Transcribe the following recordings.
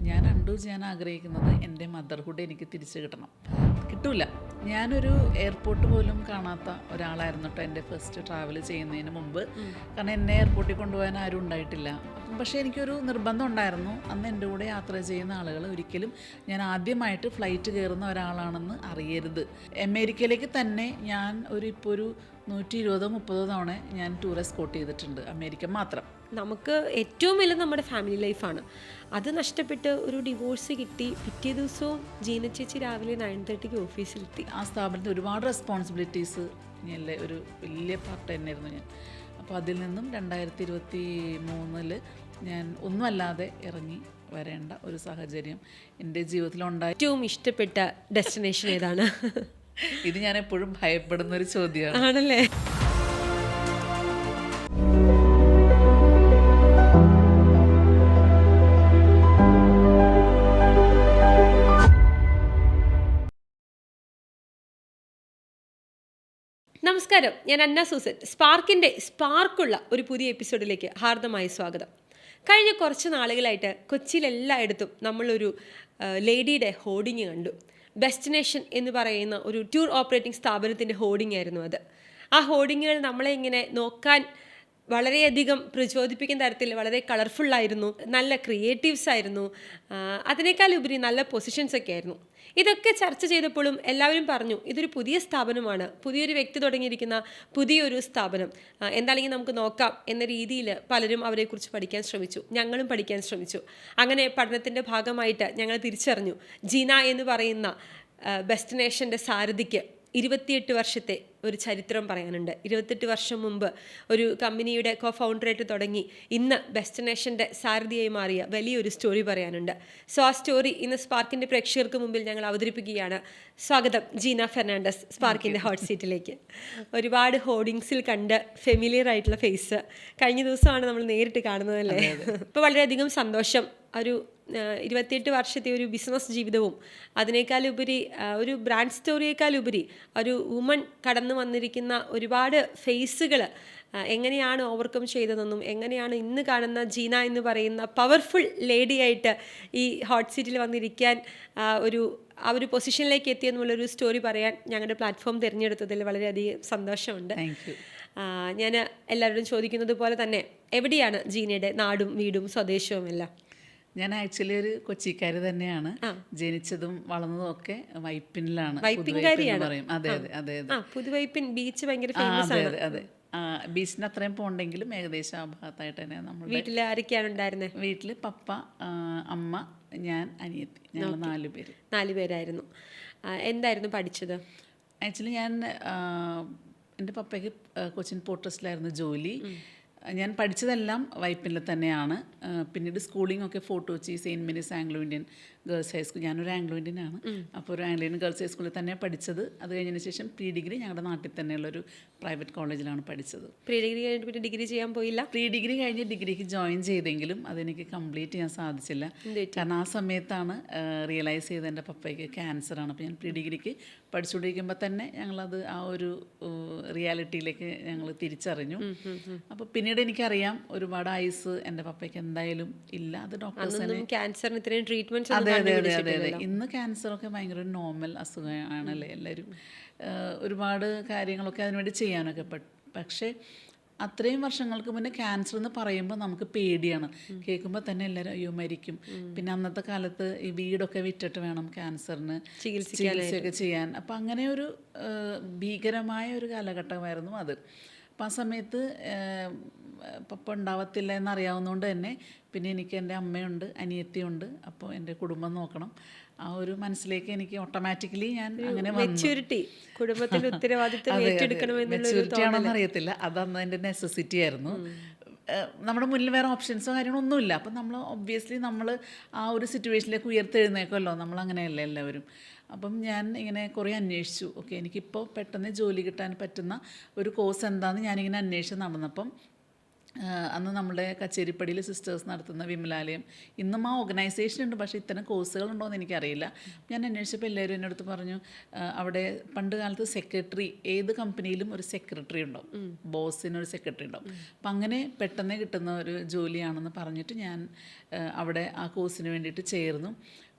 ഞാൻ അൺഡു ചെയ്യാൻ ആഗ്രഹിക്കുന്നത് എൻ്റെ മദർഹുഡ് എനിക്ക് തിരിച്ചു കിട്ടണം. കിട്ടൂല. ഞാനൊരു എയർപോർട്ട് പോലും കാണാത്ത ഒരാളായിരുന്നു കേട്ടോ എൻ്റെ ഫസ്റ്റ് ട്രാവൽ ചെയ്യുന്നതിന് മുമ്പ്. കാരണം എന്നെ എയർപോർട്ടിൽ കൊണ്ടുപോകാൻ ആരും ഉണ്ടായിട്ടില്ല. പക്ഷേ എനിക്കൊരു നിർബന്ധം ഉണ്ടായിരുന്നു. അന്ന് എൻ്റെ കൂടെ യാത്ര ചെയ്യുന്ന ആളുകൾ ഒരിക്കലും ഞാൻ ആദ്യമായിട്ട് ഫ്ലൈറ്റ് കയറുന്ന ഒരാളാണെന്ന് അറിയരുത്. അമേരിക്കയിലേക്ക് തന്നെ ഞാൻ ഇപ്പോൾ ഒരു 120-30 തവണ ഞാൻ ടൂർ എസ്കോർട്ട് ചെയ്തിട്ടുണ്ട്, അമേരിക്ക മാത്രം. നമുക്ക് ഏറ്റവും വലുത് നമ്മുടെ ഫാമിലി ലൈഫാണ്. അത് നഷ്ടപ്പെട്ട് ഒരു ഡിവോഴ്സ് കിട്ടി. പിറ്റേ ദിവസവും ജീന ചേച്ചി രാവിലെ 9:30 ഓഫീസിലെത്തി. ആ സ്ഥാപനത്തിൽ ഒരുപാട് റെസ്പോൺസിബിലിറ്റീസ് ഇല്ലേ, ഒരു വലിയ പാർട്ട് തന്നെയായിരുന്നു ഞാൻ. അപ്പോൾ അതിൽ നിന്നും 2023 ഞാൻ ഒന്നുമല്ലാതെ ഇറങ്ങി വരേണ്ട ഒരു സാഹചര്യം എൻ്റെ ജീവിതത്തിലുണ്ടായി. ഏറ്റവും ഇഷ്ടപ്പെട്ട ഡെസ്റ്റിനേഷൻ ഏതാണ്? ഇത് ഞാൻ എപ്പോഴും ഭയപ്പെടുന്ന ഒരു ചോദ്യമാണ്. ആണല്ലേ? നമസ്കാരം, ഞാൻ അന്ന സൂസൻ. സ്പാർക്കുള്ള ഒരു പുതിയ എപ്പിസോഡിലേക്ക് ഹാർദമായ സ്വാഗതം. കഴിഞ്ഞ കുറച്ച് നാളുകളായിട്ട് കൊച്ചിയിലെല്ലായിടത്തും നമ്മളൊരു ലേഡിയുടെ ഹോർഡിങ് കണ്ടു. ഡെസ്റ്റിനേഷൻ എന്ന് പറയുന്ന ഒരു ടൂർ ഓപ്പറേറ്റിംഗ് സ്ഥാപനത്തിൻ്റെ ഹോർഡിംഗ് ആയിരുന്നു അത്. ആ ഹോർഡിങ്ങുകൾ നമ്മളെ ഇങ്ങനെ നോക്കാൻ വളരെയധികം പ്രചോദിപ്പിക്കുന്ന തരത്തിൽ വളരെ കളർഫുള്ളായിരുന്നു, നല്ല ക്രിയേറ്റീവ്സ് ആയിരുന്നു, അതിനേക്കാൾ ഉപരി നല്ല പൊസിഷൻസ് ഒക്കെ ആയിരുന്നു. ഇതൊക്കെ ചർച്ച ചെയ്തപ്പോഴും എല്ലാവരും പറഞ്ഞു ഇതൊരു പുതിയ സ്ഥാപനമാണ്, പുതിയൊരു വ്യക്തി തുടങ്ങിയിരിക്കുന്ന പുതിയൊരു സ്ഥാപനം, എന്താണെങ്കിൽ നമുക്ക് നോക്കാം എന്ന രീതിയിൽ പലരും അവരെക്കുറിച്ച് പഠിക്കാൻ ശ്രമിച്ചു. ഞങ്ങളും പഠിക്കാൻ ശ്രമിച്ചു. അങ്ങനെ പഠനത്തിൻ്റെ ഭാഗമായിട്ട് ഞങ്ങൾ തിരിച്ചറിഞ്ഞു ജീന എന്ന് പറയുന്ന ഡെസ്റ്റിനേഷൻ്റെ സാരഥിക്ക് 28 വർഷത്തെ ഒരു ചരിത്രം പറയാനുണ്ട്. 28 വർഷം മുമ്പ് ഒരു കമ്പനിയുടെ ഫൗണ്ടറായിട്ട് തുടങ്ങി ഇന്ന് ഡെസ്റ്റിനേഷൻ്റെ സാരഥിയായി മാറിയ വലിയൊരു സ്റ്റോറി പറയാനുണ്ട്. സോ ആ സ്റ്റോറി ഇന്ന് സ്പാർക്കിൻ്റെ പ്രേക്ഷകർക്ക് മുമ്പിൽ ഞങ്ങൾ അവതരിപ്പിക്കുകയാണ്. സ്വാഗതം ജീന ഫെർണാണ്ടസ് സ്പാർക്കിൻ്റെ ഹോട്ട് സീറ്റിലേക്ക്. ഒരുപാട് ഹോർഡിങ്സിൽ കണ്ട് ഫെമിലിയർ ആയിട്ടുള്ള ഫേസ് കഴിഞ്ഞ ദിവസമാണ് നമ്മൾ നേരിട്ട് കാണുന്നതല്ലേ? ഇപ്പോൾ വളരെയധികം സന്തോഷം. ഒരു 28 വർഷത്തെ ഒരു ബിസിനസ് ജീവിതവും അതിനേക്കാളുപരി ഒരു ബ്രാൻഡ് സ്റ്റോറിയേക്കാളുപരി ഒരു വുമൺ കടന്നു വന്നിരിക്കുന്ന ഒരുപാട് ഫേസുകൾ എങ്ങനെയാണ് ഓവർകം ചെയ്തതെന്നും എങ്ങനെയാണ് ഇന്ന് കാണുന്ന ജീന എന്ന് പറയുന്ന പവർഫുൾ ലേഡിയായിട്ട് ഈ ഹോട്ട് സീറ്റിൽ വന്നിരിക്കാൻ ആ ഒരു പൊസിഷനിലേക്ക് എത്തിയെന്നുള്ളൊരു സ്റ്റോറി പറയാൻ ഞങ്ങളുടെ പ്ലാറ്റ്ഫോം തിരഞ്ഞെടുത്തതിൽ വളരെയധികം സന്തോഷമുണ്ട്. ഞാൻ എല്ലാവരോടും ചോദിക്കുന്നത് പോലെ തന്നെ എവിടെയാണ് ജീനയുടെ നാടും വീടും സ്വദേശവും എല്ലാം? ഞാൻ ആക്ച്വലി ഒരു കൊച്ചിക്കാരി തന്നെയാണ്. ജനിച്ചതും വളർന്നതും ഒക്കെ വൈപ്പിനിലാണ്. പറയും. അതെ അതെ അതെ അതെ. പുതുവൈപ്പിൻ ബീച്ച് ഭയങ്കര ഫേമസ് ആണ്. അതെ, ബീച്ചിന് അത്രയും പോകണ്ടെങ്കിലും ഏകദേശം ആ ഭാഗത്തായിട്ട് തന്നെ. നമ്മൾ വീട്ടിൽ ആരൊക്കെയാണ് ഉണ്ടായിരുന്നത്? വീട്ടിൽ പപ്പ, അമ്മ, ഞാൻ, അനിയത്തി, ഞങ്ങൾ 4 പേരായിരുന്നു. എന്തായിരുന്നു പഠിച്ചത്? ആക്ച്വലി ഞാൻ എൻ്റെ പപ്പയ്ക്ക് കൊച്ചിൻ പോർട്ടസിലായിരുന്നു ജോലി. ഞാൻ പഠിച്ചതെല്ലാം വൈപ്പിനിൽ തന്നെയാണ്. പിന്നീട് സ്കൂളിംഗ് ഒക്കെ fort Kochi saint Mary's Anglo Indian girls high school. ഞാനൊരു ആംഗ്ലോ ഇന്ത്യൻ ആണ്. അപ്പോൾ ഒരു ആംഗ്ലോ ഇന്ത്യൻ ഗേൾസ് ഹൈസ്കൂളിൽ തന്നെ പഠിച്ചത്. അത് കഴിഞ്ഞതിന് ശേഷം പ്രീ ഡിഗ്രി ഞങ്ങളുടെ നാട്ടിൽ തന്നെയുള്ളൊരു പ്രൈവറ്റ് കോളേജിലാണ് പഠിച്ചത്. പ്രീ ഡിഗ്രി കഴിഞ്ഞിട്ട് പിന്നെ ഡിഗ്രി ചെയ്യാൻ പോയില്ല? പ്രീ ഡിഗ്രി കഴിഞ്ഞ് ഡിഗ്രിക്ക് ജോയിൻ ചെയ്തെങ്കിലും അതെനിക്ക് കംപ്ലീറ്റ് ചെയ്യാൻ സാധിച്ചില്ല. കാരണം ആ സമയത്താണ് റിയലൈസ് ചെയ്ത് എൻ്റെ പപ്പയ്ക്ക് ക്യാൻസറാണ്. അപ്പോൾ ഞാൻ പ്രീ ഡിഗ്രിക്ക് പഠിച്ചുകൊണ്ടിരിക്കുമ്പോൾ തന്നെ ഞങ്ങളത് ആ ഒരു റിയാലിറ്റിയിലേക്ക് ഞങ്ങൾ തിരിച്ചറിഞ്ഞു. അപ്പോൾ പിന്നീട് എനിക്കറിയാം ഒരുപാട് ആയുസ് എൻ്റെ പപ്പയ്ക്ക് എന്തായാലും ഇല്ല. അത് ഡോക്ടേഴ്സിന് ക്യാൻസറിന് ഇത്രയും ട്രീറ്റ്മെന്റ്. അതെ അതെ അതെ അതെ അതെ. ഇന്ന് ക്യാൻസറൊക്കെ ഭയങ്കര നോർമൽ അസുഖമാണല്ലേ. എല്ലാവരും ഒരുപാട് കാര്യങ്ങളൊക്കെ അതിനുവേണ്ടി ചെയ്യാനൊക്കെ പക്ഷേ അത്രയും വർഷങ്ങൾക്ക് മുന്നേ ക്യാൻസർ എന്ന് പറയുമ്പോൾ നമുക്ക് പേടിയാണ്. കേൾക്കുമ്പോൾ തന്നെ എല്ലാവരും അയ്യോ മരിക്കും. പിന്നെ അന്നത്തെ കാലത്ത് ഈ വീടൊക്കെ വിറ്റിട്ട് വേണം ക്യാൻസറിന് ചികിത്സയൊക്കെ ചെയ്യാൻ. അപ്പം അങ്ങനെ ഒരു ഭീകരമായ ഒരു കാലഘട്ടമായിരുന്നു അത്. അപ്പം ആ സമയത്ത് പപ്പ ഉണ്ടാവത്തില്ല എന്നറിയാവുന്നതുകൊണ്ട് തന്നെ പിന്നെ എനിക്ക് എൻ്റെ അമ്മയുണ്ട്, അനിയത്തിയുണ്ട്. അപ്പോൾ എൻ്റെ കുടുംബം നോക്കണം. ആ ഒരു മനസ്സിലേക്ക് എനിക്ക് ഓട്ടോമാറ്റിക്കലി ഞാൻ അങ്ങനെ മെച്യൂരിറ്റി, കുടുംബത്തിൻ്റെ ഉത്തരവാദിത്വം മെച്യൂരിറ്റി ആണോന്ന് അറിയത്തില്ല. അതന്ന് എൻ്റെ നെസസിറ്റി ആയിരുന്നു. നമ്മുടെ മുന്നിൽ വേറെ ഓപ്ഷൻസോ കാര്യങ്ങളൊന്നുമില്ല. അപ്പം നമ്മൾ ഒബ്വിയസ്ലി നമ്മൾ ആ ഒരു സിറ്റുവേഷനിലേക്ക് ഉയർത്തെഴുന്നേക്കുമല്ലോ. നമ്മളങ്ങനെയല്ലേ എല്ലാവരും. അപ്പം ഞാൻ ഇങ്ങനെ കുറേ അന്വേഷിച്ചു. ഓക്കെ, എനിക്കിപ്പോൾ പെട്ടെന്ന് ജോലി കിട്ടാൻ പറ്റുന്ന ഒരു കോഴ്സ് എന്താണെന്ന് ഞാനിങ്ങനെ അന്വേഷിച്ച് നടന്നപ്പം അന്ന് നമ്മുടെ കച്ചേരിപ്പടിയിൽ സിസ്റ്റേഴ്സ് നടത്തുന്ന വിമലാലയം ഇന്നും ആ ഓർഗനൈസേഷൻ ഉണ്ട്, പക്ഷേ ഇത്തരം കോഴ്സുകളുണ്ടോ എന്ന് എനിക്കറിയില്ല. ഞാൻ അന്വേഷിച്ചപ്പോൾ എല്ലാവരും എൻ്റെ അടുത്ത് പറഞ്ഞു അവിടെ പണ്ട് കാലത്ത് സെക്രട്ടറി, ഏത് കമ്പനിയിലും ഒരു സെക്രട്ടറി ഉണ്ടാവും, ബോസിനൊരു സെക്രട്ടറി ഉണ്ടാവും. അപ്പം അങ്ങനെ പെട്ടെന്ന് കിട്ടുന്ന ഒരു ജോലിയാണെന്ന് പറഞ്ഞിട്ട് ഞാൻ അവിടെ ആ കോഴ്സിന് വേണ്ടിയിട്ട് ചേർന്നു.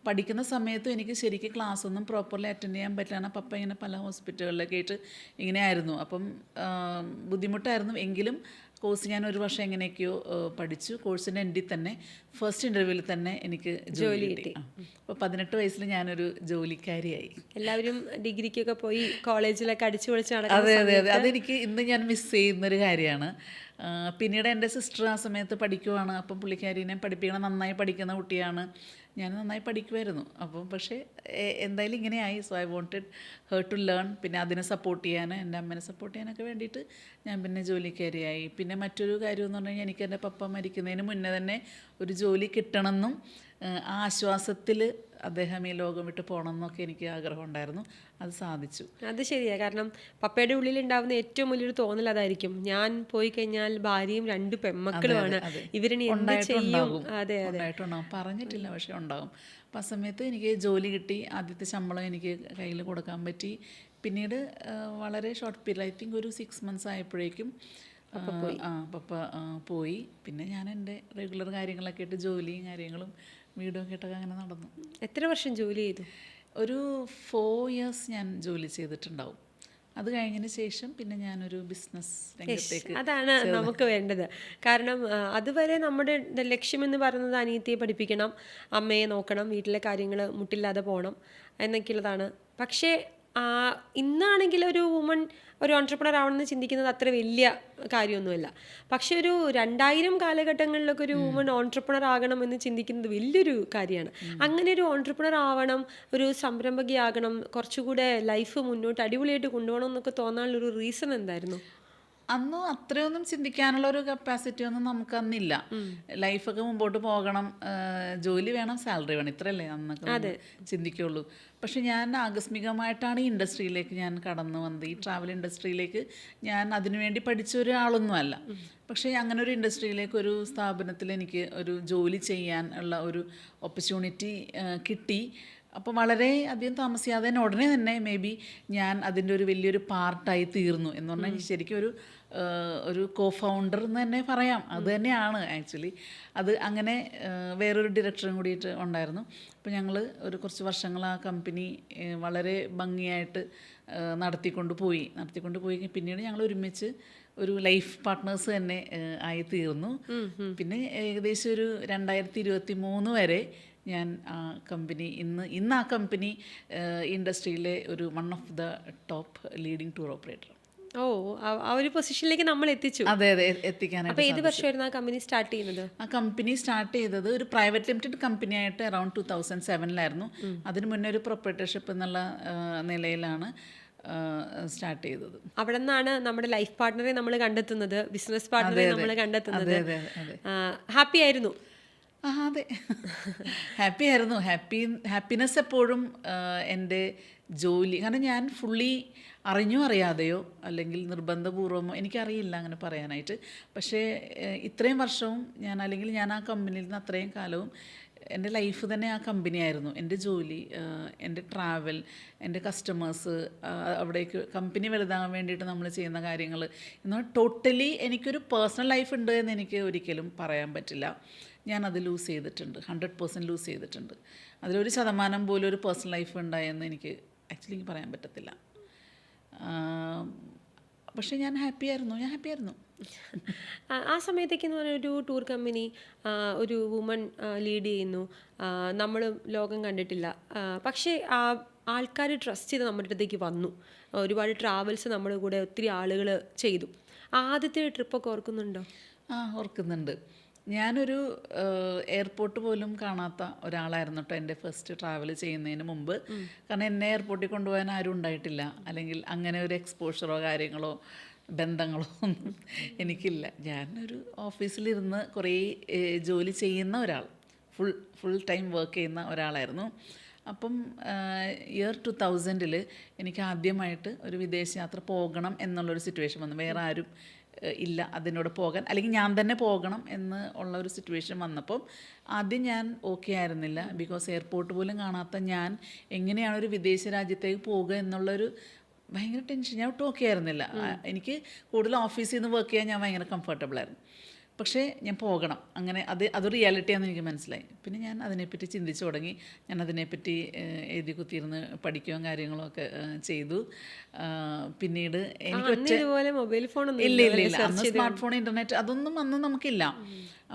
പഠിക്കുന്ന സമയത്തും എനിക്ക് ശരിക്കും ക്ലാസ് ഒന്നും പ്രോപ്പർലി അറ്റൻഡ് ചെയ്യാൻ പറ്റില്ല. പപ്പ ഇങ്ങനെ പല ഹോസ്പിറ്റലുകളിലൊക്കെ ആയിട്ട് ഇങ്ങനെ ആയിരുന്നു. അപ്പം ബുദ്ധിമുട്ടായിരുന്നു. എങ്കിലും കോഴ്സ് ഞാൻ ഒരു വർഷം എങ്ങനെയൊക്കെയോ പഠിച്ചു. കോഴ്സിൻ്റെ എൻഡിൽ തന്നെ ഫസ്റ്റ് ഇൻ്റർവ്യൂവിൽ തന്നെ എനിക്ക് ജോലി കിട്ടി. അപ്പോൾ 18 വയസ്സിൽ ഞാനൊരു ജോലിക്കാരിയായി. എല്ലാവരും ഡിഗ്രിക്കൊക്കെ പോയി കോളേജിലൊക്കെ അടിച്ചു പൊളിച്ച് അതെ അതെ അതെ, അതെനിക്ക് ഇന്ന് ഞാൻ മിസ് ചെയ്യുന്നൊരു കാര്യമാണ്. പിന്നീട് എൻ്റെ സിസ്റ്റർ ആ സമയത്ത് പഠിക്കുവാണ്. അപ്പം പുള്ളിക്കാരിനെ പഠിപ്പിക്കണം, നന്നായി പഠിക്കുന്ന കുട്ടിയാണ്. ഞാൻ നന്നായി പഠിക്കുമായിരുന്നു. അപ്പം പക്ഷേ എന്തായാലും ഇങ്ങനെയായി. So I wanted her to learn. പിന്നെ അതിനെ സപ്പോർട്ട് ചെയ്യാൻ, എൻ്റെ അമ്മേനെ സപ്പോർട്ട് ചെയ്യാനൊക്കെ വേണ്ടിയിട്ട് ഞാൻ പിന്നെ ജോലിക്കാരിയായി. പിന്നെ മറ്റൊരു കാര്യം എന്ന് പറഞ്ഞു കഴിഞ്ഞാൽ എനിക്ക് എൻ്റെ പപ്പ മരിക്കുന്നതിന് മുന്നേ തന്നെ ഒരു ജോലി കിട്ടണമെന്നും ആ ആശ്വാസത്തിൽ അദ്ദേഹം ഈ ലോകം വിട്ട് പോകണം എന്നൊക്കെ എനിക്ക് ആഗ്രഹം ഉണ്ടായിരുന്നു. അത് സാധിച്ചു. അത് ശരിയാണ്. കാരണം പപ്പയുടെ ഉള്ളിൽ ഉണ്ടാവുന്ന ഏറ്റവും വലിയൊരു തോന്നൽ അതായിരിക്കും, ഞാൻ പോയി കഴിഞ്ഞാൽ ഭാര്യയും 2 പെൺമക്കളുമാണ്, ഇവരിനി എന്ത് ചെയ്യും. അതെ അതെ, ഉണ്ടായിട്ടുണ്ടാവും, പറഞ്ഞിട്ടില്ല, പക്ഷെ ഉണ്ടാവും. അപ്പം ആ സമയത്ത് എനിക്ക് ജോലി കിട്ടി. ആദ്യത്തെ ശമ്പളം എനിക്ക് കയ്യിൽ കൊടുക്കാൻ പറ്റി. പിന്നീട് വളരെ ഷോർട്ട് പീരീഡ്, ഐ തിങ്ക് ഒരു 6 months ആയപ്പോഴേക്കും പപ്പ പോയി. പിന്നെ ഞാൻ എൻ്റെ റെഗുലർ കാര്യങ്ങളൊക്കെ ആയിട്ട് ജോലിയും കാര്യങ്ങളും വീടും ഒക്കെ ആയിട്ടൊക്കെ അങ്ങനെ നടന്നു. എത്ര വർഷം ജോലി ചെയ്തു? ഒരു 4 years ഞാൻ ജോലി ചെയ്തിട്ടുണ്ടാവും. അത് കഴിഞ്ഞതിന് ശേഷം പിന്നെ ഞാനൊരു ബിസിനസ് രംഗത്തേക്ക്. അതാണ് നമുക്ക് വേണ്ടത്. കാരണം അതുവരെ നമ്മുടെ ലക്ഷ്യമെന്ന് പറയുന്നത് അനിയത്തിയെ പഠിപ്പിക്കണം, അമ്മയെ നോക്കണം, വീട്ടിലെ കാര്യങ്ങൾ മുട്ടില്ലാതെ പോകണം എന്നൊക്കെയുള്ളതാണ്. പക്ഷേ ഇന്നാണെങ്കിൽ ഒരു വുമൺ ഒരു ഓൺട്രപ്രണർ ആവണമെന്ന് ചിന്തിക്കുന്നത് അത്ര വലിയ കാര്യമൊന്നുമല്ല. പക്ഷെ ഒരു 2000 കാലഘട്ടങ്ങളിലൊക്കെ ഒരു വുമൺ ഓൺട്രപ്രണർ ആകണം എന്ന് ചിന്തിക്കുന്നത് വലിയൊരു കാര്യമാണ്. അങ്ങനെ ഒരു ഓൺട്രപ്രണർ ആവണം, ഒരു സംരംഭകയാകണം, കുറച്ചുകൂടെ ലൈഫ് മുന്നോട്ട് അടിപൊളിയായിട്ട് കൊണ്ടുപോകണം എന്നൊക്കെ തോന്നാനുള്ളൊരു റീസൺ എന്തായിരുന്നു? അന്ന് അത്രയൊന്നും ചിന്തിക്കാനുള്ള ഒരു കപ്പാസിറ്റി ഒന്നും നമുക്ക് അന്നില്ല. ലൈഫൊക്കെ മുമ്പോട്ട് പോകണം, ജോലി വേണം, സാലറി വേണം, ഇത്രയല്ലേ അന്നൊക്കെ ചിന്തിക്കുള്ളൂ. പക്ഷെ ഞാൻ ആകസ്മികമായിട്ടാണ് ഈ ഇൻഡസ്ട്രിയിലേക്ക് ഞാൻ കടന്നു വന്നത്. ഈ ട്രാവൽ ഇൻഡസ്ട്രിയിലേക്ക് ഞാൻ അതിനുവേണ്ടി പഠിച്ച ഒരാളൊന്നും അല്ല. പക്ഷേ അങ്ങനെ ഒരു ഇൻഡസ്ട്രിയിലേക്ക്, ഒരു സ്ഥാപനത്തിൽ എനിക്ക് ഒരു ജോലി ചെയ്യാൻ ഉള്ള ഒരു ഓപ്പർച്യൂണിറ്റി കിട്ടി. അപ്പോൾ വളരെ അധികം താമസിയാതെ തന്നെ ഉടനെ തന്നെ മേ ബി ഞാൻ അതിൻ്റെ ഒരു വലിയൊരു പാർട്ടായി തീർന്നു എന്ന് പറഞ്ഞാൽ ശരിക്കും ഒരു കോ-ഫൗണ്ടർ എന്ന് തന്നെ പറയാം. അത് തന്നെയാണ് ആക്ച്വലി. അത് അങ്ങനെ വേറൊരു ഡയറക്ടറും കൂടിയിട്ട് ഉണ്ടായിരുന്നു. അപ്പോൾ ഞങ്ങൾ ഒരു കുറച്ച് വർഷങ്ങൾ ആ കമ്പനി വളരെ ഭംഗിയായിട്ട് നടത്തിക്കൊണ്ട് പോയി. പിന്നീട് ഞങ്ങൾ ഒരുമിച്ച് ഒരു ലൈഫ് പാർട്ട്നേഴ്സ് തന്നെ ആയി തീർന്നു. പിന്നെ ഏകദേശം ഒരു 2023 വരെ ഞാൻ ആ കമ്പനി ഇന്ന് ആ കമ്പനി ഇൻഡസ്ട്രിയിലെ ഒരു one of the top leading tour operator. ആ ഒരു പൊസിഷനിലേക്ക് നമ്മൾ എത്തിച്ചു. അതെ അതെ, എത്തിക്കാനായിട്ട്. അപ്പോൾ ഏത് വർഷമായിരുന്നു ആ കമ്പനി സ്റ്റാർട്ട് ചെയ്യുന്നത്? ആ കമ്പനി സ്റ്റാർട്ട് ചെയ്തത് ഒരു പ്രൈവറ്റ് ലിമിറ്റഡ് കമ്പനിയായിട്ട് അറൗണ്ട് 2007 അതിന് മുന്നേ ഒരു പ്രൊപ്പറേറ്റർഷിപ്പ് എന്നുള്ള നിലയിലാണ് സ്റ്റാർട്ട് ചെയ്തത്. അവിടെ നിന്നാണ് നമ്മുടെ ലൈഫ് പാർട്ട്ണറെ നമ്മൾ കണ്ടെത്തുന്നത്, ബിസിനസ് പാർട്ട്ണറെ നമ്മൾ കണ്ടെത്തുന്നത്. ഹാപ്പി ആയിരുന്നു? അതെ, ഹാപ്പി ആയിരുന്നു. ഹാപ്പിനെസ് എപ്പോഴും എൻ്റെ ജോലി, കാരണം ഞാൻ ഫുള്ളി അറിഞ്ഞോ അറിയാതെയോ അല്ലെങ്കിൽ നിർബന്ധപൂർവമോ എനിക്കറിയില്ല അങ്ങനെ പറയാനായിട്ട്. പക്ഷേ ഇത്രയും വർഷവും ഞാൻ ആ കമ്പനിയിൽ നിന്ന് അത്രയും കാലവും എൻ്റെ ലൈഫ് തന്നെ ആ കമ്പനിയായിരുന്നു. എൻ്റെ ജോലി, എൻ്റെ ട്രാവൽ, എൻ്റെ കസ്റ്റമേഴ്സ്, അവിടേക്ക് കമ്പനി വലുതാകാൻ വേണ്ടിയിട്ട് നമ്മൾ ചെയ്യുന്ന കാര്യങ്ങൾ എന്നാൽ ടോട്ടലി എനിക്കൊരു പേഴ്സണൽ ലൈഫ് ഉണ്ട് എന്ന് എനിക്ക് ഒരിക്കലും പറയാൻ പറ്റില്ല. ഞാനത് ലൂസ് ചെയ്തിട്ടുണ്ട്, 100% ലൂസ് ചെയ്തിട്ടുണ്ട്. അതിലൊരു ശതമാനം പോലും ഒരു പേഴ്സണൽ ലൈഫ് ഉണ്ടായെന്ന് എനിക്ക് ആക്ച്വലി പറയാൻ പറ്റത്തില്ല. പക്ഷേ ഞാൻ ഹാപ്പിയായിരുന്നു. ആ സമയത്തേക്ക് എന്ന് പറഞ്ഞാൽ ഒരു ടൂർ കമ്പനി ഒരു വുമൺ ലീഡ് ചെയ്യുന്നു, നമ്മൾ ലോകം കണ്ടിട്ടില്ല. പക്ഷേ ആൾക്കാർ ട്രസ്റ്റ് ചെയ്ത് നമ്മുടെ അടുത്തേക്ക് വന്നു. ഒരുപാട് ട്രാവൽസ് നമ്മുടെ കൂടെ ഒത്തിരി ആളുകൾ ചെയ്തു. ആദ്യത്തെ ട്രിപ്പൊക്കെ ഓർക്കുന്നുണ്ടോ? ഓർക്കുന്നുണ്ട്. ഞാനൊരു എയർപോർട്ട് പോലും കാണാത്ത ഒരാളായിരുന്നു കേട്ടോ എൻ്റെ ഫസ്റ്റ് ട്രാവൽ ചെയ്യുന്നതിന് മുമ്പ്. കാരണം എന്നെ എയർപോർട്ടിൽ കൊണ്ടുപോകാൻ ആരും ഉണ്ടായിട്ടില്ല, അല്ലെങ്കിൽ അങ്ങനെ ഒരു എക്സ്പോഷറോ കാര്യങ്ങളോ ബന്ധങ്ങളോ ഒന്നും എനിക്കില്ല. ഞാനൊരു ഓഫീസിലിരുന്ന് കുറേ ജോലി ചെയ്യുന്ന ഒരാൾ, ഫുൾ ടൈം വർക്ക് ചെയ്യുന്ന ഒരാളായിരുന്നു. അപ്പം ഇയർ 2000 എനിക്ക് ആദ്യമായിട്ട് ഒരു വിദേശ യാത്ര പോകണം എന്നുള്ളൊരു സിറ്റുവേഷൻ വന്നു. വേറെ ആരും ഇല്ല അതിനോട് പോകാൻ, അല്ലെങ്കിൽ ഞാൻ തന്നെ പോകണം എന്ന് ഉള്ള ഒരു സിറ്റുവേഷൻ വന്നപ്പം ആദ്യം ഞാൻ ഓക്കെ ആയിരുന്നില്ല. ബിക്കോസ് എയർപോർട്ട് പോലും കാണാത്ത ഞാൻ എങ്ങനെയാണ് ഒരു വിദേശ രാജ്യത്തേക്ക് പോകുക എന്നുള്ളൊരു ഭയങ്കര ടെൻഷൻ. ഞാൻ ഒട്ടും ഓക്കെ ആയിരുന്നില്ല. എനിക്ക് കൂടുതൽ ഓഫീസിൽ നിന്ന് വർക്ക് ചെയ്യാൻ ഞാൻ ഭയങ്കര കംഫർട്ടബിൾ ആയിരുന്നു. പക്ഷേ ഞാൻ പോകണം, അങ്ങനെ അത് റിയാലിറ്റിയാണെന്ന് എനിക്ക് മനസ്സിലായി. പിന്നെ ഞാൻ അതിനെപ്പറ്റി ചിന്തിച്ചു തുടങ്ങി. ഞാൻ അതിനെപ്പറ്റി എഴുതി കുത്തിയിരുന്ന് പഠിക്കുകയും കാര്യങ്ങളും ഒക്കെ ചെയ്തു. പിന്നീട് എനിക്ക് മൊബൈൽ ഫോൺ ഇല്ല അന്ന് സ്മാർട്ട് ഫോൺ, ഇൻ്റർനെറ്റ് അതൊന്നും അന്ന് നമുക്കില്ല.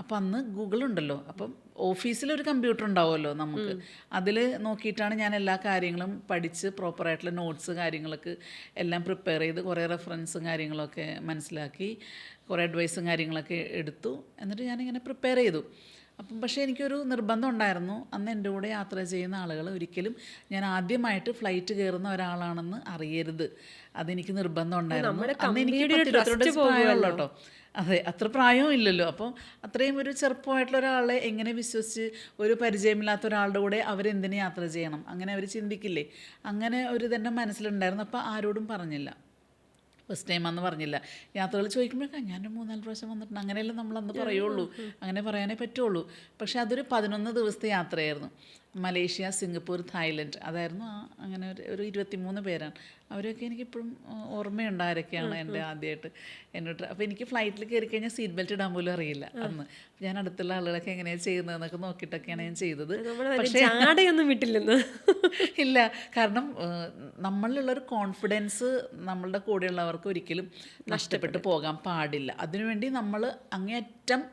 അപ്പം അന്ന് ഗൂഗിൾ ഉണ്ടല്ലോ. അപ്പം ഓഫീസിലൊരു കമ്പ്യൂട്ടർ ഉണ്ടാവുമല്ലോ നമുക്ക്. അതിൽ നോക്കിയിട്ടാണ് ഞാൻ എല്ലാ കാര്യങ്ങളും പഠിച്ച് പ്രോപ്പറായിട്ടുള്ള നോട്ട്സ് കാര്യങ്ങളൊക്കെ എല്ലാം പ്രിപ്പയർ ചെയ്ത് കുറേ റെഫറൻസും കാര്യങ്ങളൊക്കെ മനസ്സിലാക്കി കുറേ അഡ്വൈസും കാര്യങ്ങളൊക്കെ എടുത്തു. എന്നിട്ട് ഞാനിങ്ങനെ പ്രിപ്പയർ ചെയ്തു. അപ്പം പക്ഷേ എനിക്കൊരു നിർബന്ധം ഉണ്ടായിരുന്നു. അന്ന് എൻ്റെ കൂടെ യാത്ര ചെയ്യുന്ന ആളുകൾ ഒരിക്കലും ഞാൻ ആദ്യമായിട്ട് ഫ്ലൈറ്റ് കയറുന്ന ഒരാളാണെന്ന് അറിയരുത്. അതെനിക്ക് നിർബന്ധം ഉണ്ടായിരുന്നു. അന്ന് എനിക്ക് 22 പ്രായമുള്ളൂ കേട്ടോ. അതെ, അത്ര പ്രായവും ഇല്ലല്ലോ. അപ്പോൾ അത്രയും ഒരു ചെറുപ്പമായിട്ടുള്ള ഒരാളെ എങ്ങനെ വിശ്വസിച്ച് ഒരു പരിചയമില്ലാത്ത ഒരാളുടെ കൂടെ അവരെന്തിനു യാത്ര ചെയ്യണം, അങ്ങനെ അവർ ചിന്തിക്കില്ലേ. അങ്ങനെ ഒരു ഇതെൻ്റെ മനസ്സിലുണ്ടായിരുന്നു. അപ്പോൾ ആരോടും പറഞ്ഞില്ല. ഫസ്റ്റ് ടൈം അന്ന് പറഞ്ഞില്ല. യാത്രകൾ ചോദിക്കുമ്പോഴേക്കാ ഞാൻ 3-4 പ്രാവശ്യം വന്നിട്ടുണ്ട്, അങ്ങനെയല്ലേ നമ്മളന്ന് പറയുള്ളൂ, അങ്ങനെ പറയാനേ പറ്റുള്ളൂ. പക്ഷേ അതൊരു 11 ദിവസത്തെ യാത്രയായിരുന്നു. മലേഷ്യ, സിംഗപ്പൂർ, തായ്ലൻഡ്, അതായിരുന്നു അങ്ങനെ ഒരു 23 പേരാണ്. അവരൊക്കെ എനിക്കിപ്പോഴും ഓർമ്മയുണ്ട് ആരൊക്കെയാണ് എൻ്റെ ആദ്യമായിട്ട് എന്നോട്. അപ്പോൾ എനിക്ക് ഫ്ലൈറ്റിൽ കയറി കഴിഞ്ഞാൽ സീറ്റ് ബെൽറ്റ് ഇടാൻ പോലും അറിയില്ല അന്ന്. ഞാൻ അടുത്തുള്ള ആളുകളൊക്കെ എങ്ങനെയാണ് ചെയ്യുന്നതെന്നൊക്കെ നോക്കിയിട്ടൊക്കെയാണ് ഞാൻ ചെയ്തത്. പക്ഷേ വിട്ടില്ലെന്ന് ഇല്ല, കാരണം നമ്മളിലുള്ളൊരു കോൺഫിഡൻസ് നമ്മളുടെ കൂടെയുള്ളവർക്ക് ഒരിക്കലും നഷ്ടപ്പെട്ടു പോകാൻ പാടില്ല. അതിനുവേണ്ടി നമ്മൾ അങ്ങേയറ്റം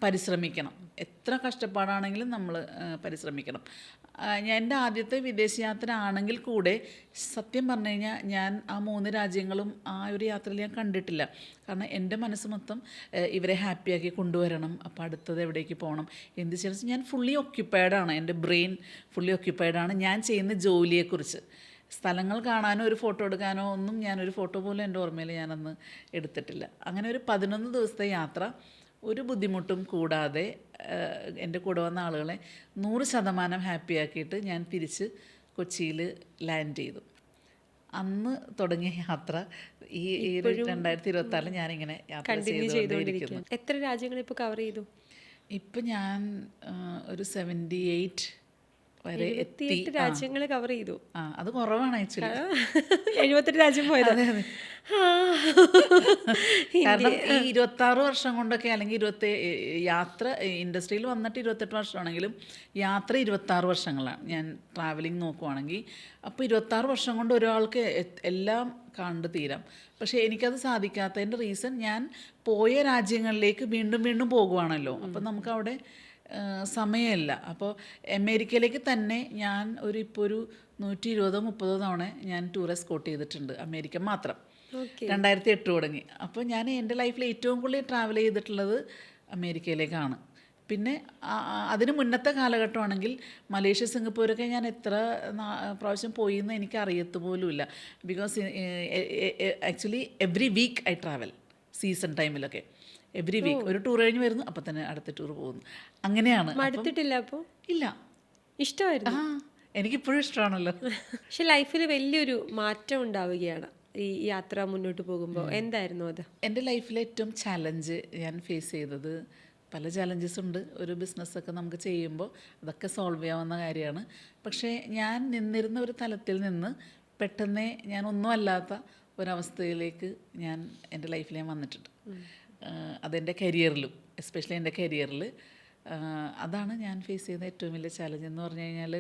പരിശ്രമിക്കണം. എത്ര കഷ്ടപ്പാടാണെങ്കിലും നമ്മൾ പരിശ്രമിക്കണം. എൻ്റെ ആദ്യത്തെ വിദേശയാത്ര ആണെങ്കിൽ കൂടെ സത്യം പറഞ്ഞു കഴിഞ്ഞാൽ ഞാൻ ആ 3 രാജ്യങ്ങളും ആ ഒരു യാത്രയിൽ ഞാൻ കണ്ടിട്ടില്ല. കാരണം എൻ്റെ മനസ്സ് മൊത്തം ഇവരെ ഹാപ്പിയാക്കി കൊണ്ടുവരണം, അപ്പോൾ അടുത്തത് എവിടേക്ക് പോകണം, എന്ത് ചെയ്യണം. ഞാൻ ഫുള്ളി ഒക്യുപ്പൈഡാണ്, എൻ്റെ ബ്രെയിൻ ഫുള്ളി ഒക്യുപ്പൈഡാണ് ഞാൻ ചെയ്യുന്ന ജോലിയെക്കുറിച്ച്. സ്ഥലങ്ങൾ കാണാനോ ഒരു ഫോട്ടോ എടുക്കാനോ ഒന്നും ഞാനൊരു ഫോട്ടോ പോലും എൻ്റെ ഓർമ്മയിൽ ഞാനന്ന് എടുത്തിട്ടില്ല. അങ്ങനെ ഒരു 11 ദിവസത്തെ യാത്ര ഒരു ബുദ്ധിമുട്ടും കൂടാതെ എൻ്റെ കൂടെ വന്ന ആളുകളെ 100% ഹാപ്പിയാക്കിയിട്ട് ഞാൻ തിരിച്ച് കൊച്ചിയിൽ ലാൻഡ് ചെയ്തു. അന്ന് തുടങ്ങിയ യാത്ര ഈ 2026 ഞാനിങ്ങനെ യാത്ര ചെയ്തുകൊണ്ടിരിക്കുന്നു. എത്ര രാജ്യങ്ങൾ ഇപ്പോൾ കവർ ചെയ്തു? ഇപ്പം ഞാൻ ഒരു 78 വരെ എത്തി. രാജ്യങ്ങൾ കവർ ചെയ്തു. അത് കുറവാണ് ആക്ച്വലി. 78 രാജ്യം പോയത്. കാരണം ഈ 26 വർഷം കൊണ്ടൊക്കെ, അല്ലെങ്കിൽ യാത്ര ഇൻഡസ്ട്രിയിൽ വന്നിട്ട് 28 വർഷമാണെങ്കിലും യാത്ര 26 വർഷങ്ങളാണ്. ഞാൻ ട്രാവലിംഗ് നോക്കുവാണെങ്കിൽ അപ്പോൾ 26 വർഷം കൊണ്ട് ഒരാൾക്ക് എല്ലാം കണ്ടു തീരാം. പക്ഷേ എനിക്കത് സാധിക്കാത്തതിൻ്റെ റീസൺ, ഞാൻ പോയ രാജ്യങ്ങളിലേക്ക് വീണ്ടും വീണ്ടും പോകുവാണല്ലോ. അപ്പം നമുക്കവിടെ സമയമില്ല. അപ്പോൾ അമേരിക്കയിലേക്ക് തന്നെ ഞാൻ ഇപ്പോൾ ഒരു 120-130 തവണ ഞാൻ ടൂർ എസ്കോർട്ട് ചെയ്തിട്ടുണ്ട്, അമേരിക്ക മാത്രം. 2008 തുടങ്ങി. അപ്പോൾ ഞാൻ എൻ്റെ ലൈഫിൽ ഏറ്റവും കൂടുതൽ ട്രാവൽ ചെയ്തിട്ടുള്ളത് അമേരിക്കയിലേക്കാണ്. പിന്നെ അതിന് മുന്നത്തെ കാലഘട്ടമാണെങ്കിൽ മലേഷ്യ, സിംഗപ്പൂരൊക്കെ ഞാൻ എത്ര പ്രാവശ്യം പോയി എന്ന് എനിക്ക് അറിയത്ത് പോലുമില്ല. Because actually every week I travel, season ടൈമിലൊക്കെ എവറി വീക്ക് ഒരു ടൂർ കഴിഞ്ഞ് വരുന്നു, അപ്പം തന്നെ അടുത്ത ടൂർ പോകുന്നു. അങ്ങനെയാണ്. മടുത്തിട്ടില്ല? അപ്പോൾ ഇല്ല, ഇഷ്ടമായിരുന്നു. എനിക്കിപ്പോഴും ഇഷ്ടമാണല്ലോ. പക്ഷെ ലൈഫിൽ വലിയൊരു മാറ്റം ഉണ്ടാവുകയാണ് ഈ യാത്ര മുന്നോട്ട് പോകുമ്പോൾ. എന്തായിരുന്നു അത്? എൻ്റെ ലൈഫിലെ ഏറ്റവും ചലഞ്ച് ഞാൻ ഫേസ് ചെയ്തത്, പല ചലഞ്ചസ് ഉണ്ട് ഒരു ബിസിനസ്സൊക്കെ നമുക്ക് ചെയ്യുമ്പോൾ, അതൊക്കെ സോൾവ് ചെയ്യാവുന്ന കാര്യമാണ്. പക്ഷേ ഞാൻ നിന്നിരുന്ന ഒരു തലത്തിൽ നിന്ന് പെട്ടെന്ന് ഞാൻ ഒന്നും അല്ലാത്ത ഒരവസ്ഥയിലേക്ക് എൻ്റെ ലൈഫിൽ ഞാൻ വന്നിട്ടുണ്ട്. അതെൻ്റെ കരിയറിലും, എസ്പെഷ്യലി എൻ്റെ കരിയറിൽ അതാണ് ഞാൻ ഫേസ് ചെയ്യുന്ന ഏറ്റവും വലിയ ചലഞ്ച് എന്ന് പറഞ്ഞു കഴിഞ്ഞാൽ,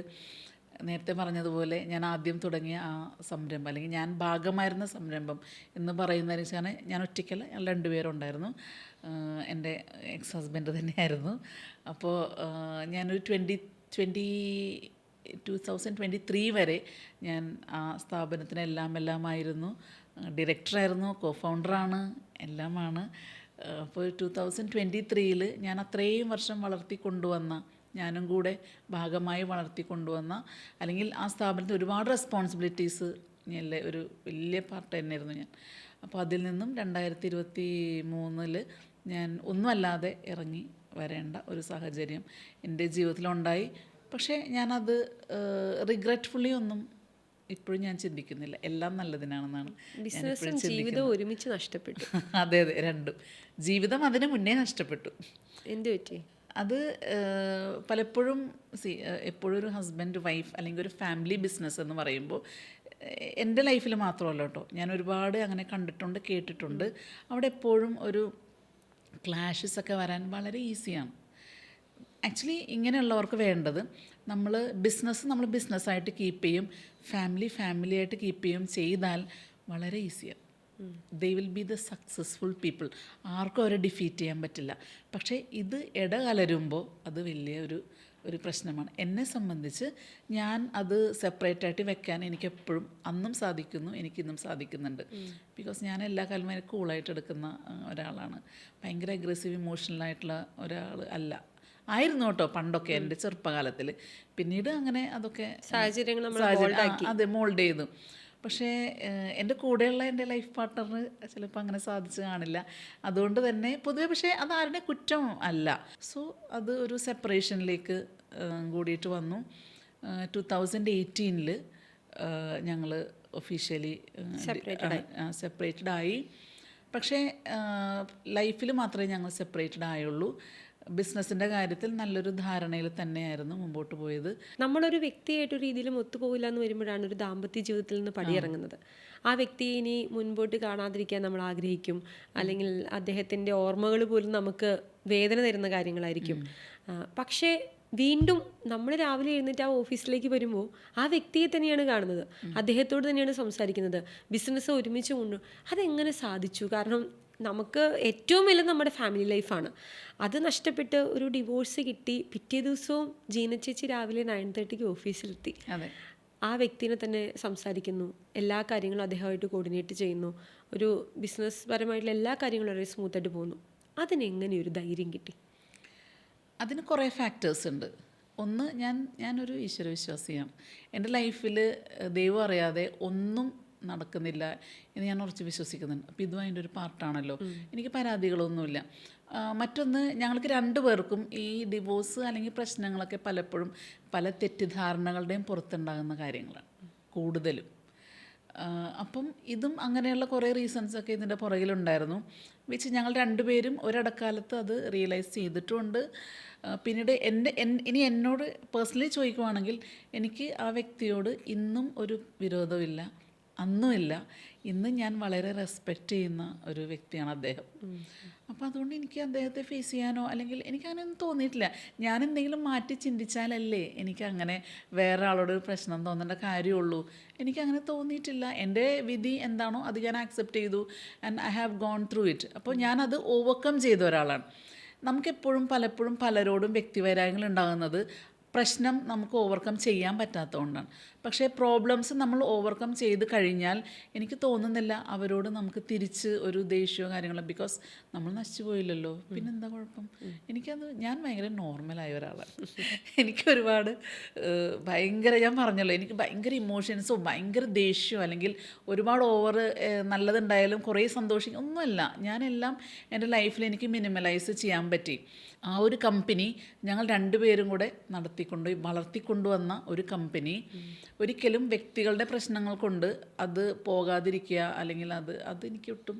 നേരത്തെ പറഞ്ഞതുപോലെ ഞാൻ ആദ്യം തുടങ്ങിയ ആ സംരംഭം, അല്ലെങ്കിൽ ഞാൻ ഭാഗമായിരുന്ന സംരംഭം എന്ന് പറയുന്നതിന് വെച്ചാൽ ഞാൻ ഒറ്റയ്ക്കല്ല, ഞങ്ങൾ 2 പേരുണ്ടായിരുന്നു. എൻ്റെ എക്സ് ഹസ്ബൻഡ് തന്നെയായിരുന്നു. അപ്പോൾ ഞാനൊരു 2023 വരെ ഞാൻ ആ സ്ഥാപനത്തിന് എല്ലാമായിരുന്നു. ഡയറക്ടറായിരുന്നു, കോ-ഫൗണ്ടറാണ്, എല്ലാമാണ്. അപ്പോൾ 2023 ഞാൻ അത്രയും വർഷം വളർത്തിക്കൊണ്ടുവന്ന, ഞാനും കൂടെ ഭാഗമായി വളർത്തിക്കൊണ്ടുവന്ന, അല്ലെങ്കിൽ ആ സ്ഥാപനത്തിൽ ഒരുപാട് റെസ്പോൺസിബിലിറ്റീസ് അല്ലേ, ഒരു വലിയ പാർട്ട് തന്നെയായിരുന്നു ഞാൻ. അപ്പോൾ അതിൽ നിന്നും 2023 ഞാൻ ഒന്നുമല്ലാതെ ഇറങ്ങി വരേണ്ട ഒരു സാഹചര്യം എൻ്റെ ജീവിതത്തിലുണ്ടായി. പക്ഷേ ഞാനത് റിഗ്രറ്റ്ഫുള്ളി ഒന്നും ഇപ്പോഴും ഞാൻ ചിന്തിക്കുന്നില്ല. എല്ലാം നല്ലതിനാണെന്നാണ് ബിസിനസ്സും ജീവിതവും ഒരുമിച്ച് നഷ്ടപ്പെട്ടു. അതെ അതെ, രണ്ടും. ജീവിതം അതിന് മുന്നേ നഷ്ടപ്പെട്ടു. എന്ത് പറ്റി? അത് പലപ്പോഴും എപ്പോഴും ഒരു ഹസ്ബൻഡ് വൈഫ് അല്ലെങ്കിൽ ഒരു ഫാമിലി ബിസിനസ് എന്ന് പറയുമ്പോൾ എൻ്റെ ലൈഫിൽ മാത്രമല്ല കേട്ടോ, ഞാൻ ഒരുപാട് അങ്ങനെ കണ്ടിട്ടുണ്ട്, കേട്ടിട്ടുണ്ട്. അവിടെ എപ്പോഴും ഒരു ക്ലാഷസ് ഒക്കെ വരാൻ വളരെ ഈസിയാണ്. ആക്ച്വലി ഇങ്ങനെയുള്ളവർക്ക് വേണ്ടത് നമ്മൾ ബിസിനസ്സായിട്ട് കീപ്പ് ചെയ്യും, ഫാമിലിയായിട്ട് കീപ്പ് ചെയ്യും ചെയ്താൽ വളരെ ഈസിയാണ്. They will be the successful people. ആർക്കും അവരെ ഡിഫീറ്റ് ചെയ്യാൻ പറ്റില്ല. പക്ഷേ ഇത് ഇടകലരുമ്പോൾ അത് വലിയ ഒരു പ്രശ്നമാണ്. എന്നെ സംബന്ധിച്ച് ഞാൻ അത് സെപ്പറേറ്റായിട്ട് വെക്കാൻ എനിക്കെപ്പോഴും അന്നും സാധിക്കുന്നു, എനിക്കിന്നും സാധിക്കുന്നുണ്ട്. ബിക്കോസ് ഞാൻ എല്ലാ കാലവും അതിനെ കൂളായിട്ട് എടുക്കുന്ന ഒരാളാണ്. ഭയങ്കര അഗ്രസീവ് ഇമോഷണലായിട്ടുള്ള ഒരാൾ അല്ല. ആയിരുന്നു കേട്ടോ പണ്ടൊക്കെ, എൻ്റെ ചെറുപ്പകാലത്തിൽ. പിന്നീട് അങ്ങനെ അതൊക്കെ സാഹചര്യങ്ങൾ അതെ മോൾഡ് ചെയ്തു. പക്ഷേ എൻ്റെ കൂടെയുള്ള എൻ്റെ ലൈഫ് പാർട്ട്ണറിന് ചിലപ്പോൾ അങ്ങനെ സാധിച്ചു കാണില്ല. അതുകൊണ്ട് തന്നെ പൊതുവെ, പക്ഷേ അതാരുടെ കുറ്റം അല്ല. സോ അത് ഒരു സെപ്പറേഷനിലേക്ക് കൂടിയിട്ട് വന്നു. 2018 ഞങ്ങൾ ഒഫീഷ്യലി സെപ്പറേറ്റഡ് ആയി. പക്ഷേ ലൈഫിൽ മാത്രമേ ഞങ്ങൾ സെപ്പറേറ്റഡ് ആയുള്ളൂ. ബിസിനസ്സിൻ്റെ കാര്യത്തിൽ നല്ലൊരു ധാരണയിൽ തന്നെയായിരുന്നു മുമ്പോട്ട് പോയത്. നമ്മളൊരു വ്യക്തിയായിട്ടൊരു രീതിയിലും ഒത്തുപോകില്ല എന്ന് വരുമ്പോഴാണ് ഒരു ദാമ്പത്യ ജീവിതത്തിൽ നിന്ന് പടിയിറങ്ങുന്നത്. ആ വ്യക്തിയെ ഇനി മുൻപോട്ട് കാണാതിരിക്കാൻ നമ്മൾ ആഗ്രഹിക്കും, അല്ലെങ്കിൽ അദ്ദേഹത്തിൻ്റെ ഓർമ്മകൾ പോലും നമുക്ക് വേദന തരുന്ന കാര്യങ്ങളായിരിക്കും. പക്ഷേ വീണ്ടും നമ്മൾ രാവിലെ എഴുന്നേറ്റ് ആ ഓഫീസിലേക്ക് വരുമ്പോൾ ആ വ്യക്തിയെ തന്നെയാണ് കാണുന്നത്, അദ്ദേഹത്തോട് തന്നെയാണ് സംസാരിക്കുന്നത്, ബിസിനസ് ഒരുമിച്ച് കൊണ്ടു. അതെങ്ങനെ സാധിച്ചു? കാരണം നമുക്ക് ഏറ്റവും വലുത് നമ്മുടെ ഫാമിലി ലൈഫാണ്. അത് നഷ്ടപ്പെട്ട് ഒരു ഡിവോഴ്സ് കിട്ടി. പിറ്റേ ദിവസവും ജീന ചേച്ചി രാവിലെ 9:30 ഓഫീസിലെത്തി. ആ വ്യക്തിനെ തന്നെ സംസാരിക്കുന്നു, എല്ലാ കാര്യങ്ങളും അദ്ദേഹമായിട്ട് കോർഡിനേറ്റ് ചെയ്യുന്നു, ഒരു ബിസിനസ് പരമായിട്ടുള്ള എല്ലാ കാര്യങ്ങളും വളരെ സ്മൂത്തായിട്ട് പോകുന്നു. അതിനെങ്ങനെ ഒരു ധൈര്യം കിട്ടി? അതിന് കുറേ ഫാക്ടേഴ്സ് ഉണ്ട്. ഒന്ന്, ഞാനൊരു ഈശ്വരവിശ്വാസിയാണ്. എൻ്റെ ലൈഫിൽ ദൈവം അറിയാതെ ഒന്നും നടക്കുന്നില്ല എന്ന് ഞാൻ ഉറച്ച് വിശ്വസിക്കുന്നുണ്ട്. അപ്പോൾ ഇതും അതിൻ്റെ ഒരു പാർട്ടാണല്ലോ. എനിക്ക് പരാതികളൊന്നുമില്ല. മറ്റൊന്ന്, ഞങ്ങൾക്ക് രണ്ടുപേർക്കും ഈ ഡിവോഴ്സ് അല്ലെങ്കിൽ പ്രശ്നങ്ങളൊക്കെ പലപ്പോഴും പല തെറ്റിദ്ധാരണകളുടെയും പുറത്തുണ്ടാകുന്ന കാര്യങ്ങളാണ് കൂടുതലും. അപ്പം ഇതും അങ്ങനെയുള്ള കുറേ റീസൺസൊക്കെ ഇതിൻ്റെ പുറകിലുണ്ടായിരുന്നു. വെച്ച് ഞങ്ങൾ രണ്ടുപേരും ഒരിടക്കാലത്ത് അത് റിയലൈസ് ചെയ്തിട്ടുമുണ്ട്. പിന്നീട് ഇനി എന്നോട് പേഴ്സണലി ചോദിക്കുവാണെങ്കിൽ എനിക്ക് ആ വ്യക്തിയോട് ഇന്നും ഒരു വിരോധമില്ല, അന്നുമില്ല. ഇന്ന് ഞാൻ വളരെ റെസ്പെക്റ്റ് ചെയ്യുന്ന ഒരു വ്യക്തിയാണ് അദ്ദേഹം. അപ്പോൾ അതുകൊണ്ട് എനിക്ക് അദ്ദേഹത്തെ ഫേസ് ചെയ്യാനോ അല്ലെങ്കിൽ എനിക്കങ്ങനെയൊന്നും തോന്നിയിട്ടില്ല. ഞാൻ എന്തെങ്കിലും മാറ്റി ചിന്തിച്ചാലല്ലേ എനിക്കങ്ങനെ വേറെ ആളോട് പ്രശ്നം തോന്നേണ്ട കാര്യമുള്ളൂ. എനിക്കങ്ങനെ തോന്നിയിട്ടില്ല. എൻ്റെ വിധി എന്താണോ അത് ഞാൻ ആക്സെപ്റ്റ് ചെയ്തു, and I have gone through it. അപ്പോൾ ഞാനത് ഓവർകം ചെയ്ത ഒരാളാണ്. നമുക്കെപ്പോഴും പലപ്പോഴും പലരോടും വ്യക്തിവൈരാഗ്യങ്ങൾ ഉണ്ടാകുന്നത് പ്രശ്നം നമുക്ക് ഓവർകം ചെയ്യാൻ പറ്റാത്തതുകൊണ്ടാണ്. പക്ഷേ പ്രോബ്ലംസ് നമ്മൾ ഓവർകം ചെയ്ത് കഴിഞ്ഞാൽ എനിക്ക് തോന്നുന്നില്ല അവരോട് നമുക്ക് തിരിച്ച് ഒരു ദേഷ്യമോ കാര്യങ്ങളോ, ബിക്കോസ് നമ്മൾ നശിച്ചു പോയില്ലല്ലോ, പിന്നെന്താ കുഴപ്പം. ഞാൻ ഭയങ്കര നോർമലായ ഒരാളാണ്. എനിക്ക് ഒരുപാട് ഞാൻ പറഞ്ഞല്ലോ, എനിക്ക് ഭയങ്കര ഇമോഷൻസോ ഭയങ്കര ദേഷ്യമോ അല്ലെങ്കിൽ ഒരുപാട് ഓവർ നല്ലതുണ്ടായാലും കുറേ സന്തോഷിക്കും ഒന്നുമല്ല. ഞാനെല്ലാം എൻ്റെ ലൈഫിൽ എനിക്ക് മിനിമലൈസ് ചെയ്യാൻ പറ്റി. ആ ഒരു കമ്പനി ഞങ്ങൾ രണ്ടുപേരും കൂടെ വളർത്തിക്കൊണ്ടുവന്ന ഒരു കമ്പനി ഒരിക്കലും വ്യക്തികളുടെ പ്രശ്നങ്ങൾ കൊണ്ട് അത് പോകാതിരിക്കുക അല്ലെങ്കിൽ അത് എനിക്ക് ഒട്ടും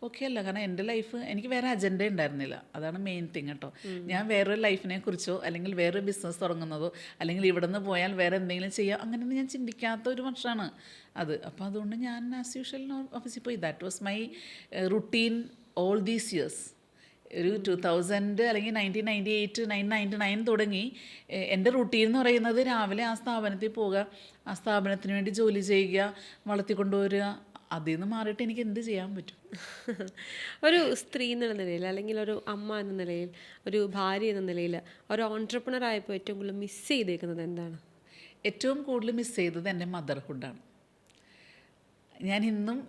ഓക്കെ അല്ല. കാരണം എൻ്റെ ലൈഫ് എനിക്ക് വേറെ അജണ്ട ഉണ്ടായിരുന്നില്ല. അതാണ് മെയിൻ തിങ് കേട്ടോ. ഞാൻ വേറൊരു ലൈഫിനെ കുറിച്ചോ അല്ലെങ്കിൽ വേറൊരു ബിസിനസ് തുടങ്ങുന്നതോ അല്ലെങ്കിൽ ഇവിടെ നിന്ന് പോയാൽ വേറെ എന്തെങ്കിലും ചെയ്യാം അങ്ങനെയൊന്നും ഞാൻ ചിന്തിക്കാത്ത ഒരു വർഷമാണ് അത്. അപ്പോൾ അതുകൊണ്ട് ഞാൻ ആസ് യൂഷ്വൽ ഓഫീസിൽ പോയി. That was my routine all these years. ഒരു 2000 അല്ലെങ്കിൽ 1998 1999 തുടങ്ങി എൻ്റെ റുട്ടീൻ എന്ന് പറയുന്നത് രാവിലെ ആ സ്ഥാപനത്തിൽ പോവുക, ആ സ്ഥാപനത്തിന് വേണ്ടി ജോലി ചെയ്യുക, വളർത്തിക്കൊണ്ടുവരിക. അതിൽ നിന്ന് മാറിയിട്ട് എനിക്ക് എന്ത് ചെയ്യാൻ പറ്റും? ഒരു സ്ത്രീ എന്നുള്ള നിലയിൽ, അല്ലെങ്കിൽ ഒരു അമ്മ എന്ന നിലയിൽ, ഒരു ഭാര്യ എന്ന നിലയിൽ, ഒരു ഓൺട്രപ്രണർ ആയപ്പോൾ ഏറ്റവും കൂടുതൽ മിസ് ചെയ്തേക്കുന്നത് എന്താണ്? ഏറ്റവും കൂടുതൽ മിസ് ചെയ്തത് എൻ്റെ മദർഹുഡാണ്. ഞാൻ ഇന്നും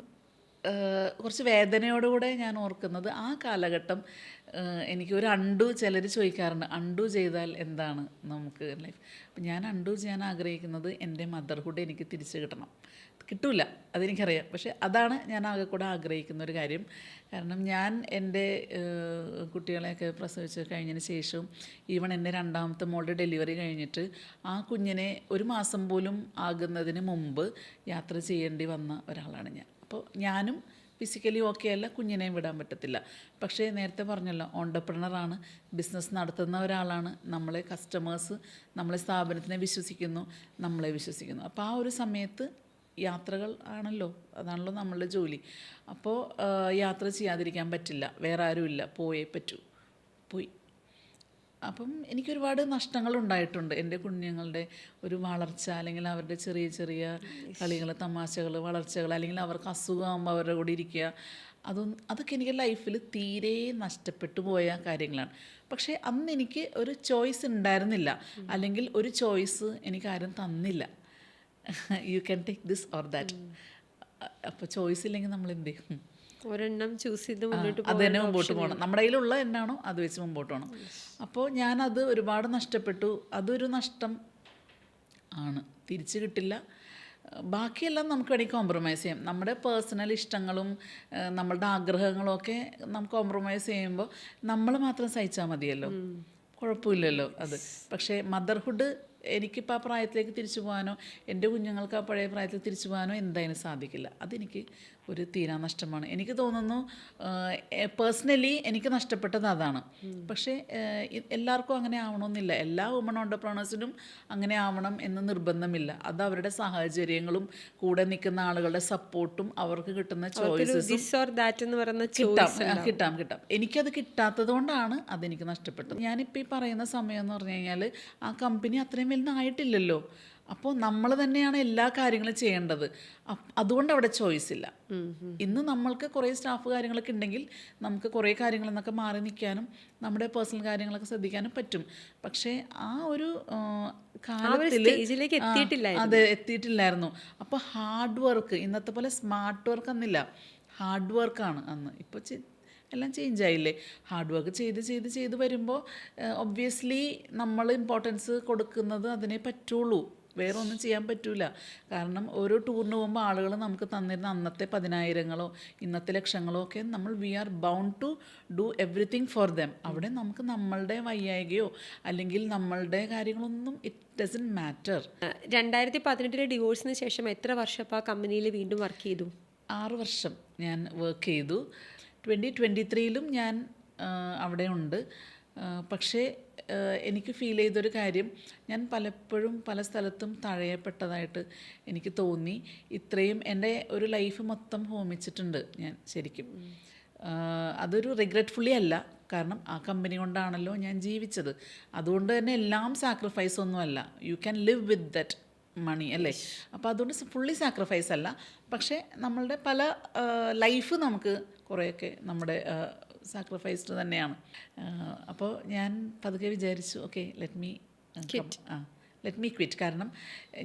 കുറച്ച് വേദനയോടുകൂടെ ഞാൻ ഓർക്കുന്നത് ആ കാലഘട്ടം. എനിക്കൊരു അണ്ടു ചിലർ ചോദിക്കാറുണ്ട്, അണ്ടു ചെയ്താൽ എന്താണ് നമുക്ക് ലൈഫ്. അപ്പം ഞാൻ അണ്ടു ചെയ്യാൻ ആഗ്രഹിക്കുന്നത് എൻ്റെ മദർഹുഡ് എനിക്ക് തിരിച്ചു കിട്ടണം. കിട്ടൂല, അതെനിക്കറിയാം, പക്ഷേ അതാണ് ഞാൻ ആകെ കൂടെ ആഗ്രഹിക്കുന്ന ഒരു കാര്യം. കാരണം ഞാൻ എൻ്റെ കുട്ടികളെയൊക്കെ പ്രസവിച്ച് കഴിഞ്ഞതിന് ശേഷവും ഈവൺ എൻ്റെ രണ്ടാമത്തെ മോളുടെ ഡെലിവറി കഴിഞ്ഞിട്ട് ആ കുഞ്ഞിനെ ഒരു മാസം പോലും ആകുന്നതിന് മുമ്പ് യാത്ര ചെയ്യേണ്ടി വന്ന ഒരാളാണ് ഞാൻ. അപ്പോൾ ഞാനും ഫിസിക്കലി ഓക്കെ അല്ല, കുഞ്ഞിനെയും വിടാൻ പറ്റത്തില്ല. പക്ഷേ നേരത്തെ പറഞ്ഞല്ലോ, ഓൺടർപ്രണറാണ്, ബിസിനസ് നടത്തുന്ന ഒരാളാണ്. നമ്മളെ കസ്റ്റമേഴ്സ് നമ്മളെ സ്ഥാപനത്തിനെ വിശ്വസിക്കുന്നു, നമ്മളെ വിശ്വസിക്കുന്നു. അപ്പോൾ ആ ഒരു സമയത്ത് യാത്രകൾ ആണല്ലോ, അതാണല്ലോ നമ്മളുടെ ജോലി. അപ്പോൾ യാത്ര ചെയ്യാതിരിക്കാൻ പറ്റില്ല, വേറെ ആരുമില്ല, പോയേ പറ്റൂ, പോയി. അപ്പം എനിക്കൊരുപാട് നഷ്ടങ്ങളുണ്ടായിട്ടുണ്ട്. എൻ്റെ കുഞ്ഞുങ്ങളുടെ ഒരു വളർച്ച, അല്ലെങ്കിൽ അവരുടെ ചെറിയ ചെറിയ കളികൾ, തമാശകൾ, വളർച്ചകൾ, അല്ലെങ്കിൽ അവർക്ക് അസുഖമാകുമ്പോൾ അവരുടെ കൂടെ ഇരിക്കുക, അതൊക്കെ എനിക്ക് ലൈഫിൽ തീരെ നഷ്ടപ്പെട്ടു പോയ കാര്യങ്ങളാണ്. പക്ഷേ അന്ന് എനിക്ക് ഒരു ചോയ്സ് ഉണ്ടായിരുന്നില്ല, അല്ലെങ്കിൽ ഒരു ചോയ്സ് എനിക്കാരും തന്നില്ല. You can take this or that. അപ്പോൾ ചോയ്സ് ഇല്ലെങ്കിൽ നമ്മൾ എന്ത് ചെയ്യും? ഒരെണ്ണം ചൂസ് ചെയ്ത് മുന്നോട്ട് അത് തന്നെ മുമ്പോട്ട് പോകണം. നമ്മുടെ കയ്യിലുള്ള എന്നാണോ അത് വെച്ച് മുമ്പോട്ട് പോകണം. അപ്പോൾ ഞാനത് ഒരുപാട് നഷ്ടപ്പെട്ടു. അതൊരു നഷ്ടം ആണ്, തിരിച്ചു കിട്ടില്ല. ബാക്കിയെല്ലാം നമുക്ക് വേണമെങ്കിൽ കോംപ്രമൈസ് ചെയ്യാം. നമ്മുടെ പേഴ്സണൽ ഇഷ്ടങ്ങളും നമ്മളുടെ ആഗ്രഹങ്ങളും ഒക്കെ നമുക്ക് കോംപ്രമൈസ് ചെയ്യുമ്പോൾ നമ്മൾ മാത്രം സഹിച്ചാൽ മതിയല്ലോ, കുഴപ്പമില്ലല്ലോ അത്. പക്ഷേ മദർഹുഡ് എനിക്കിപ്പോൾ ആ പ്രായത്തിലേക്ക് തിരിച്ചു പോകാനോ എൻ്റെ കുഞ്ഞുങ്ങൾക്ക് ആ പഴയ പ്രായത്തിൽ തിരിച്ചു പോകാനോ എന്തായാലും സാധിക്കില്ല. അതെനിക്ക് ഒരു തീരാ നഷ്ടമാണ്. എനിക്ക് തോന്നുന്നു പേഴ്സണലി എനിക്ക് നഷ്ടപ്പെട്ടത് അതാണ്. പക്ഷേ എല്ലാവർക്കും അങ്ങനെ ആവണമെന്നില്ല, എല്ലാ വുമൺ ഓൺടർപ്രണേഴ്സിനും അങ്ങനെ ആവണം എന്ന് നിർബന്ധമില്ല. അത് അവരുടെ സാഹചര്യങ്ങളും കൂടെ നിൽക്കുന്ന ആളുകളുടെ സപ്പോർട്ടും അവർക്ക് കിട്ടുന്ന ചോയ്സസും കിട്ടാം. എനിക്കത് കിട്ടാത്തത് കൊണ്ടാണ് അതെനിക്ക് നഷ്ടപ്പെട്ടത്. ഞാനിപ്പോൾ ഈ പറയുന്ന സമയം എന്ന് പറഞ്ഞു കഴിഞ്ഞാൽ ആ കമ്പനി അത്രയും വലുതായിട്ടില്ലല്ലോ. അപ്പോൾ നമ്മൾ തന്നെയാണ് എല്ലാ കാര്യങ്ങളും ചെയ്യേണ്ടത്. അതുകൊണ്ട് അവിടെ ചോയ്സ് ഇല്ല. ഇന്ന് നമ്മൾക്ക് കുറേ സ്റ്റാഫ് കാര്യങ്ങളൊക്കെ ഉണ്ടെങ്കിൽ നമുക്ക് കുറേ കാര്യങ്ങളിൽ നിന്നൊക്കെ മാറി നിൽക്കാനും നമ്മുടെ പേഴ്സണൽ കാര്യങ്ങളൊക്കെ ശ്രദ്ധിക്കാനും പറ്റും. പക്ഷേ ആ ഒരു കാലത്തിൽ അതെ എത്തിയിട്ടില്ലായിരുന്നു. അപ്പോൾ ഹാർഡ് വർക്ക്, ഇന്നത്തെ പോലെ സ്മാർട്ട് വർക്ക് അന്നില്ല, ഹാർഡ് വർക്കാണ് അന്ന്. ഇപ്പോൾ എല്ലാം ചേഞ്ച് ആയില്ലേ. ഹാർഡ് വർക്ക് ചെയ്ത് വരുമ്പോൾ ഒബ്വിയസ്ലി നമ്മൾ ഇമ്പോർട്ടൻസ് കൊടുക്കുന്നത് അതിനെ പറ്റുള്ളൂ, വേറെ ഒന്നും ചെയ്യാൻ പറ്റില്ല. കാരണം ഓരോ ടൂറിന് പോകുമ്പോൾ ആളുകൾ നമുക്ക് തന്നിരുന്ന അന്നത്തെ 10,000-ങ്ങളോ ഇന്നത്തെ ലക്ഷങ്ങളോ ഒക്കെ we are bound to do everything for them. അവിടെ നമുക്ക് നമ്മളുടെ വയ്യായികയോ അല്ലെങ്കിൽ നമ്മളുടെ കാര്യങ്ങളൊന്നും ഇറ്റ് ഡസൻറ്റ് മാറ്റർ. 2018 ഡിവോഴ്സിന് ശേഷം എത്ര വർഷം അപ്പോൾ ആ കമ്പനിയിൽ വീണ്ടും വർക്ക് ചെയ്തു? 6 വർഷം ഞാൻ വർക്ക് ചെയ്തു. 2023 ഞാൻ അവിടെ ഉണ്ട്. പക്ഷേ എനിക്ക് ഫീൽ ചെയ്തൊരു കാര്യം, ഞാൻ പലപ്പോഴും പല സ്ഥലത്തും തഴയപ്പെട്ടതായിട്ട് എനിക്ക് തോന്നി. ഇത്രയും എൻ്റെ ഒരു ലൈഫ് മൊത്തം ഹോമിച്ചിട്ടുണ്ട് ഞാൻ ശരിക്കും. അതൊരു റിഗ്രറ്റ്ഫുള്ളി അല്ല, കാരണം ആ കമ്പനി കൊണ്ടാണല്ലോ ഞാൻ ജീവിച്ചത്. അതുകൊണ്ട് തന്നെ എല്ലാം സാക്രിഫൈസ് ഒന്നുമല്ല. You can live with that money അല്ലേ. അപ്പോൾ അതുകൊണ്ട് ഫുള്ളി സാക്രിഫൈസ് അല്ല, പക്ഷേ നമ്മളുടെ പല ലൈഫ് നമുക്ക് കുറേയൊക്കെ നമ്മുടെ സാക്രിഫൈസ്ഡ് തന്നെയാണ്. അപ്പോൾ ഞാൻ പതുക്കെ വിചാരിച്ചു, ഓക്കെ ലെറ്റ് മീ ക്വിറ്റ്. കാരണം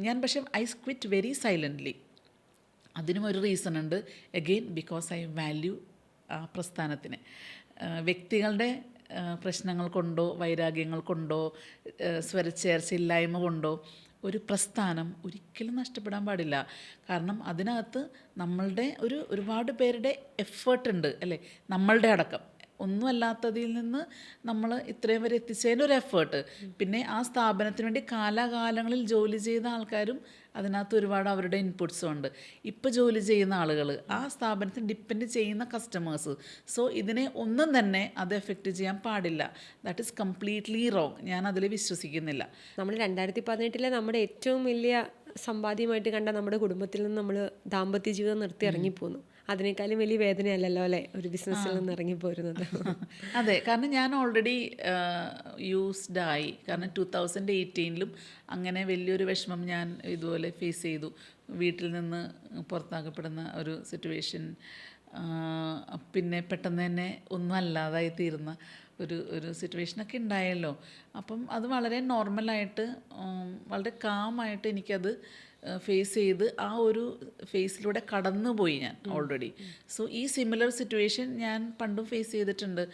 ഞാൻ പക്ഷേ ഐ ക്വിറ്റ് വെരി സൈലൻ്റ്ലി. അതിനും ഒരു റീസൺ ഉണ്ട്. അഗെയിൻ ബിക്കോസ് ഐ വാല്യൂ ആ പ്രസ്ഥാനത്തിന്. വ്യക്തികളുടെ പ്രശ്നങ്ങൾ കൊണ്ടോ വൈരാഗ്യങ്ങൾ കൊണ്ടോ സ്വരച്ചേർച്ചയില്ലായ്മ കൊണ്ടോ ഒരു പ്രസ്ഥാനം ഒരിക്കലും നഷ്ടപ്പെടാൻ പാടില്ല. കാരണം അതിനകത്ത് നമ്മളുടെ ഒരുപാട് പേരുടെ എഫേർട്ട് ഉണ്ട് അല്ലേ, നമ്മളുടെ അടക്കം. ഒന്നും അല്ലാത്തതിൽ നിന്ന് നമ്മൾ ഇത്രയും വരെ എത്തിച്ചതിൻ്റെ ഒരു എഫേർട്ട്, പിന്നെ ആ സ്ഥാപനത്തിന് വേണ്ടി കാലാകാലങ്ങളിൽ ജോലി ചെയ്ത ആൾക്കാരും അതിനകത്ത് ഒരുപാട് അവരുടെ ഇൻപുട്സും ഉണ്ട്. ഇപ്പോൾ ജോലി ചെയ്യുന്ന ആളുകൾ, ആ സ്ഥാപനത്തിന് ഡിപ്പെൻഡ് ചെയ്യുന്ന കസ്റ്റമേഴ്സ്. സോ ഇതിനെ ഒന്നും തന്നെ അത് എഫക്റ്റ് ചെയ്യാൻ പാടില്ല. That is completely wrong. ഞാൻ അതിൽ വിശ്വസിക്കുന്നില്ല. നമ്മൾ 2018 നമ്മുടെ ഏറ്റവും വലിയ സമ്പാദ്യമായിട്ട് കണ്ട നമ്മുടെ കുടുംബത്തിൽ നിന്ന് നമ്മൾ ദാമ്പത്യ ജീവിതം നിർത്തി ഇറങ്ങിപ്പോന്നു. അതിനേക്കാളും വലിയ വേദനയല്ലല്ലോ അല്ലേ ഒരു ബിസിനസ്സിൽ നിന്ന് ഇറങ്ങിപ്പോരുന്നത്. അതെ, കാരണം ഞാൻ ഓൾറെഡി യൂസ്ഡായി. കാരണം 2018 അങ്ങനെ വലിയൊരു വിഷമം ഞാൻ ഇതുപോലെ ഫേസ് ചെയ്തു. വീട്ടിൽ നിന്ന് പുറത്താക്കപ്പെടുന്ന ഒരു സിറ്റുവേഷൻ, പിന്നെ പെട്ടെന്ന് തന്നെ ഒന്നും അല്ലാതായി തീരുന്ന ഒരു ഒരു സിറ്റുവേഷനൊക്കെ ഉണ്ടായല്ലോ. അപ്പം അത് വളരെ നോർമലായിട്ട് വളരെ കാമായിട്ട് എനിക്കത് ഫേസ് ചെയ്ത് ആ ഒരു ഫേസിലൂടെ കടന്നുപോയി ഞാൻ ഓൾറെഡി. സോ ഈ സിമിലർ സിറ്റുവേഷൻ ഞാൻ പണ്ടും ഫേസ് ചെയ്തിട്ടുണ്ട്.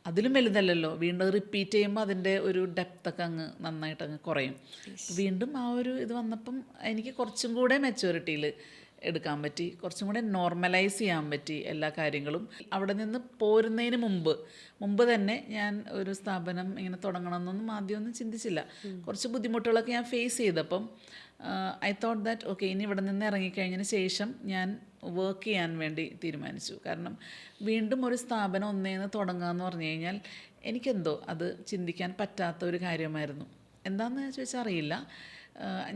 അതിലും വലുതല്ലല്ലോ, വീണ്ടും റിപ്പീറ്റ് ചെയ്യുമ്പോൾ അതിൻ്റെ ഒരു ഡെപ്തൊക്കെ അങ്ങ് നന്നായിട്ട് അങ്ങ് കുറയും. വീണ്ടും ആ ഒരു ഇത് വന്നപ്പം എനിക്ക് കുറച്ചും കൂടെ മെച്യൂരിറ്റിയിൽ എടുക്കാൻ പറ്റി, കുറച്ചും കൂടെ നോർമലൈസ് ചെയ്യാൻ പറ്റി എല്ലാ കാര്യങ്ങളും. അവിടെ നിന്ന് പോരുന്നതിന് മുമ്പ് തന്നെ ഞാൻ ഒരു സ്ഥാപനം ഇങ്ങനെ തുടങ്ങണമെന്നൊന്നും ആദ്യമൊന്നും ചിന്തിച്ചില്ല. കുറച്ച് ബുദ്ധിമുട്ടുകളൊക്കെ ഞാൻ ഫേസ് ചെയ്തപ്പം ഐ തോട്ട് ദാറ്റ് ഓക്കെ, ഇനി ഇവിടെ നിന്ന് ഇറങ്ങിക്കഴിഞ്ഞതിന് ശേഷം ഞാൻ വർക്ക് ചെയ്യാൻ വേണ്ടി തീരുമാനിച്ചു. കാരണം വീണ്ടും ഒരു സ്ഥാപനം ഒന്നേന്ന് തുടങ്ങുക എന്ന് പറഞ്ഞു കഴിഞ്ഞാൽ എനിക്കെന്തോ അത് ചിന്തിക്കാൻ പറ്റാത്ത ഒരു കാര്യമായിരുന്നു. എന്താണെന്ന് ചോദിച്ചാൽ അറിയില്ല.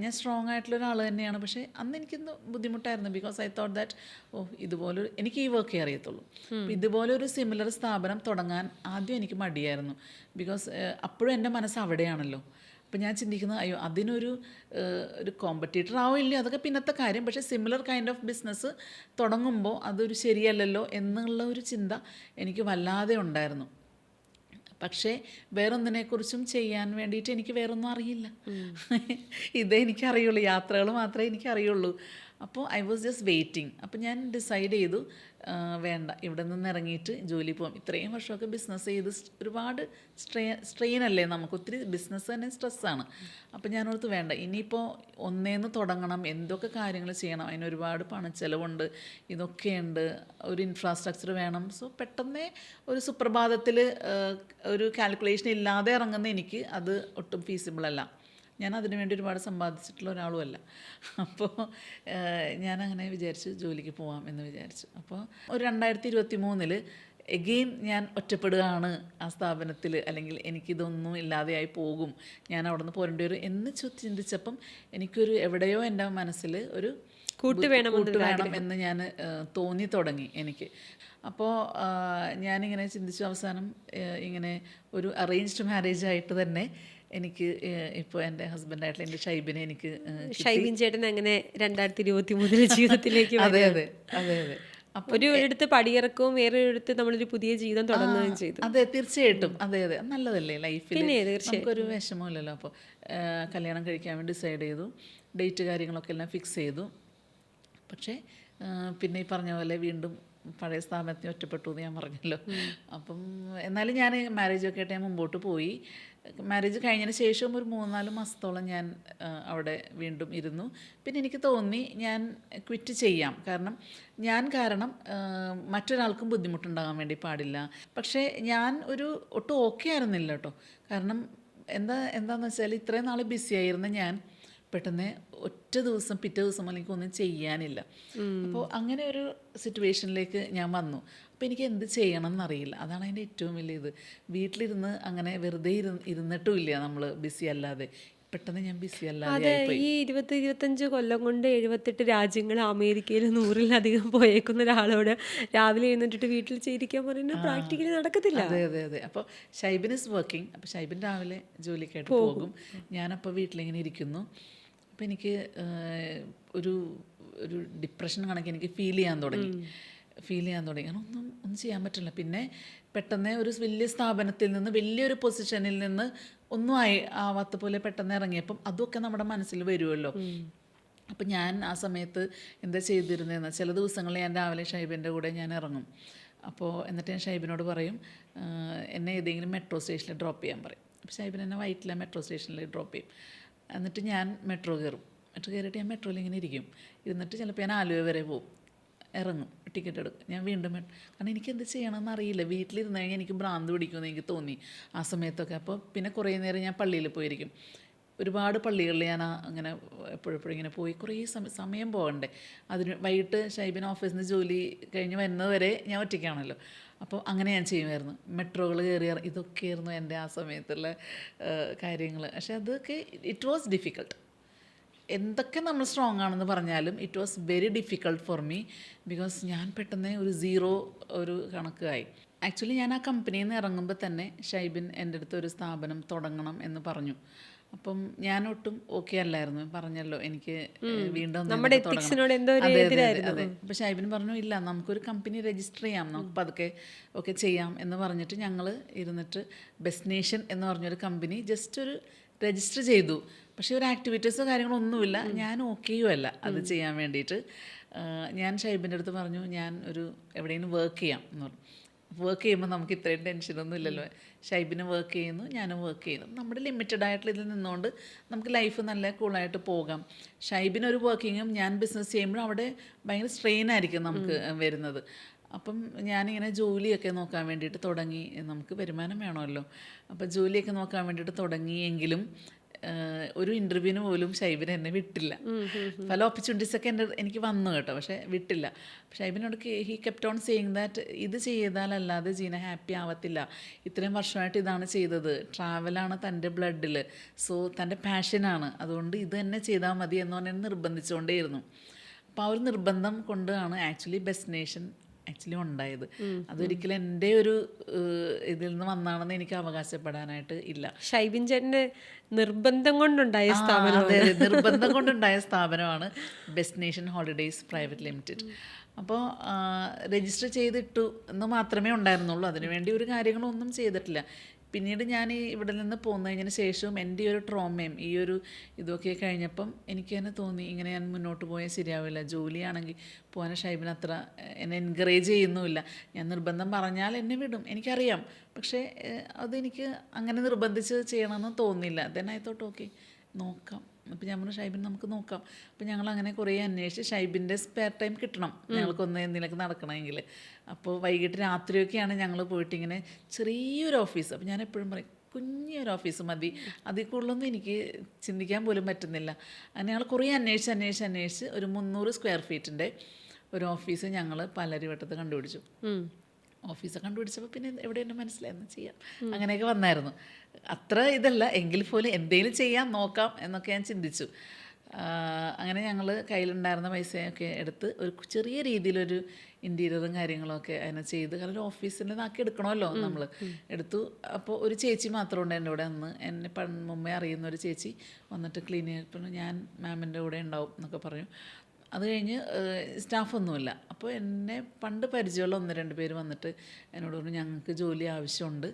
ഞാൻ സ്ട്രോങ് ആയിട്ടുള്ള ഒരാൾ തന്നെയാണ്, പക്ഷേ അന്ന് എനിക്കെന്തോ ബുദ്ധിമുട്ടായിരുന്നു. ബിക്കോസ് ഐ തോട്ട് ദാറ്റ് ഇതുപോലൊരു എനിക്ക് ഈ വർക്കേ അറിയത്തുള്ളൂ. ഇതുപോലൊരു സിമിലർ സ്ഥാപനം തുടങ്ങാൻ ആദ്യം എനിക്ക് മടിയായിരുന്നു. ബിക്കോസ് അപ്പോഴും എൻ്റെ മനസ്സ് അവിടെയാണല്ലോ. അപ്പം ഞാൻ ചിന്തിക്കുന്നത് അയ്യോ അതിനൊരു ഒരു കോമ്പറ്റീറ്റർ ആവില്ല, അതൊക്കെ പിന്നത്തെ കാര്യം. പക്ഷേ സിമിലർ കൈൻഡ് ഓഫ് ബിസിനസ് തുടങ്ങുമ്പോൾ അതൊരു ശരിയല്ലല്ലോ എന്നുള്ള ഒരു ചിന്ത എനിക്ക് വല്ലാതെ ഉണ്ടായിരുന്നു. പക്ഷേ വേറൊന്നിനെക്കുറിച്ചും ചെയ്യാൻ വേണ്ടിയിട്ട് എനിക്ക് വേറൊന്നും അറിയില്ല. ഇതേ എനിക്കറിയുള്ളൂ, യാത്രകൾ മാത്രമേ എനിക്കറിയുള്ളൂ. അപ്പോൾ ഐ വാസ് ജസ്റ്റ് വെയിറ്റിംഗ്. അപ്പോൾ ഞാൻ ഡിസൈഡ് ചെയ്തു വേണ്ട, ഇവിടെ നിന്ന് ഇറങ്ങിയിട്ട് ജോലി പോകാം. ഇത്രയും വർഷമൊക്കെ ബിസിനസ് ചെയ്ത് ഒരുപാട് സ്ട്രെയിൻ അല്ലേ നമുക്ക്, ഒത്തിരി ബിസിനസ് തന്നെ സ്ട്രെസ്സാണ്. അപ്പോൾ ഞാനോർത്ത് വേണ്ട, ഇനിയിപ്പോൾ ഒന്നേന്ന് തുടങ്ങണം, എന്തൊക്കെ കാര്യങ്ങൾ ചെയ്യണം, അതിന് ഒരുപാട് പണച്ചെലവുണ്ട്, ഇതൊക്കെയുണ്ട്, ഒരു ഇൻഫ്രാസ്ട്രക്ചർ വേണം. സോ പെട്ടെന്ന് ഒരു സുപ്രഭാതത്തിൽ ഒരു കാൽക്കുലേഷൻ ഇല്ലാതെ ഇറങ്ങുന്ന എനിക്ക് അത് ഒട്ടും ഫീസിബിളല്ല. ഞാൻ അതിനു വേണ്ടി ഒരുപാട് സമ്പാദിച്ചിട്ടുള്ള ഒരാളുമല്ല. അപ്പോൾ ഞാനങ്ങനെ വിചാരിച്ചു ജോലിക്ക് പോവാം എന്ന് വിചാരിച്ചു. അപ്പോൾ ഒരു 2023 എഗെയിൻ ഞാൻ ഒറ്റപ്പെടുകയാണ് ആ സ്ഥാപനത്തിൽ, അല്ലെങ്കിൽ എനിക്കിതൊന്നും ഇല്ലാതെയായി പോകും, ഞാൻ അവിടെ നിന്ന് പോരേണ്ടി വരും എന്ന് ചിന്തിച്ചപ്പം എനിക്കൊരു എവിടെയോ എൻ്റെ മനസ്സിൽ ഒരു കൂട്ട് വേണം എന്ന് ഞാൻ തോന്നി തുടങ്ങി എനിക്ക്. അപ്പോൾ ഞാനിങ്ങനെ ചിന്തിച്ചു. അവസാനം ഇങ്ങനെ ഒരു അറേഞ്ച്ഡ് മാരേജ് ആയിട്ട് തന്നെ എനിക്ക് ഇപ്പോൾ എൻ്റെ ഹസ്ബൻഡായിട്ടുള്ള എൻ്റെ ഷൈബിനെ എനിക്ക് ഷൈബിൻ ചേട്ടൻ അങ്ങനെ 2023 ജീവിതത്തിലേക്ക് അതെ അതെ അതെ അതെ ഒരു ഒരിടത്ത് പടിയിറക്കവും വേറൊരിടത്ത് നമ്മളൊരു പുതിയ ജീവിതം തുടങ്ങുകയും ചെയ്തു. അതെ തീർച്ചയായിട്ടും. അതെ അതെ നല്ലതല്ലേ ലൈഫിൽ, നമുക്കൊരു വിഷമമില്ലല്ലോ. അപ്പോൾ കല്യാണം കഴിക്കാൻ വേണ്ടി ഡിസൈഡ് ചെയ്തു, ഡേറ്റ് കാര്യങ്ങളൊക്കെ എല്ലാം ഫിക്സ് ചെയ്തു. പക്ഷേ പിന്നെ ഈ പറഞ്ഞ പോലെ വീണ്ടും പഴയ സ്ഥാപനത്തിന് ഒറ്റപ്പെട്ടു എന്ന് ഞാൻ പറഞ്ഞല്ലോ. അപ്പം എന്നാലും ഞാൻ മാരേജൊക്കെ ആയിട്ട് ഞാൻ മുമ്പോട്ട് പോയി. മാരേജ് കഴിഞ്ഞതിന് ശേഷം ഒരു 3-4 മാസത്തോളം ഞാൻ അവിടെ വീണ്ടും ഇരുന്നു. പിന്നെ എനിക്ക് തോന്നി ഞാൻ ക്വിറ്റ് ചെയ്യാം. കാരണം മറ്റൊരാൾക്കും ബുദ്ധിമുട്ടുണ്ടാകാൻ വേണ്ടി പാടില്ല. പക്ഷേ ഞാൻ ഒട്ടും ഓക്കെ ആയിരുന്നില്ല കേട്ടോ. കാരണം എന്താണെന്ന് വെച്ചാൽ ഇത്രയും നാൾ ബിസി ആയിരുന്ന ഞാൻ പെട്ടെന്ന് പിറ്റേ ദിവസം അല്ലെങ്കിൽ ഒന്നും ചെയ്യാനില്ല. അപ്പോൾ അങ്ങനെ ഒരു സിറ്റുവേഷനിലേക്ക് ഞാൻ വന്നു. അപ്പോൾ എനിക്ക് എന്ത് ചെയ്യണം എന്നറിയില്ല. അതാണ് അതിൻ്റെ ഏറ്റവും വലിയ ഇത്. വീട്ടിലിരുന്ന് അങ്ങനെ വെറുതെ ഇരുന്നിട്ടുമില്ല നമ്മൾ ബിസി അല്ലാതെ. പെട്ടെന്ന് ഞാൻ ബിസി അല്ലാതെ ഈ 20-25 കൊല്ലം കൊണ്ട് 78 രാജ്യങ്ങൾ, അമേരിക്കയിൽ 100-ലധികം പോയേക്കുന്ന ഒരാളോട് രാവിലെ എഴുന്നേറ്റിട്ട് വീട്ടിൽ ചെയ്തിരിക്കാൻ പറയുന്നത് പ്രാക്ടിക്കലി നടക്കത്തില്ല. അതെ അതെ അതെ. അപ്പോൾ ഷൈബിൻ ഇസ് വർക്കിംഗ്. അപ്പോൾ ഷൈബിൻ രാവിലെ ജോലിക്കായിട്ട് പോകും, ഞാനപ്പോൾ വീട്ടിലിങ്ങനെ ഇരിക്കുന്നു. അപ്പോൾ എനിക്ക് ഒരു ഡിപ്രഷൻ കണക്ക് എനിക്ക് ഫീൽ ചെയ്യാൻ തുടങ്ങി. കാരണം ഒന്നും ചെയ്യാൻ പറ്റില്ല. പിന്നെ പെട്ടെന്ന് ഒരു വലിയ സ്ഥാപനത്തിൽ നിന്ന്, വലിയൊരു പൊസിഷനിൽ നിന്ന് ഒന്നും ആവാത്ത പോലെ പെട്ടെന്ന് ഇറങ്ങിയപ്പം അതൊക്കെ നമ്മുടെ മനസ്സിൽ വരുമല്ലോ. അപ്പം ഞാൻ ആ സമയത്ത് എന്താ ചെയ്തിരുന്നതെന്ന്, ചില ദിവസങ്ങളിൽ ഞാൻ രാവിലെ ഷൈബിൻ്റെ കൂടെ ഞാൻ ഇറങ്ങും. അപ്പോൾ എന്നിട്ട് ഞാൻ ഷൈബിനോട് പറയും എന്നെ ഏതെങ്കിലും മെട്രോ സ്റ്റേഷനിൽ ഡ്രോപ്പ് ചെയ്യാൻ പറയും. അപ്പോൾ ഷൈബിൻ എന്നെ വൈറ്റില മെട്രോ സ്റ്റേഷനിൽ ഡ്രോപ്പ് ചെയ്യും. എന്നിട്ട് ഞാൻ മെട്രോ കയറിയിട്ട് ഞാൻ മെട്രോയിൽ ഇങ്ങനെ ഇരുന്നിട്ട് ചിലപ്പോൾ ഞാൻ ആലുവ വരെ പോകും, ഇറങ്ങും, ടിക്കറ്റ് എടുക്കും, ഞാൻ വീണ്ടും കാരണം എനിക്ക് എന്ത് ചെയ്യണമെന്ന് അറിയില്ല. വീട്ടിലിരുന്ന് കഴിഞ്ഞാൽ എനിക്ക് ഭ്രാന്ത് പിടിക്കുമെന്ന് എനിക്ക് തോന്നി ആ സമയത്തൊക്കെ. അപ്പോൾ പിന്നെ കുറേ നേരം ഞാൻ പള്ളിയിൽ പോയിരിക്കും. ഒരുപാട് പള്ളികളിൽ ഞാൻ അങ്ങനെ എപ്പോഴെപ്പോഴും ഇങ്ങനെ പോയി കുറേ സമയം പോകണ്ടേ. അതിന് വൈകിട്ട് ഷൈബിൻ ഓഫീസിൽ നിന്ന് ജോലി കഴിഞ്ഞ് വരുന്നതുവരെ ഞാൻ ഒറ്റയ്ക്കാണല്ലോ. അപ്പോൾ അങ്ങനെ ഞാൻ ചെയ്യുമായിരുന്നു. മെട്രോകൾ കയറിയാൽ ഇതൊക്കെയായിരുന്നു എൻ്റെ ആ സമയത്തുള്ള കാര്യങ്ങൾ. പക്ഷേ അതൊക്കെ ഇറ്റ് വാസ് ഡിഫിക്കൾട്ട്. എന്തൊക്കെ നമ്മൾ സ്ട്രോങ് ആണെന്ന് പറഞ്ഞാലും it was very difficult for me. Because ഞാൻ പെട്ടെന്ന് ഒരു കണക്കായി. ആക്ച്വലി ഞാൻ ആ കമ്പനിയിൽ നിന്ന് ഇറങ്ങുമ്പോൾ തന്നെ ഷൈബിൻ എൻ്റെ അടുത്ത് ഒരു സ്ഥാപനം തുടങ്ങണം എന്ന് പറഞ്ഞു. അപ്പം ഞാൻ ഒട്ടും ഓക്കെ അല്ലായിരുന്നു, പറഞ്ഞല്ലോ എനിക്ക് വീണ്ടും ഒന്ന് നമ്മുടെ ഇതിനകത്ത് തുടങ്ങണം. ethicsനോട് എന്തോ ഒരു അതെ, അതെ, അതെ, എതിരായിരുന്നു. അതെ. അപ്പോൾ ഷൈബിൻ പറഞ്ഞു ഇല്ല നമുക്കൊരു കമ്പനി രജിസ്റ്റർ ചെയ്യാം, നമുക്ക് പതുക്കെ ഒക്കെ ചെയ്യാം എന്ന് പറഞ്ഞിട്ട് ഞങ്ങൾ ഇരുന്നിട്ട് ബെസ്റ്റ് നേഷൻ എന്ന് പറഞ്ഞൊരു കമ്പനി ജസ്റ്റ് ഒരു രജിസ്റ്റർ ചെയ്തു. പക്ഷേ ഒരു ആക്ടിവിറ്റീസോ കാര്യങ്ങളോ ഒന്നുമില്ല, ഞാൻ ഓക്കെയും അല്ല അത് ചെയ്യാൻ വേണ്ടിയിട്ട്. ഞാൻ ഷൈബിൻ്റെ അടുത്ത് പറഞ്ഞു ഞാൻ ഒരു എവിടെയെങ്കിലും വർക്ക് ചെയ്യാം എന്ന് പറഞ്ഞു. വർക്ക് ചെയ്യുമ്പോൾ നമുക്ക് ഇത്രയും ടെൻഷനൊന്നും ഇല്ലല്ലോ. ഷൈബിന് വർക്ക് ചെയ്യുന്നു, ഞാനും വർക്ക് ചെയ്യുന്നു, നമ്മുടെ ലിമിറ്റഡ് ആയിട്ടുള്ള ഇതിൽ നിന്നുകൊണ്ട് നമുക്ക് ലൈഫ് നല്ല കൂളായിട്ട് പോകാം. ഷൈബിന് ഒരു വർക്കിങ്ങും ഞാൻ ബിസിനസ് ചെയ്യുമ്പോഴും അവിടെ ഭയങ്കര സ്ട്രെയിൻ ആയിരിക്കും നമുക്ക് വരുന്നത്. അപ്പം ഞാനിങ്ങനെ ജോലിയൊക്കെ നോക്കാൻ വേണ്ടിയിട്ട് തുടങ്ങി, നമുക്ക് വരുമാനം വേണമല്ലോ. അപ്പോൾ ജോലിയൊക്കെ നോക്കാൻ വേണ്ടിയിട്ട് തുടങ്ങിയെങ്കിലും ഒരു ഇൻ്റർവ്യൂവിന് പോലും ഷൈബിൻ എന്നെ വിട്ടില്ല. പല ഓപ്പർച്യൂണിറ്റീസൊക്കെ എനിക്ക് വന്നു കേട്ടോ, പക്ഷേ വിട്ടില്ല. ഷൈബിനോട് he kept on saying that ഇത് ചെയ്താലല്ലാതെ ജീന ഹാപ്പി ആവത്തില്ല, ഇത്രയും വർഷമായിട്ട് ഇതാണ് ചെയ്തത്, ട്രാവലാണ് തൻ്റെ ബ്ലഡിൽ, സോ തൻ്റെ പാഷനാണ്, അതുകൊണ്ട് ഇത് തന്നെ ചെയ്താൽ മതി എന്ന് പറഞ്ഞാൽ നിർബന്ധിച്ചുകൊണ്ടേയിരുന്നു. അപ്പോൾ ആ ഒരു നിർബന്ധം കൊണ്ടാണ് ആക്ച്വലി ബെസ്റ്റ് നേഷൻ ആക്ച്വലി ഉണ്ടായത്. അതൊരിക്കലും എൻ്റെ ഒരു ഇതിൽ നിന്ന് വന്നാണെന്ന് എനിക്ക് അവകാശപ്പെടാനായിട്ട് ഇല്ല. ഷൈബിൻ ചേട്ടൻ്റെ നിർബന്ധം കൊണ്ടുണ്ടായ സ്ഥാപനം. അതെ, നിർബന്ധം കൊണ്ടുണ്ടായ സ്ഥാപനമാണ് best nation holidays private limited. അപ്പോൾ രജിസ്റ്റർ ചെയ്തിട്ടു എന്ന് മാത്രമേ ഉണ്ടായിരുന്നുള്ളൂ, അതിനുവേണ്ടി ഒരു കാര്യങ്ങളൊന്നും ചെയ്തിട്ടില്ല. പിന്നീട് ഞാൻ ഇവിടെ നിന്ന് പോന്നതിന് ശേഷവും എൻ്റെ ഒരു ട്രോമയും ഈ ഒരു ഇതൊക്കെ കഴിഞ്ഞപ്പം എനിക്ക് തന്നെ തോന്നി ഇങ്ങനെ ഞാൻ മുന്നോട്ട് പോയാൽ ശരിയാവില്ല. ജോലിയാണെങ്കിൽ പോകാൻ ഷൈബിന് അത്ര എന്നെ എൻകറേജ് ചെയ്യുന്നുമില്ല. ഞാൻ നിർബന്ധം പറഞ്ഞാൽ എന്നെ വിടും, എനിക്കറിയാം. പക്ഷേ അതെനിക്ക് അങ്ങനെ നിർബന്ധിച്ച് ചെയ്യണമെന്ന് തോന്നില്ല. ദെൻ ഐ തോട്ട് ഓക്കെ നോക്കാം. അപ്പോൾ ഞാൻ പറഞ്ഞു ഷൈബിൻ നമുക്ക് നോക്കാം. അപ്പോൾ ഞങ്ങളങ്ങനെ കുറേ അന്വേഷിച്ച് ഷൈബിൻ്റെ സ്പെയർ ടൈം കിട്ടണം ഞങ്ങൾക്കൊന്ന് എന്തെങ്കിലുമൊക്കെ നടക്കണമെങ്കിൽ. അപ്പോൾ വൈകിട്ട് രാത്രിയൊക്കെയാണ് ഞങ്ങൾ പോയിട്ടിങ്ങനെ ചെറിയൊരു ഓഫീസ്, അപ്പോൾ ഞാൻ എപ്പോഴും പറയും കുഞ്ഞൊരു ഓഫീസ് മതി, അതിൽ കൂടുതലൊന്നും എനിക്ക് ചിന്തിക്കാൻ പോലും പറ്റുന്നില്ല. അങ്ങനെ ഞങ്ങൾ കുറേ അന്വേഷിച്ച് ഒരു 300 സ്ക്വയർ ഫീറ്റിൻ്റെ ഒരു ഓഫീസ് ഞങ്ങൾ പാലാരിവട്ടത്ത് കണ്ടുപിടിച്ചു. ഓഫീസ് കണ്ടുപിടിച്ചപ്പോൾ പിന്നെ എവിടെയെന്നെ മനസ്സിലായെന്ന് ചെയ്യാം, അങ്ങനെയൊക്കെ വന്നായിരുന്നു. അത്ര ഇതല്ല എങ്കിൽ പോലും എന്തെങ്കിലും ചെയ്യാൻ നോക്കാം എന്നൊക്കെ ഞാൻ ചിന്തിച്ചു. അങ്ങനെ ഞങ്ങൾ കയ്യിലുണ്ടായിരുന്ന പൈസയൊക്കെ എടുത്ത് ഒരു ചെറിയ രീതിയിലൊരു ഇൻറ്റീരിയറും കാര്യങ്ങളൊക്കെ അതിനെ ചെയ്ത്, കാരണം ഒരു ഓഫീസിൻ്റെ നാക്കി എടുക്കണമല്ലോ നമ്മൾ എടുത്തു. അപ്പോൾ ഒരു ചേച്ചി മാത്രമുണ്ട് എൻ്റെ കൂടെ. അന്ന് എന്നെ മുമ്പേ അറിയുന്ന ഒരു ചേച്ചി വന്നിട്ട് ക്ലീൻ ചെയ്തപ്പോൾ ഞാൻ മാമിൻ്റെ കൂടെ ഉണ്ടാവും എന്നൊക്കെ പറഞ്ഞു. അത് കഴിഞ്ഞ് സ്റ്റാഫൊന്നുമില്ല. അപ്പോൾ എന്നെ പണ്ട് പരിചയമുള്ള 1-2 പേര് വന്നിട്ട് എന്നോട് പറഞ്ഞു ഞങ്ങൾക്ക് ജോലി ആവശ്യമുണ്ട്,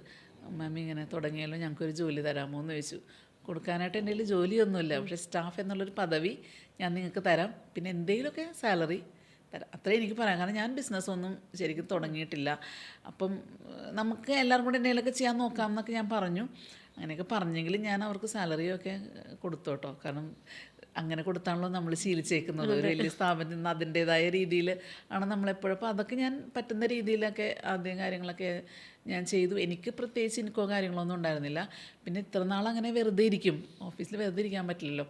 മാമി ഇങ്ങനെ തുടങ്ങിയാലോ, ഞങ്ങൾക്കൊരു ജോലി തരാമോ എന്ന് ചോദിച്ചു. കൊടുക്കാനായിട്ട് എൻ്റെ കയ്യിൽ ജോലിയൊന്നുമില്ല, പക്ഷേ സ്റ്റാഫ് എന്നുള്ളൊരു പദവി ഞാൻ നിങ്ങൾക്ക് തരാം, പിന്നെ എന്തെങ്കിലുമൊക്കെ സാലറി തരാം, അത്രേ എനിക്ക് പറയാം. കാരണം ഞാൻ ബിസിനസ്സൊന്നും ശരിക്കും തുടങ്ങിയിട്ടില്ല. അപ്പം നമുക്ക് എല്ലാവരും കൂടെ എന്തെങ്കിലുമൊക്കെ ചെയ്യാൻ നോക്കാം എന്നൊക്കെ ഞാൻ പറഞ്ഞു. അങ്ങനെയൊക്കെ പറഞ്ഞെങ്കിലും ഞാൻ അവർക്ക് സാലറിയൊക്കെ കൊടുത്തു കേട്ടോ. കാരണം അങ്ങനെ കൊടുത്താണല്ലോ നമ്മൾ ശീലിച്ചേക്കുന്നത്. ഒരു വലിയ സ്ഥാപനത്തിൽ നിന്ന് അതിൻ്റേതായ രീതിയിൽ ആണ് നമ്മളെപ്പോഴും. അപ്പോൾ അതൊക്കെ ഞാൻ പറ്റുന്ന രീതിയിലൊക്കെ ആദ്യം കാര്യങ്ങളൊക്കെ ഞാൻ ചെയ്തു. എനിക്ക് പ്രത്യേകിച്ച് എനിക്കോ കാര്യങ്ങളൊന്നും ഉണ്ടായിരുന്നില്ല. പിന്നെ ഇത്ര നാൾ അങ്ങനെ വെറുതെ ഇരിക്കും, ഓഫീസിൽ വെറുതെ ഇരിക്കാൻ പറ്റില്ലല്ലോ.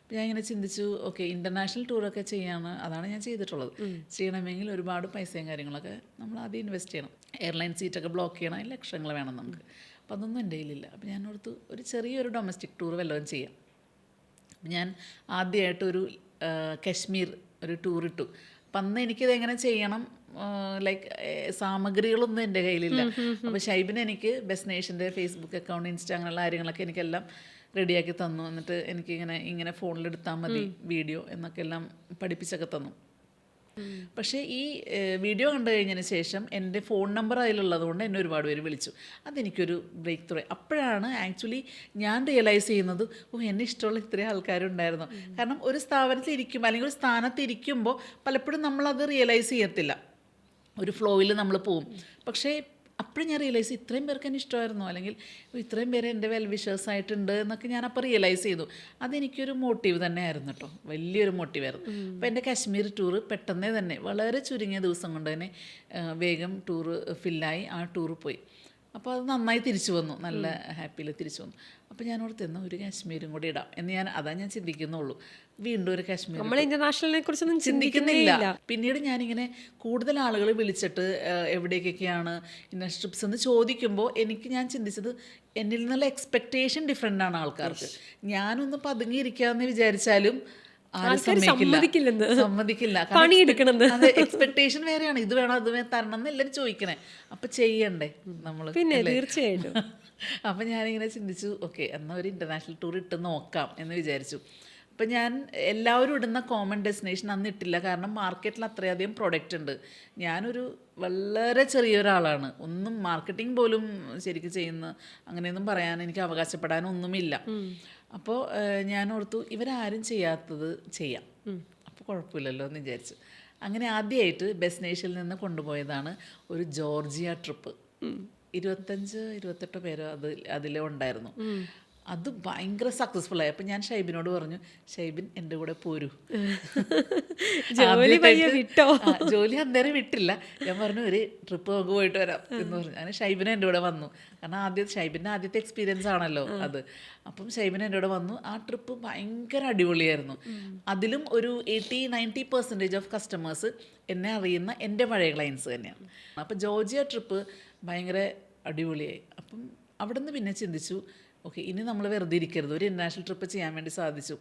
അപ്പോൾ ഞാൻ ഇങ്ങനെ ചിന്തിച്ചു ഓക്കെ ഇൻ്റർനാഷണൽ ടൂറൊക്കെ ചെയ്യാമെന്ന്. അതാണ് ഞാൻ ചെയ്തിട്ടുള്ളത്. ചെയ്യണമെങ്കിൽ ഒരുപാട് പൈസയും കാര്യങ്ങളൊക്കെ നമ്മൾ ആദ്യം ഇൻവെസ്റ്റ് ചെയ്യണം. എയർലൈൻ സീറ്റൊക്കെ ബ്ലോക്ക് ചെയ്യണം, ലക്ഷങ്ങൾ വേണം നമുക്ക്. അപ്പോൾ അതൊന്നും എൻ്റെ കയ്യിലില്ല. അപ്പോൾ ഞാൻ ഓർത്തു ഒരു ചെറിയൊരു ഡൊമസ്റ്റിക് ടൂർ വല്ലതും ചെയ്യാം. ഞാൻ ആദ്യമായിട്ടൊരു കശ്മീർ ഒരു ടൂർ ഇട്ടു. അപ്പം അന്ന് എനിക്കിത് എങ്ങനെ ചെയ്യണം, ലൈക്ക് സാമഗ്രികളൊന്നും എൻ്റെ കയ്യിലില്ല. അപ്പോൾ ഷൈബിന് എനിക്ക് ബെസ്റ്റ് നേഷൻ്റെ ഫേസ്ബുക്ക് അക്കൗണ്ട്, ഇൻസ്റ്റ അങ്ങനെയുള്ള കാര്യങ്ങളൊക്കെ എനിക്കെല്ലാം റെഡിയാക്കി തന്നു. എന്നിട്ട് എനിക്കിങ്ങനെ ഫോണിലെടുത്താൽ മതി വീഡിയോ എന്നൊക്കെ എല്ലാം പഠിപ്പിച്ചൊക്കെ തന്നു. പക്ഷേ ഈ വീഡിയോ കണ്ടു കഴിഞ്ഞതിന് ശേഷം എൻ്റെ ഫോൺ നമ്പർ അതിലുള്ളത് കൊണ്ട് എന്നെ ഒരുപാട് പേര് വിളിച്ചു. അതെനിക്കൊരു ബ്രേക്ക് ത്രൂ. അപ്പോഴാണ് ആക്ച്വലി ഞാൻ റിയലൈസ് ചെയ്യുന്നത് എന്നെ ഇഷ്ടമുള്ള ഇത്രയും ആൾക്കാരുണ്ടായിരുന്നു. കാരണം ഒരു സ്ഥാപനത്തിൽ ഇരിക്കുമ്പോൾ അല്ലെങ്കിൽ ഒരു സ്ഥാനത്ത് ഇരിക്കുമ്പോൾ പലപ്പോഴും നമ്മളത് റിയലൈസ് ചെയ്യത്തില്ല, ഒരു ഫ്ലോയിൽ നമ്മൾ പോവും. പക്ഷേ അപ്പോഴും ഞാൻ റിയലൈസ് ഇത്രയും പേർക്ക് എന്നെ ഇഷ്ടമായിരുന്നു, അല്ലെങ്കിൽ ഇത്രയും പേര് എൻ്റെ വെൽ വിഷേഴ്സായിട്ടുണ്ട് എന്നൊക്കെ ഞാൻ അപ്പോൾ റിയലൈസ് ചെയ്തു. അതെനിക്കൊരു മോട്ടീവ് തന്നെയായിരുന്നു കേട്ടോ, വലിയൊരു മോട്ടീവായിരുന്നു. അപ്പോൾ എൻ്റെ കാശ്മീർ ടൂറ് പെട്ടെന്നേ തന്നെ വളരെ ചുരുങ്ങിയ ദിവസം കൊണ്ട് തന്നെ വേഗം ടൂറ് ഫില്ലായി. ആ ടൂറ് പോയി. അപ്പോൾ അത് നന്നായി തിരിച്ചു വന്നു, നല്ല ഹാപ്പിയിൽ തിരിച്ചു വന്നു. അപ്പോൾ ഞാൻ ഓർത്തെന്ന് ഒരു കാശ്മീരും കൂടി ഇടാം എന്ന് അതാ ഞാൻ ചിന്തിക്കുന്നുള്ളൂ. വീണ്ടും ഒരു കാശ്മീർ. നമ്മൾ ഇന്റർനാഷണലിനെ കുറിച്ചൊന്നും ചിന്തിക്കുന്നില്ല. പിന്നീട് ഞാനിങ്ങനെ കൂടുതൽ ആളുകൾ വിളിച്ചിട്ട് എവിടേക്കൊക്കെയാണ് ഇൻ്റർനാഷണൽ ട്രിപ്സ് എന്ന് ചോദിക്കുമ്പോൾ ഞാൻ ചിന്തിച്ചത് എന്നിൽ നിന്നുള്ള എക്സ്പെക്റ്റേഷൻ ഡിഫറെൻ്റ് ആണ് ആൾക്കാർക്ക്. ഞാനൊന്ന് പതുങ്ങിയിരിക്കാമെന്ന് വിചാരിച്ചാലും സമ്മതിക്കില്ല. എക്സ്പെക്ടേഷൻ വേറെയാണ്. ഇത് വേണം അത് തരണം എന്ന് എല്ലാവരും ചോദിക്കണേ. അപ്പൊ ചെയ്യണ്ടേ നമ്മള്? പിന്നെ തീർച്ചയായിട്ടും അപ്പം ഞാനിങ്ങനെ ചിന്തിച്ചു, ഓക്കെ എന്നാൽ ഒരു ഇൻ്റർനാഷണൽ ടൂർ ഇട്ട് നോക്കാം എന്ന് വിചാരിച്ചു. അപ്പം ഞാൻ എല്ലാവരും ഇടുന്ന കോമൺ ഡെസ്റ്റിനേഷൻ അന്ന് ഇട്ടില്ല, കാരണം മാർക്കറ്റിൽ അത്രയധികം പ്രൊഡക്റ്റ് ഉണ്ട്. ഞാനൊരു വളരെ ചെറിയൊരാളാണ്, ഒന്നും മാർക്കറ്റിംഗ് പോലും ശരിക്കും ചെയ്യുന്ന അങ്ങനെയൊന്നും പറയാൻ എനിക്ക് അവകാശപ്പെടാനൊന്നുമില്ല. അപ്പോൾ ഞാൻ ഓർത്തു ഇവരാരും ചെയ്യാത്തത് ചെയ്യാം, അപ്പോൾ കുഴപ്പമില്ലല്ലോ എന്ന് വിചാരിച്ചു. അങ്ങനെ ആദ്യമായിട്ട് ഡെസ്റ്റിനേഷനിൽ നിന്ന് കൊണ്ടുപോയതാണ് ഒരു ജോർജിയ ട്രിപ്പ്. 25-28 പേരോ അതിലേ ഉണ്ടായിരുന്നു. അത് ഭയങ്കര സക്സസ്ഫുൾ ആയി. അപ്പം ഞാൻ ഷൈബിനോട് പറഞ്ഞു, ഷൈബിൻ എൻ്റെ കൂടെ പോരൂ. ജോലി അന്നേരം വിട്ടില്ല. ഞാൻ പറഞ്ഞു ഒരു ട്രിപ്പ് നമുക്ക് പോയിട്ട് വരാം എന്ന് പറഞ്ഞു. അങ്ങനെ ഷൈബിനെ എൻ്റെ കൂടെ വന്നു. കാരണം ഷൈബിൻ്റെ ആദ്യത്തെ എക്സ്പീരിയൻസ് ആണല്ലോ അത്. അപ്പം ഷൈബിനെ എൻ്റെ കൂടെ വന്നു. ആ ട്രിപ്പ് ഭയങ്കര അടിപൊളിയായിരുന്നു. അതിലും ഒരു 80-90% ഓഫ് കസ്റ്റമേഴ്സ് എന്നെ അറിയുന്ന എൻ്റെ പഴയ ക്ലയൻസ് തന്നെയാണ്. അപ്പം ജോർജിയ ട്രിപ്പ് ഭയങ്കര അടിപൊളിയായി. അപ്പം അവിടെ നിന്ന് പിന്നെ ചിന്തിച്ചു, ഓക്കെ ഇനി നമ്മൾ വെറുതെ ഇരിക്കരുത്, ഒരു ഇൻ്റർനാഷണൽ ട്രിപ്പ് ചെയ്യാൻ വേണ്ടി സാധിച്ചു.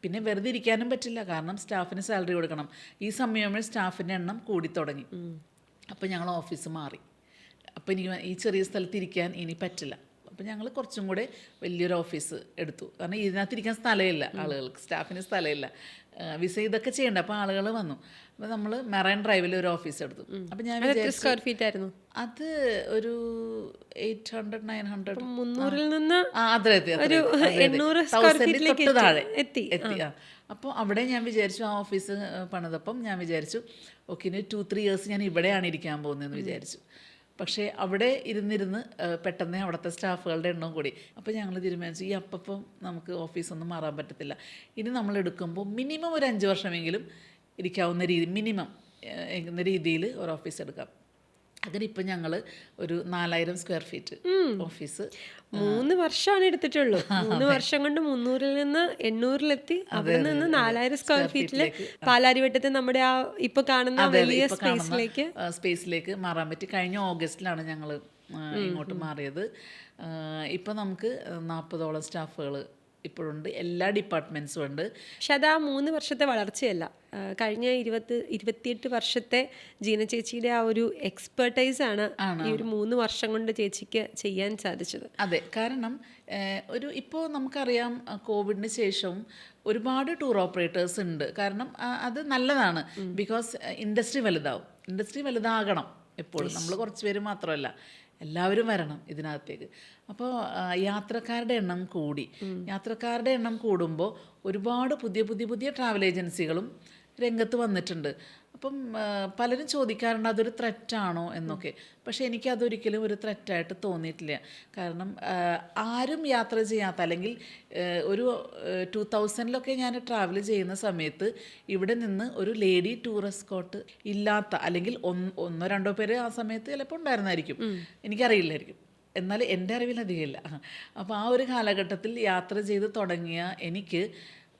പിന്നെ വെറുതെ ഇരിക്കാനും പറ്റില്ല, കാരണം സ്റ്റാഫിന് സാലറി കൊടുക്കണം. ഈ സമയങ്ങളിൽ സ്റ്റാഫിൻ്റെ എണ്ണം കൂടിത്തുടങ്ങി. അപ്പോൾ ഞങ്ങൾ ഓഫീസ് മാറി. അപ്പോൾ എനിക്ക് ഈ ചെറിയ സ്ഥലത്ത് ഇരിക്കാൻ ഇനി പറ്റില്ല. അപ്പോൾ ഞങ്ങൾ കുറച്ചും കൂടെ വലിയൊരു ഓഫീസ് എടുത്തു. കാരണം ഇതിനകത്തിരിക്കാൻ സ്ഥലമില്ല, ആളുകൾക്ക് സ്റ്റാഫിന് സ്ഥലമില്ല, വിസ ഇതൊക്കെ ചെയ്യണ്ട. അപ്പോൾ ആളുകൾ വന്നു. അപ്പോൾ നമ്മൾ മെറൈൻ ഡ്രൈവിൽ ഒരു ഓഫീസ് എടുത്തു. അപ്പോൾ ഞാൻ സ്ക്വയർ ഫീറ്റ് ആയിരുന്നു അത്? ഒരു 800-900 300 നിന്ന് താഴെ എത്തി. അപ്പോൾ അവിടെ ഞാൻ വിചാരിച്ചു, ആ ഓഫീസ് പണിതപ്പം ഞാൻ വിചാരിച്ചു ഓക്കെ ഇനി 2-3 ഇയേഴ്സ് ഞാൻ ഇവിടെയാണ് ഇരിക്കാൻ പോകുന്നതെന്ന് വിചാരിച്ചു. പക്ഷേ അവിടെ ഇരുന്നിരുന്ന് പെട്ടെന്ന് അവിടുത്തെ സ്റ്റാഫുകളുടെ എണ്ണം കൂടി. അപ്പോൾ ഞങ്ങൾ തീരുമാനിച്ചു ഈ അപ്പം നമുക്ക് ഓഫീസൊന്നും മാറാൻ പറ്റത്തില്ല. ഇനി നമ്മൾ എടുക്കുമ്പോൾ മിനിമം ഒരു 5 വർഷമെങ്കിലും ഇരിക്കാവുന്ന മിനിമം എന്ന രീതിയിൽ ഒരു ഓഫീസ് എടുക്കാം. അങ്ങനെ ഇപ്പം ഞങ്ങൾ ഒരു 4000 സ്ക്വയർ ഫീറ്റ് ഓഫീസ് 3 വർഷമാണ് എടുത്തിട്ടുള്ളൂ. 3 വർഷം കൊണ്ട് 300-ൽ നിന്ന് 800-ലെത്തി. അവിടെ നിന്ന് 4000 സ്ക്വയർ ഫീറ്റില് പാലാരിവട്ടത്തെ നമ്മുടെ ആ ഇപ്പൊ കാണുന്ന വലിയ സ്പേസിലേക്ക് മാറാൻ പറ്റി. കഴിഞ്ഞ ഓഗസ്റ്റിലാണ് ഞങ്ങൾ ഇങ്ങോട്ട് മാറിയത്. ഇപ്പം നമുക്ക് 40ഓളം സ്റ്റാഫുകൾ ഇപ്പോഴുണ്ട്, എല്ലാ ഡിപ്പാർട്ട്മെൻറ്റ്സും ഉണ്ട്. പക്ഷെ അത് ആ 3 വർഷത്തെ വളർച്ചയല്ല, കഴിഞ്ഞ 28 വർഷത്തെ ജീന ചേച്ചിയുടെ ആ ഒരു എക്സ്പെർട്ടൈസാണ് ഈ ഒരു 3 വർഷം കൊണ്ട് ചേച്ചിക്ക് ചെയ്യാൻ സാധിച്ചത്. അതെ, കാരണം ഇപ്പോൾ നമുക്കറിയാം കോവിഡിന് ശേഷം ഒരുപാട് ടൂർ ഓപ്പറേറ്റേഴ്സ് ഉണ്ട്. കാരണം അത് നല്ലതാണ്, ബിക്കോസ് ഇൻഡസ്ട്രി വലുതാകണം എപ്പോഴും. നമ്മൾ കുറച്ച് പേര് മാത്രമല്ല, എല്ലാവരും വരണം ഇതിനകത്തേക്ക്. അപ്പോൾ യാത്രക്കാരുടെ എണ്ണം കൂടുമ്പോൾ ഒരുപാട് പുതിയ ട്രാവൽ ഏജൻസികളും രംഗത്ത് വന്നിട്ടുണ്ട്. അപ്പം പലരും ചോദിക്കാറുണ്ട് അതൊരു ത്രെറ്റാണോ എന്നൊക്കെ. പക്ഷേ എനിക്കതൊരിക്കലും ഒരു ത്രെറ്റായിട്ട് തോന്നിയിട്ടില്ല. കാരണം ആരും യാത്ര ചെയ്യാത്ത, അല്ലെങ്കിൽ ഒരു 2000-ലൊക്കെ ഞാൻ ട്രാവൽ ചെയ്യുന്ന സമയത്ത് ഇവിടെ നിന്ന് ഒരു ലേഡി ടൂർ എസ്കോർട്ട് ഇല്ലാത്ത, അല്ലെങ്കിൽ 1-2 പേര് ആ സമയത്ത് ചിലപ്പോൾ ഉണ്ടായിരുന്നായിരിക്കും, എനിക്കറിയില്ലായിരിക്കും, എന്നാൽ എൻ്റെ അറിവിൽ അധികമില്ല. അപ്പോൾ ആ ഒരു കാലഘട്ടത്തിൽ യാത്ര ചെയ്ത് തുടങ്ങിയ എനിക്ക്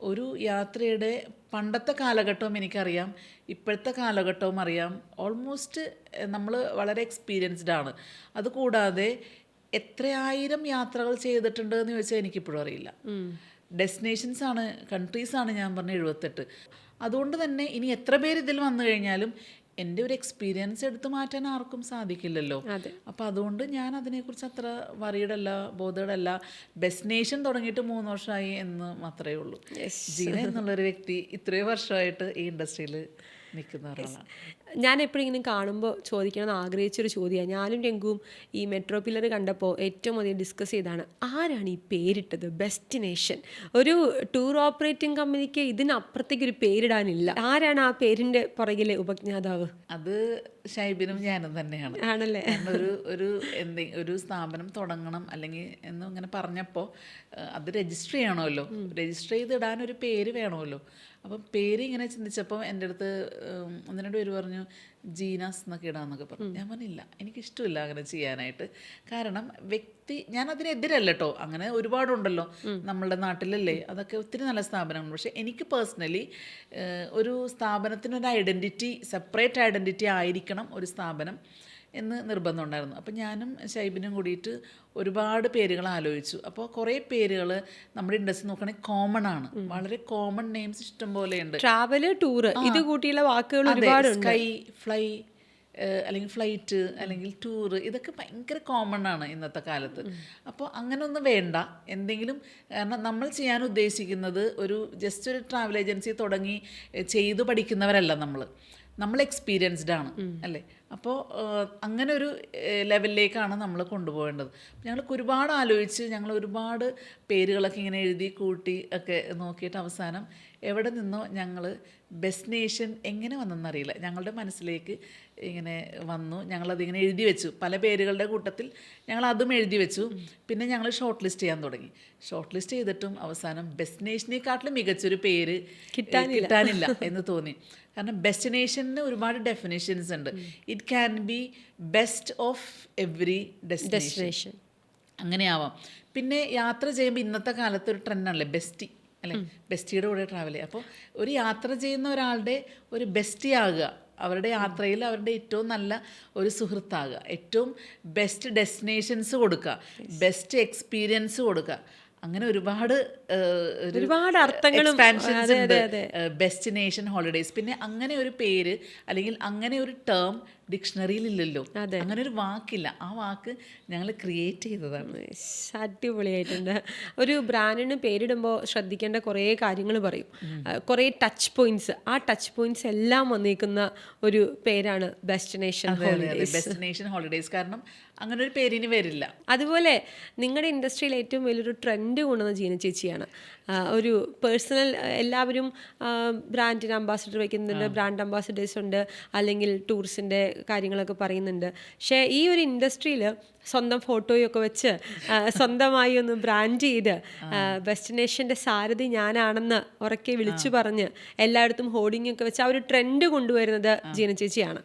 ഒരു യാത്രയുടെ പണ്ടത്തെ കാലഘട്ടവും എനിക്കറിയാം, ഇപ്പോഴത്തെ കാലഘട്ടവും അറിയാം. ഓൾമോസ്റ്റ് നമ്മൾ വളരെ എക്സ്പീരിയൻസ്ഡ് ആണ്. അതുകൂടാതെ എത്രയായിരം യാത്രകൾ ചെയ്തിട്ടുണ്ട് എന്ന് ചോദിച്ചാൽ എനിക്കിപ്പോഴും അറിയില്ല. ഡെസ്റ്റിനേഷൻസാണ്, കൺട്രീസാണ് ഞാൻ പറഞ്ഞ 78. അതുകൊണ്ട് തന്നെ ഇനി എത്ര പേര് ഇതിൽ വന്നു കഴിഞ്ഞാലും എൻ്റെ ഒരു എക്സ്പീരിയൻസ് എടുത്തു മാറ്റാൻ ആർക്കും സാധിക്കില്ലല്ലോ. അപ്പോൾ അതുകൊണ്ട് ഞാൻ അതിനെക്കുറിച്ച് അത്ര വറീഡല്ല, ബോധേഡല്ല. ഡെസ്റ്റിനേഷൻ തുടങ്ങിയിട്ട് 3 വർഷമായി എന്ന് മാത്രമേ ഉള്ളൂ. ജീന എന്നുള്ളൊരു വ്യക്തി ഇത്രയും വർഷമായിട്ട് ഈ ഇൻഡസ്ട്രിയിൽ നിൽക്കുന്ന ഒരാളാണ്. ഞാൻ എപ്പോഴും ഇങ്ങനെ കാണുമ്പോൾ ചോദിക്കണമെന്ന് ആഗ്രഹിച്ചൊരു ചോദ്യമാണ്. ഞാനും രംഗുവും ഈ മെട്രോ പില്ലർ കണ്ടപ്പോൾ ഏറ്റവും അധികം ഡിസ്കസ് ചെയ്താണ്, ആരാണ് ഈ പേരിട്ടത് ഡെസ്റ്റിനേഷൻ? ഒരു ടൂർ ഓപ്പറേറ്റിംഗ് കമ്പനിക്ക് ഇതിനപ്പുറത്തേക്കൊരു പേരിടാനില്ല. ആരാണ് ആ പേരിൻ്റെ പുറകിലെ ഉപജ്ഞാതാവ്? അത് ഷൈബിനും ഞാനും തന്നെയാണ്. ആണല്ലേ? ഒരു സ്ഥാപനം തുടങ്ങണം അല്ലെങ്കിൽ എന്ന് ഇങ്ങനെ പറഞ്ഞപ്പോൾ അത് രജിസ്റ്റർ ചെയ്യണമല്ലോ, രജിസ്റ്റർ ചെയ്തിടാനൊരു പേര് വേണമല്ലോ. അപ്പം പേര് ഇങ്ങനെ ചിന്തിച്ചപ്പോൾ എൻ്റെ അടുത്ത് 1-2 പേര് പറഞ്ഞു ജീനാസ് എന്നൊക്കെ ഇടാമെന്നൊക്കെ പറഞ്ഞു. ഞാൻ പറഞ്ഞില്ല, എനിക്കിഷ്ടമില്ല അങ്ങനെ ചെയ്യാനായിട്ട്. കാരണം ഞാൻ അതിനെതിരല്ല കേട്ടോ, അങ്ങനെ ഒരുപാടുണ്ടല്ലോ നമ്മളുടെ നാട്ടിലല്ലേ, അതൊക്കെ ഒത്തിരി നല്ല സ്ഥാപനമാണ്. പക്ഷേ എനിക്ക് പേഴ്സണലി ഒരു സ്ഥാപനത്തിനൊരു ഐഡൻറ്റിറ്റി, സെപ്പറേറ്റ് ഐഡൻറ്റിറ്റി ആയിരിക്കണം ഒരു സ്ഥാപനം എന്ന് നിർബന്ധം ഉണ്ടായിരുന്നു. അപ്പം ഞാനും ഷൈബിനും കൂടിയിട്ട് ഒരുപാട് പേരുകൾ ആലോചിച്ചു. അപ്പോൾ കുറേ പേരുകൾ നമ്മുടെ ഇൻഡസ്ട്രി നോക്കുകയാണെങ്കിൽ കോമൺ ആണ്, വളരെ കോമൺ നെയിംസ് ഇഷ്ടം പോലെയുണ്ട്. ട്രാവൽ, ടൂർ, ഇത് കൂട്ടിയുള്ള വാക്കുകൾ ഒരുപാടുണ്ട്. സ്കൈ, ഫ്ലൈ, അല്ലെങ്കിൽ ഫ്ലൈറ്റ് അല്ലെങ്കിൽ ടൂറ് ഇതൊക്കെ ഭയങ്കര കോമൺ ആണ് ഇന്നത്തെ കാലത്ത്. അപ്പോൾ അങ്ങനെയൊന്നും വേണ്ട. എന്തെങ്കിലും, കാരണം നമ്മൾ ചെയ്യാൻ ഉദ്ദേശിക്കുന്നത് ജസ്റ്റ് ഒരു ട്രാവൽ ഏജൻസി തുടങ്ങി ചെയ്തു പഠിക്കുന്നവരല്ല നമ്മൾ എക്സ്പീരിയൻസ്ഡ് ആണ് അല്ലേ. അപ്പോൾ അങ്ങനെ ഒരു ലെവലിലേക്കാണ് നമ്മൾ കൊണ്ടുപോകേണ്ടത്. ഞങ്ങൾക്ക് ഒരുപാട് ആലോചിച്ച് ഞങ്ങൾ ഒരുപാട് പേരുകളൊക്കെ ഇങ്ങനെ എഴുതി കൂട്ടി ഒക്കെ നോക്കിയിട്ട് അവസാനം എവിടെ നിന്നോ ഞങ്ങൾ ഡെസ്റ്റിനേഷൻ എങ്ങനെ വന്നെന്നറിയില്ല, ഞങ്ങളുടെ മനസ്സിലേക്ക് ഇങ്ങനെ വന്നു. ഞങ്ങളതിങ്ങനെ എഴുതി വെച്ചു, പല പേരുകളുടെ കൂട്ടത്തിൽ ഞങ്ങൾ അതും എഴുതി വെച്ചു. പിന്നെ ഞങ്ങൾ ഷോർട്ട് ലിസ്റ്റ് ചെയ്യാൻ തുടങ്ങി. ഷോർട്ട് ലിസ്റ്റ് ചെയ്തിട്ടും അവസാനം ഡെസ്റ്റിനേഷനേക്കാട്ടിലും മികച്ചൊരു പേര് കിട്ടാനില്ല എന്ന് തോന്നി. കാരണം ഡെസ്റ്റിനേഷന് ഒരുപാട് ഡെഫിനേഷൻസ് ഉണ്ട്. It can be best of every destination, അങ്ങനെയാവാം. പിന്നെ യാത്ര ചെയ്യുമ്പോൾ ഇന്നത്തെ കാലത്ത് ഒരു ട്രെൻഡാണല്ലേ ബെസ്റ്റി, അല്ലേ, ബെസ്റ്റിയുടെ കൂടെ ട്രാവൽ ചെയ്യുക. അപ്പോൾ ഒരു യാത്ര ചെയ്യുന്ന ഒരാളുടെ ഒരു ബെസ്റ്റി ആകുക, അവരുടെ യാത്രയിൽ അവരുടെ ഏറ്റവും നല്ല ഒരു സുഹൃത്താകുക, ഏറ്റവും ബെസ്റ്റ് ഡെസ്റ്റിനേഷൻസ് കൊടുക്കുക, ബെസ്റ്റ് എക്സ്പീരിയൻസ് കൊടുക്കുക. അങ്ങനെ ഒരുപാട് അർത്ഥങ്ങളും എക്സ്പാൻഷൻസ് ഉണ്ട് ഡെസ്റ്റിനേഷൻ ഹോളിഡേയ്സ്. പിന്നെ അങ്ങനെ ഒരു പേര് അല്ലെങ്കിൽ അങ്ങനെ ഒരു ടേം ഡിക്ഷണറിയിൽ ഇല്ലല്ലോ, അങ്ങനെ ഒരു വാക്കില്ല. ആ വാക്ക് ഞങ്ങൾ ക്രിയേറ്റ് ചെയ്തതാണ്. അടിപൊളിയായിട്ടുണ്ട്. ഒരു ബ്രാൻഡിന് പേരിടുമ്പോൾ ശ്രദ്ധിക്കേണ്ട കുറേ കാര്യങ്ങൾ പറയും, കുറേ ടച്ച് പോയിന്റ്സ്. ആ ടച്ച് പോയിന്റ്സ് എല്ലാം വന്നിരിക്കുന്ന ഒരു പേരാണ് ഡെസ്റ്റിനേഷൻ ഹോളിഡേയ്സ്. കാരണം അങ്ങനെ ഒരു പേരിന് വരില്ല. അതുപോലെ നിങ്ങളുടെ ഇൻഡസ്ട്രിയിൽ ഏറ്റവും വലിയൊരു ട്രെൻഡ് കൊണ്ടുവന്ന ജീന ചേച്ചിയാണ്. ഒരു പേഴ്സണൽ, എല്ലാവരും ബ്രാൻഡിന് അംബാസിഡർ വയ്ക്കുന്നുണ്ട്, ബ്രാൻഡ് അംബാസിഡേഴ്സ് ഉണ്ട്, അല്ലെങ്കിൽ ടൂറിസ്റ്റിൻ്റെ കാര്യങ്ങളൊക്കെ പറയുന്നുണ്ട്. പക്ഷേ ഈ ഒരു ഇൻഡസ്ട്രിയിൽ സ്വന്തം ഫോട്ടോയൊക്കെ വെച്ച് സ്വന്തമായി ഒന്ന് ബ്രാൻഡ് ചെയ്ത് ഡെസ്റ്റിനേഷൻ്റെ സാരഥി ഞാനാണെന്ന് ഉറക്കെ വിളിച്ചു പറഞ്ഞ് എല്ലായിടത്തും ഹോർഡിങ്ങൊക്കെ വെച്ച് ആ ഒരു ട്രെൻഡ് കൊണ്ടുവരുന്നത് ജീന ചേച്ചിയാണ്.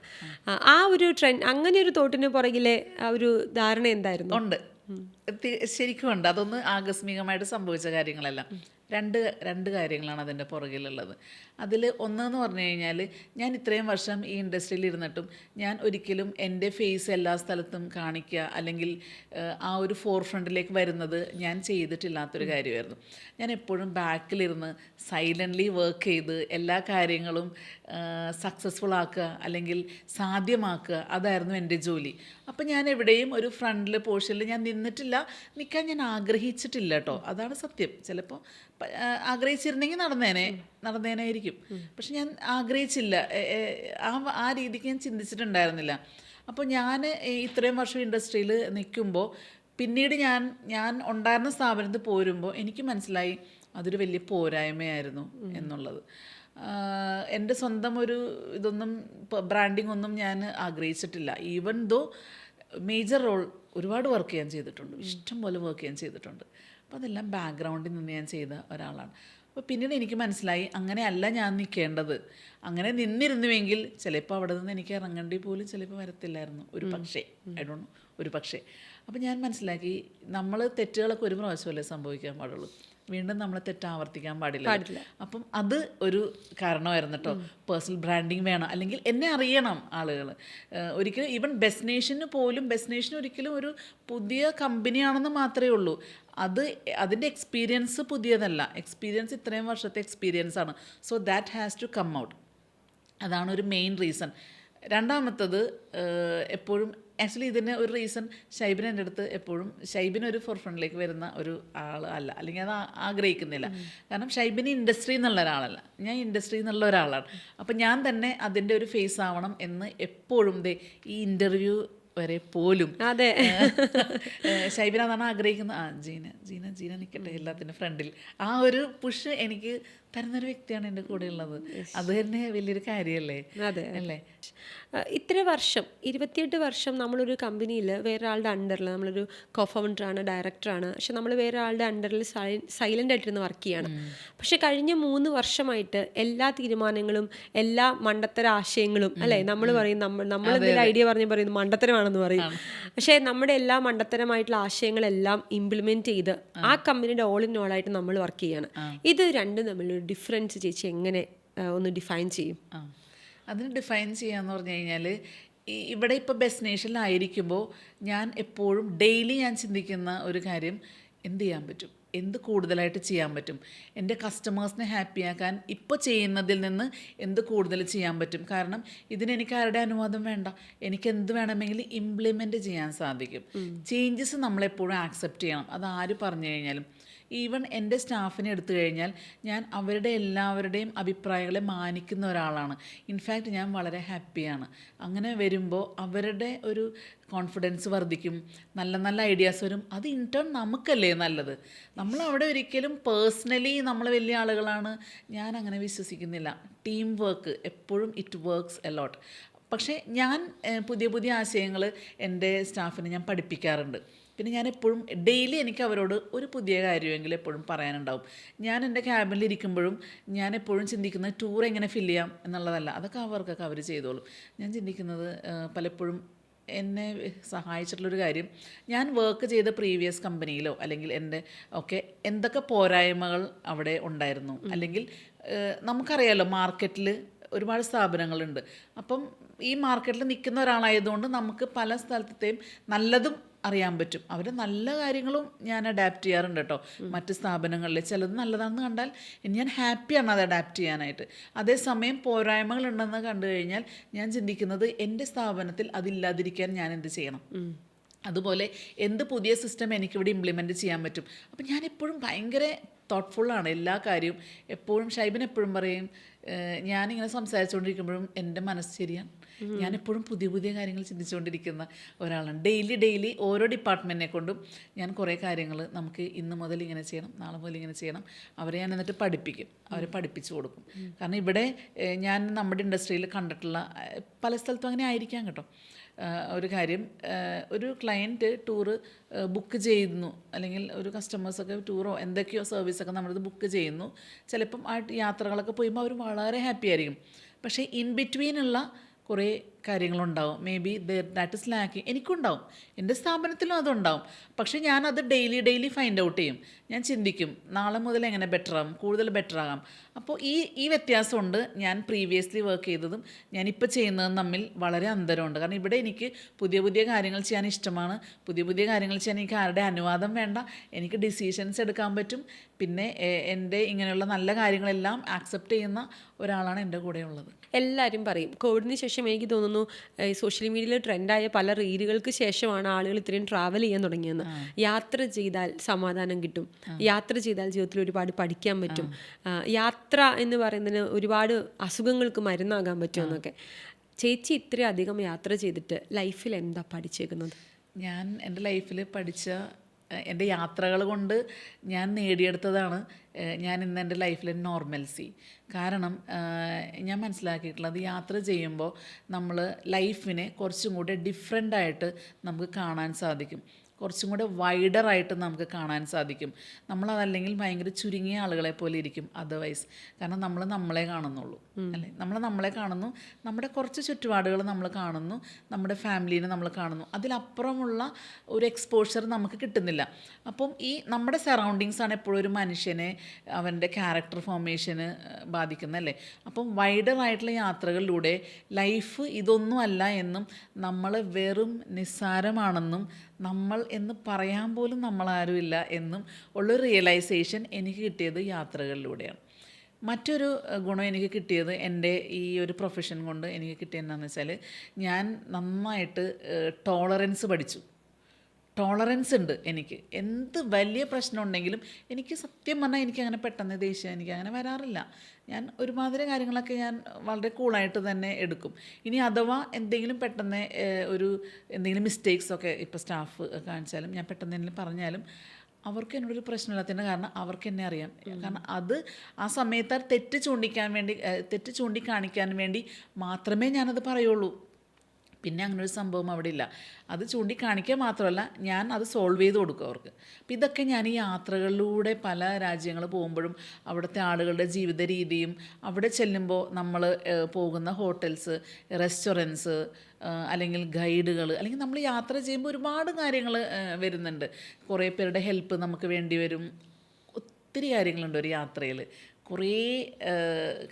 ആ ഒരു ട്രെൻഡ്, അങ്ങനെ ഒരു തോട്ടിന് പുറകിലെ ആ ഒരു ധാരണ എന്തായിരുന്നു? ഉണ്ട്, ശരിക്കും ഉണ്ട്. അതൊന്ന് ആകസ്മികമായിട്ട് സംഭവിച്ച കാര്യങ്ങളല്ല. രണ്ട് കാര്യങ്ങളാണ് അതിൻ്റെ പുറകിലുള്ളത്. അതിൽ ഒന്നെന്ന് പറഞ്ഞു കഴിഞ്ഞാൽ, ഞാൻ ഇത്രയും വർഷം ഈ ഇൻഡസ്ട്രിയിൽ ഇരുന്നിട്ടും ഞാൻ ഒരിക്കലും എൻ്റെ ഫേസ് എല്ലാ സ്ഥലത്തും കാണിക്കുക അല്ലെങ്കിൽ ആ ഒരു ഫോർ ഫ്രണ്ടിലേക്ക് വരുന്നത് ഞാൻ ചെയ്തിട്ടില്ലാത്തൊരു കാര്യമായിരുന്നു. ഞാൻ എപ്പോഴും ബാക്കിലിരുന്ന് സൈലൻ്റ്ലി വർക്ക് ചെയ്ത് എല്ലാ കാര്യങ്ങളും സക്സസ്ഫുൾ ആക്കുക അല്ലെങ്കിൽ സാധ്യമാക്കുക, അതായിരുന്നു എൻ്റെ ജോലി. അപ്പം ഞാൻ എവിടെയും ഒരു ഫ്രണ്ടിൽ പോർഷനിൽ ഞാൻ നിൽക്കാൻ ഞാൻ ആഗ്രഹിച്ചിട്ടില്ല കേട്ടോ, അതാണ് സത്യം. ചിലപ്പോൾ ആഗ്രഹിച്ചിരുന്നെങ്കിൽ നടന്നേനായിരിക്കും. പക്ഷെ ഞാൻ ആഗ്രഹിച്ചില്ല, ആ രീതിക്ക് ഞാൻ ചിന്തിച്ചിട്ടുണ്ടായിരുന്നില്ല. അപ്പോൾ ഞാൻ ഇത്രയും വർഷം ഇൻഡസ്ട്രിയിൽ നിൽക്കുമ്പോൾ പിന്നീട് ഞാൻ ഉണ്ടായിരുന്ന സ്ഥാപനത്തിൽ പോരുമ്പോൾ എനിക്ക് മനസ്സിലായി അതൊരു വലിയ പോരായ്മയായിരുന്നു എന്നുള്ളത്. എൻ്റെ സ്വന്തം ഒരു ഇതൊന്നും ബ്രാൻഡിങ് ഒന്നും ഞാൻ ആഗ്രഹിച്ചിട്ടില്ല. ഈവൻ ദോ മേജർ റോൾ ഒരുപാട് വർക്ക് ചെയ്യാൻ ചെയ്തിട്ടുണ്ട്, ഇഷ്ടം പോലെ വർക്ക് ചെയ്യാൻ ചെയ്തിട്ടുണ്ട്. അപ്പോൾ അതെല്ലാം ബാക്ക്ഗ്രൗണ്ടിൽ നിന്ന് ഞാൻ ചെയ്ത ഒരാളാണ്. അപ്പോൾ പിന്നീട് എനിക്ക് മനസ്സിലായി അങ്ങനെയല്ല ഞാൻ നിൽക്കേണ്ടത്. അങ്ങനെ നിന്നിരുന്നുവെങ്കിൽ ചിലപ്പോൾ അവിടെ നിന്ന് എനിക്ക് ഇറങ്ങേണ്ടി പോലും ചിലപ്പോൾ വരത്തില്ലായിരുന്നു, ഒരു പക്ഷേ, ഐ ഡോണ്ട് നോ, ഒരു പക്ഷേ. അപ്പോൾ ഞാൻ മനസ്സിലാക്കി നമ്മൾ തെറ്റുകളൊക്കെ ഒരു പ്രാവശ്യമല്ലേ സംഭവിക്കാൻ പാടുള്ളൂ, വീണ്ടും നമ്മൾ തെറ്റ് ആവർത്തിക്കാൻ പാടില്ല. അപ്പം അത് ഒരു കാരണമായിരുന്നു കേട്ടോ. പേഴ്സണൽ ബ്രാൻഡിങ് വേണം, അല്ലെങ്കിൽ എന്നെ അറിയണം ആളുകൾ. ഒരിക്കലും ഈവൻ ഡെസ്റ്റിനേഷൻ ഒരിക്കലും ഒരു പുതിയ കമ്പനിയാണെന്ന് മാത്രമേ ഉള്ളൂ. അതിൻ്റെ എക്സ്പീരിയൻസ് പുതിയതല്ല, എക്സ്പീരിയൻസ് ഇത്രയും വർഷത്തെ എക്സ്പീരിയൻസ് ആണ്. So that has to come out. അതാണ് ഒരു മെയിൻ റീസൺ. രണ്ടാമത്തത്, എപ്പോഴും ആക്ച്വലി ഇതിന് ഒരു റീസൺ, ഷൈബിൻ എൻ്റെ അടുത്ത് എപ്പോഴും, ഷൈബിൻ ഒരു ഫോർ ഫ്രണ്ടിലേക്ക് വരുന്ന ഒരു ആൾ അല്ല, അല്ലെങ്കിൽ അത് ആഗ്രഹിക്കുന്നില്ല. കാരണം ഷൈബിന് ഇൻഡസ്ട്രി എന്നുള്ള ഒരാളല്ല, ഞാൻ ഇൻഡസ്ട്രി എന്നുള്ള ഒരാളാണ്. അപ്പം ഞാൻ തന്നെ അതിൻ്റെ ഒരു ഫേസ് ആവണം എന്ന് എപ്പോഴും ഈ ഇൻ്റർവ്യൂ വരെ പോലും ഷൈബിൻ അതാണ് ആഗ്രഹിക്കുന്നത്. ജീന നിൽക്കട്ടെ എല്ലാത്തിൻ്റെ ഫ്രണ്ടിൽ. ആ ഒരു പുഷ് എനിക്ക് തരുന്നൊരു വ്യക്തിയാണ് എൻ്റെ കൂടെ ഉള്ളത്. അത് തന്നെ വലിയൊരു കാര്യമല്ലേ? അല്ലേ? ഇത്ര വർഷം, 28 വർഷം നമ്മളൊരു കമ്പനിയിൽ വേറൊരാളുടെ അണ്ടറിൽ, നമ്മളൊരു കോഫൗണ്ടറാണ്, ഡയറക്ടറാണ്, പക്ഷെ നമ്മൾ വേറൊരാളുടെ അണ്ടറിൽ സൈലൻ്റ് ആയിട്ടിരുന്ന് വർക്ക് ചെയ്യാണ്. പക്ഷെ കഴിഞ്ഞ 3 വർഷമായിട്ട് എല്ലാ തീരുമാനങ്ങളും, എല്ലാ മണ്ടത്തര ആശയങ്ങളും, അല്ലേ, നമ്മൾ പറയും, നമ്മളെന്തെങ്കിലും ഐഡിയ പറയും മണ്ടത്തരമാണെന്ന് പറയും. പക്ഷേ നമ്മുടെ എല്ലാ മണ്ടത്തരമായിട്ടുള്ള ആശയങ്ങളെല്ലാം ഇംപ്ലിമെൻറ്റ് ചെയ്ത് ആ കമ്പനിയുടെ ഓൾ ഇൻ ഓൾ ആയിട്ട് നമ്മൾ വർക്ക് ചെയ്യാണ്. ഇത് രണ്ടും തമ്മിലൊരു ഡിഫറൻസ് ചേച്ചി എങ്ങനെ ഒന്ന് ഡിഫൈൻ ചെയ്യും? അതിന് ഡിഫൈൻ ചെയ്യാന്ന് പറഞ്ഞു കഴിഞ്ഞാൽ, ഇവിടെ ഇപ്പോൾ ഡെസ്റ്റിനേഷനിലായിരിക്കുമ്പോൾ ഞാൻ എപ്പോഴും ഡെയിലി ഞാൻ ചിന്തിക്കുന്ന ഒരു കാര്യം, എന്ത് ചെയ്യാൻ പറ്റും, എന്ത് കൂടുതലായിട്ട് ചെയ്യാൻ പറ്റും, എൻ്റെ കസ്റ്റമേഴ്സിനെ ഹാപ്പിയാക്കാൻ ഇപ്പോൾ ചെയ്യുന്നതിൽ നിന്ന് എന്ത് കൂടുതൽ ചെയ്യാൻ പറ്റും. കാരണം ഇതിനെനിക്ക് ആരുടെ അനുവാദം വേണ്ട, എനിക്ക് എന്ത് വേണമെങ്കിലും ഇംപ്ലിമെൻറ്റ് ചെയ്യാൻ സാധിക്കും. ചേഞ്ചസ് നമ്മളെപ്പോഴും ആക്സെപ്റ്റ് ചെയ്യണം, അത് ആര് പറഞ്ഞു കഴിഞ്ഞാലും. ഈവൻ എൻ്റെ സ്റ്റാഫിനെ എടുത്തു കഴിഞ്ഞാൽ ഞാൻ അവരുടെ എല്ലാവരുടെയും അഭിപ്രായങ്ങളെ മാനിക്കുന്ന ഒരാളാണ്. ഇൻഫാക്റ്റ് ഞാൻ വളരെ ഹാപ്പിയാണ്. അങ്ങനെ വരുമ്പോൾ അവരുടെ ഒരു കോൺഫിഡൻസ് വർദ്ധിക്കും, നല്ല നല്ല ഐഡിയാസ് വരും. അത് ഇൻടേൺ നമുക്കല്ലേ നല്ലത്. നമ്മൾ അവിടെ ഒരിക്കലും പേഴ്സണലി നമ്മൾ വലിയ ആളുകളാണ്, ഞാൻ അങ്ങനെ വിശ്വസിക്കുന്നില്ല. ടീം വർക്ക് എപ്പോഴും ഇറ്റ് വർക്ക്സ് എ ലോട്ട്. പക്ഷേ ഞാൻ പുതിയ പുതിയ ആശയങ്ങൾ എൻ്റെ സ്റ്റാഫിനെ ഞാൻ പഠിപ്പിക്കാറുണ്ട്. പിന്നെ ഞാൻ എപ്പോഴും ഡെയിലി എനിക്ക് അവരോട് ഒരു പുതിയ കാര്യമെങ്കിലും എപ്പോഴും പറയാനുണ്ടാവും. ഞാൻ എൻ്റെ ക്യാബിനിൽ ഇരിക്കുമ്പോഴും ഞാൻ എപ്പോഴും ചിന്തിക്കുന്നത് ടൂർ എങ്ങനെ ഫില്ല് ചെയ്യാം എന്നുള്ളതല്ല, അതൊക്കെ അവർക്കൊക്കെ അവർ ചെയ്തോളും. ഞാൻ ചിന്തിക്കുന്നത് പലപ്പോഴും എന്നെ സഹായിച്ചിട്ടുള്ളൊരു കാര്യം, ഞാൻ വർക്ക് ചെയ്ത പ്രീവിയസ് കമ്പനിയിലോ അല്ലെങ്കിൽ എൻ്റെ ഒക്കെ എന്തൊക്കെ പോരായ്മകൾ അവിടെ ഉണ്ടായിരുന്നു. അല്ലെങ്കിൽ നമുക്കറിയാമല്ലോ മാർക്കറ്റിൽ ഒരുപാട് സ്ഥാപനങ്ങളുണ്ട്. അപ്പം ഈ മാർക്കറ്റിൽ നിൽക്കുന്ന ഒരാളായതുകൊണ്ട് നമുക്ക് പല സ്ഥലത്തെയും നല്ലതും അറിയാൻ പറ്റും. അവർ നല്ല കാര്യങ്ങളും ഞാൻ അഡാപ്റ്റ് ചെയ്യാറുണ്ട് കേട്ടോ. മറ്റ് സ്ഥാപനങ്ങളിൽ ചിലത് നല്ലതാണെന്ന് കണ്ടാൽ ഞാൻ ഹാപ്പിയാണ് അത് അഡാപ്റ്റ് ചെയ്യാനായിട്ട്. അതേസമയം പോരായ്മകളുണ്ടെന്ന് കണ്ടു കഴിഞ്ഞാൽ ഞാൻ ചിന്തിക്കുന്നത് എൻ്റെ സ്ഥാപനത്തിൽ അതില്ലാതിരിക്കാൻ ഞാൻ എന്ത് ചെയ്യണം. അതുപോലെ എന്ത് പുതിയ സിസ്റ്റം എനിക്കിവിടെ ഇംപ്ലിമെൻറ്റ് ചെയ്യാൻ പറ്റും. അപ്പം ഞാനെപ്പോഴും ഭയങ്കര തോട്ട്ഫുള്ളാണ് എല്ലാ കാര്യവും. എപ്പോഴും ഷൈബിൻ എപ്പോഴും പറയും, ഞാനിങ്ങനെ സംസാരിച്ചുകൊണ്ടിരിക്കുമ്പോഴും എൻ്റെ മനസ്സ് ശരിയാണ്, ഞാനെപ്പോഴും പുതിയ പുതിയ കാര്യങ്ങൾ ചിന്തിച്ചുകൊണ്ടിരിക്കുന്ന ഒരാളാണ്. ഡെയിലി ഓരോ ഡിപ്പാർട്ട്മെൻറ്റിനെ കൊണ്ടും ഞാൻ കുറേ കാര്യങ്ങൾ നമുക്ക് ഇന്ന് മുതൽ ഇങ്ങനെ ചെയ്യണം, നാളെ മുതൽ ഇങ്ങനെ ചെയ്യണം, അവരെ ഞാൻ എന്നിട്ട് പഠിപ്പിക്കും, അവരെ പഠിപ്പിച്ചു കൊടുക്കും. കാരണം ഇവിടെ ഞാൻ നമ്മുടെ ഇൻഡസ്ട്രിയിൽ കണ്ടിട്ടുള്ള പല സ്ഥലത്തും അങ്ങനെ ആയിരിക്കാം കേട്ടോ. ഒരു കാര്യം, ഒരു ക്ലയൻറ്റ് ടൂറ് ബുക്ക് ചെയ്യുന്നു, അല്ലെങ്കിൽ ഒരു കസ്റ്റമേഴ്സൊക്കെ ടൂറോ എന്തൊക്കെയോ സർവീസൊക്കെ നമ്മളിത് ബുക്ക് ചെയ്യുന്നു. ചിലപ്പം ആ യാത്രകളൊക്കെ പോയുമ്പോൾ അവർ വളരെ ഹാപ്പി ആയിരിക്കും. പക്ഷേ ഇൻ ബിറ്റ്വീനുള്ള കുറേ കാര്യങ്ങളുണ്ടാവും. Maybe that is lacking. എനിക്കുണ്ടാവും, എൻ്റെ സ്ഥാപനത്തിലും അതുണ്ടാവും. പക്ഷേ ഞാനത് ഡെയിലി ഫൈൻഡ് ഔട്ട് ചെയ്യും. ഞാൻ ചിന്തിക്കും നാളെ മുതൽ എങ്ങനെ ബെറ്ററാകും, കൂടുതൽ ബെറ്ററാകാം. അപ്പോൾ ഈ വ്യത്യാസമുണ്ട്. ഞാൻ പ്രീവിയസ്ലി വർക്ക് ചെയ്തതും ഞാനിപ്പോൾ ചെയ്യുന്നതും തമ്മിൽ വളരെ അന്തരമുണ്ട്. കാരണം ഇവിടെ എനിക്ക് പുതിയ കാര്യങ്ങൾ ചെയ്യാൻ ഇഷ്ടമാണ്. പുതിയ കാര്യങ്ങൾ ചെയ്യാൻ എനിക്ക് ആരുടെ അനുവാദം വേണ്ട, എനിക്ക് ഡിസിഷൻസ് എടുക്കാൻ പറ്റും. പിന്നെ എൻ്റെ ഇങ്ങനെയുള്ള നല്ല കാര്യങ്ങളെല്ലാം ആക്സെപ്റ്റ് ചെയ്യുന്ന ഒരാളാണ് എൻ്റെ കൂടെയുള്ളത്. എല്ലാവരും പറയും കോവിഡിന് ശേഷം എനിക്ക് തോന്നുന്നു സോഷ്യൽ മീഡിയയിൽ ട്രെൻഡായ പല റീലുകൾക്ക് ശേഷമാണ് ആളുകൾ ഇത്രയും ട്രാവൽ ചെയ്യാൻ തുടങ്ങിയെന്ന്. യാത്ര ചെയ്താൽ സമാധാനം കിട്ടും, യാത്ര ചെയ്താൽ ജീവിതത്തിൽ ഒരുപാട് പഠിക്കാൻ പറ്റും, യാത്ര എന്ന് പറയുന്നതിന് ഒരുപാട് അസുഖങ്ങൾക്ക് മരുന്നാകാൻ പറ്റുമെന്നൊക്കെ. ചേച്ചി ഇത്രയധികം യാത്ര ചെയ്തിട്ട് ലൈഫിൽ എന്താ പഠിച്ചേക്കുന്നത്? ഞാൻ എൻ്റെ ലൈഫിൽ പഠിച്ച എൻ്റെ യാത്രകൾ കൊണ്ട് ഞാൻ നേടിയെടുത്തതാണ് ഞാൻ ഇന്ന് എൻ്റെ ലൈഫിലെ നോർമൽസി. കാരണം ഞാൻ മനസ്സിലാക്കിയിട്ടുള്ളത് യാത്ര ചെയ്യുമ്പോൾ നമ്മൾ ലൈഫിനെ കുറച്ചും കൂടെ ഡിഫറെൻ്റായിട്ട് നമുക്ക് കാണാൻ സാധിക്കും, കുറച്ചും കൂടെ വൈഡറായിട്ട് നമുക്ക് കാണാൻ സാധിക്കും. നമ്മളതല്ലെങ്കിൽ ഭയങ്കര ചുരുങ്ങിയ ആളുകളെ പോലെ ഇരിക്കും അതർവൈസ്. കാരണം നമ്മൾ നമ്മളെ കാണുന്നുള്ളൂ, അല്ലേ? നമ്മളെ കാണുന്നു, നമ്മുടെ കുറച്ച് ചുറ്റുപാടുകൾ നമ്മൾ കാണുന്നു, നമ്മുടെ ഫാമിലീനെ നമ്മൾ കാണുന്നു. അതിലപ്പുറമുള്ള ഒരു എക്സ്പോഷർ നമുക്ക് കിട്ടുന്നില്ല. അപ്പം ഈ നമ്മുടെ സറൗണ്ടിങ്സാണ് എപ്പോഴും ഒരു മനുഷ്യനെ അവൻ്റെ ക്യാരക്ടർ ഫോർമേഷന് ബാധിക്കുന്നതല്ലേ. അപ്പം വൈഡറായിട്ടുള്ള യാത്രകളിലൂടെ ലൈഫ് ഇതൊന്നും അല്ല എന്നും നമ്മൾ വെറും നിസ്സാരമാണെന്നും നമ്മൾ എന്ന് പറയാൻ പോലും നമ്മളാരുമില്ല എന്നും ഉള്ളൊരു റിയലൈസേഷൻ എനിക്ക് കിട്ടിയത് യാത്രകളിലൂടെയാണ്. മറ്റൊരു ഗുണം എനിക്ക് കിട്ടിയത് എൻ്റെ ഈ ഒരു പ്രൊഫഷൻ കൊണ്ട് എനിക്ക് കിട്ടിയത് എന്താണെന്ന് വെച്ചാൽ, ഞാൻ നന്നായിട്ട് ടോളറൻസ് പഠിച്ചു. ടോളറൻസ് ഉണ്ട് എനിക്ക്. എന്ത് വലിയ പ്രശ്നം ഉണ്ടെങ്കിലും എനിക്ക് സത്യം പറഞ്ഞാൽ എനിക്കങ്ങനെ പെട്ടെന്ന് ദേഷ്യം എനിക്കങ്ങനെ വരാറില്ല. ഞാൻ ഒരുമാതിരി കാര്യങ്ങളൊക്കെ ഞാൻ വളരെ കൂളായിട്ട് തന്നെ എടുക്കും. ഇനി അഥവാ എന്തെങ്കിലും പെട്ടെന്ന് എന്തെങ്കിലും മിസ്റ്റേക്സൊക്കെ ഇപ്പോൾ സ്റ്റാഫ് കാണിച്ചാലും ഞാൻ പെട്ടെന്ന് എന്തെങ്കിലും പറഞ്ഞാലും അവർക്ക് എന്നോടൊരു പ്രശ്നമില്ലാത്തതിൻ്റെ കാരണം അവർക്ക് എന്നെ അറിയാം. കാരണം അത് ആ സമയത്ത് തെറ്റ് ചൂണ്ടിക്കാണിക്കാൻ വേണ്ടി മാത്രമേ ഞാനത് പറയുള്ളൂ. പിന്നെ അങ്ങനൊരു സംഭവം അവിടെ ഇല്ല. അത് ചൂണ്ടിക്കാണിക്കുക മാത്രമല്ല, ഞാൻ അത് സോൾവ് ചെയ്ത് കൊടുക്കും അവർക്ക്. അപ്പം ഇതൊക്കെ ഞാൻ ഈ യാത്രകളിലൂടെ പല രാജ്യങ്ങൾ പോകുമ്പോഴും അവിടുത്തെ ആളുകളുടെ ജീവിത രീതിയും അവിടെ ചെല്ലുമ്പോൾ നമ്മൾ പോകുന്ന ഹോട്ടൽസ്, റെസ്റ്റോറൻറ്റ്സ്, അല്ലെങ്കിൽ ഗൈഡുകൾ, അല്ലെങ്കിൽ നമ്മൾ യാത്ര ചെയ്യുമ്പോൾ ഒരുപാട് കാര്യങ്ങൾ വരുന്നുണ്ട്. കുറേ പേരുടെ ഹെൽപ്പ് നമുക്ക് വേണ്ടി വരും. ഒത്തിരി കാര്യങ്ങളുണ്ട് ഒരു യാത്രയിൽ. കുറേ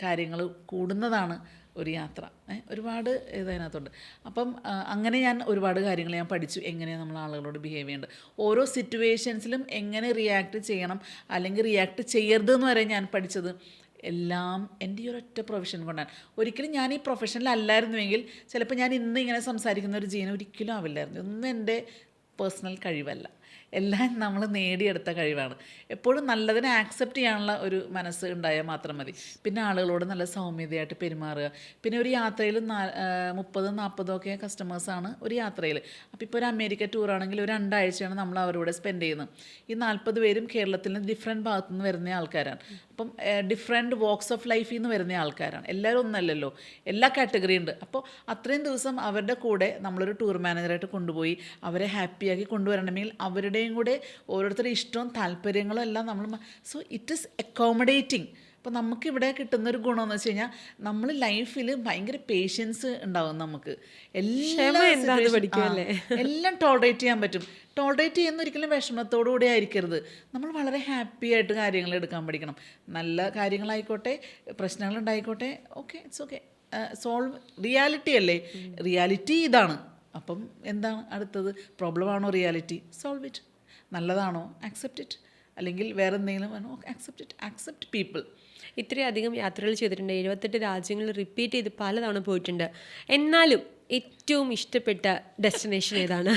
കാര്യങ്ങൾ കൂടുന്നതാണ് ഒരു യാത്ര. ഒരുപാട് ഇതിനകത്തുണ്ട്. അപ്പം അങ്ങനെ ഞാൻ ഒരുപാട് കാര്യങ്ങൾ ഞാൻ പഠിച്ചു, എങ്ങനെയാണ് നമ്മൾ ആളുകളോട് ബിഹേവ് ചെയ്യേണ്ടത്, ഓരോ സിറ്റുവേഷൻസിലും എങ്ങനെ റിയാക്ട് ചെയ്യണം അല്ലെങ്കിൽ റിയാക്ട് ചെയ്യരുതെന്ന് വരെ ഞാൻ പഠിച്ചത് എല്ലാം എൻ്റെ ഈ ഒരൊറ്റ പ്രൊഫഷൻ കൊണ്ടാണ്. ഒരിക്കലും ഞാൻ ഈ പ്രൊഫഷനിലല്ലായിരുന്നുവെങ്കിൽ ചിലപ്പോൾ ഞാൻ ഇന്ന് ഇങ്ങനെ സംസാരിക്കുന്ന ഒരു ജീവൻ ഒരിക്കലും ആവില്ലായിരുന്നു. ഒന്നും എൻ്റെ പേഴ്സണൽ കഴിവല്ല, എല്ലാം നമ്മൾ നേടിയെടുത്ത കഴിവാണ്. എപ്പോഴും നല്ലതിനെ ആക്സെപ്റ്റ് ചെയ്യാനുള്ള ഒരു മനസ്സ് ഉണ്ടായാൽ മാത്രം മതി. പിന്നെ ആളുകളോട് നല്ല സൗമ്യതയായിട്ട് പെരുമാറുക. പിന്നെ ഒരു യാത്രയിൽ 30-40 ഒക്കെ കസ്റ്റമേഴ്സാണ് ഒരു യാത്രയിൽ. അപ്പോൾ ഇപ്പോൾ ഒരു അമേരിക്ക ടൂറാണെങ്കിൽ ഒരു 2 ആഴ്ചയാണ് നമ്മൾ അവരോട് സ്പെൻഡ് ചെയ്യുന്നത്. ഈ 40 പേരും കേരളത്തിൽ നിന്ന് ഡിഫറെൻറ്റ് ഭാഗത്തു നിന്ന് വരുന്ന ആൾക്കാരാണ്. അപ്പം ഡിഫറെൻറ്റ് വോക്സ് ഓഫ് ലൈഫിൽ നിന്ന് വരുന്ന ആൾക്കാരാണ്. എല്ലാവരും ഒന്നല്ലല്ലോ, എല്ലാ കാറ്റഗറി ഉണ്ട്. അപ്പോൾ അത്രയും ദിവസം അവരുടെ കൂടെ നമ്മളൊരു ടൂർ മാനേജറായിട്ട് കൊണ്ടുപോയി അവരെ ഹാപ്പിയാക്കി കൊണ്ടുവരണമെങ്കിൽ അവരുടെയും കൂടെ ഓരോരുത്തരുടെ ഇഷ്ടവും താല്പര്യങ്ങളും എല്ലാം നമ്മൾ സോ ഇറ്റ് ഈസ് അക്കോമഡേറ്റിംഗ്. അപ്പോൾ നമുക്കിവിടെ കിട്ടുന്നൊരു ഗുണമെന്ന് വെച്ച് കഴിഞ്ഞാൽ നമ്മൾ ലൈഫിൽ ഭയങ്കര പേഷ്യൻസ് ഉണ്ടാവും. നമുക്ക് എല്ലാം ടോളറേറ്റ് ചെയ്യാൻ പറ്റും. ടോളറേറ്റ് ചെയ്യുന്ന ഒരിക്കലും വിഷമത്തോടു കൂടി ആയിരിക്കരുത്. നമ്മൾ വളരെ ഹാപ്പി ആയിട്ട് കാര്യങ്ങൾ എടുക്കാൻ പഠിക്കണം. നല്ല കാര്യങ്ങളായിക്കോട്ടെ, പ്രശ്നങ്ങളുണ്ടായിക്കോട്ടെ, okay, it's okay, solve. Reality അല്ലേ, റിയാലിറ്റി ഇതാണ്. അപ്പം എന്താണ് അടുത്തത്? പ്രോബ്ലമാണോ റിയാലിറ്റി? Solve it. നല്ലതാണോ? Accept it. അല്ലെങ്കിൽ വേറെ എന്തെങ്കിലും വേണോ? Accept it. Accept people. ഇത്രയധികം യാത്രകൾ ചെയ്തിട്ടുണ്ട്, 78 രാജ്യങ്ങൾ റിപ്പീറ്റ് ചെയ്ത് പലതവണ പോയിട്ടുണ്ട്. എന്നാലും ഏറ്റവും ഇഷ്ടപ്പെട്ട ഡെസ്റ്റിനേഷൻ ഏതാണ്?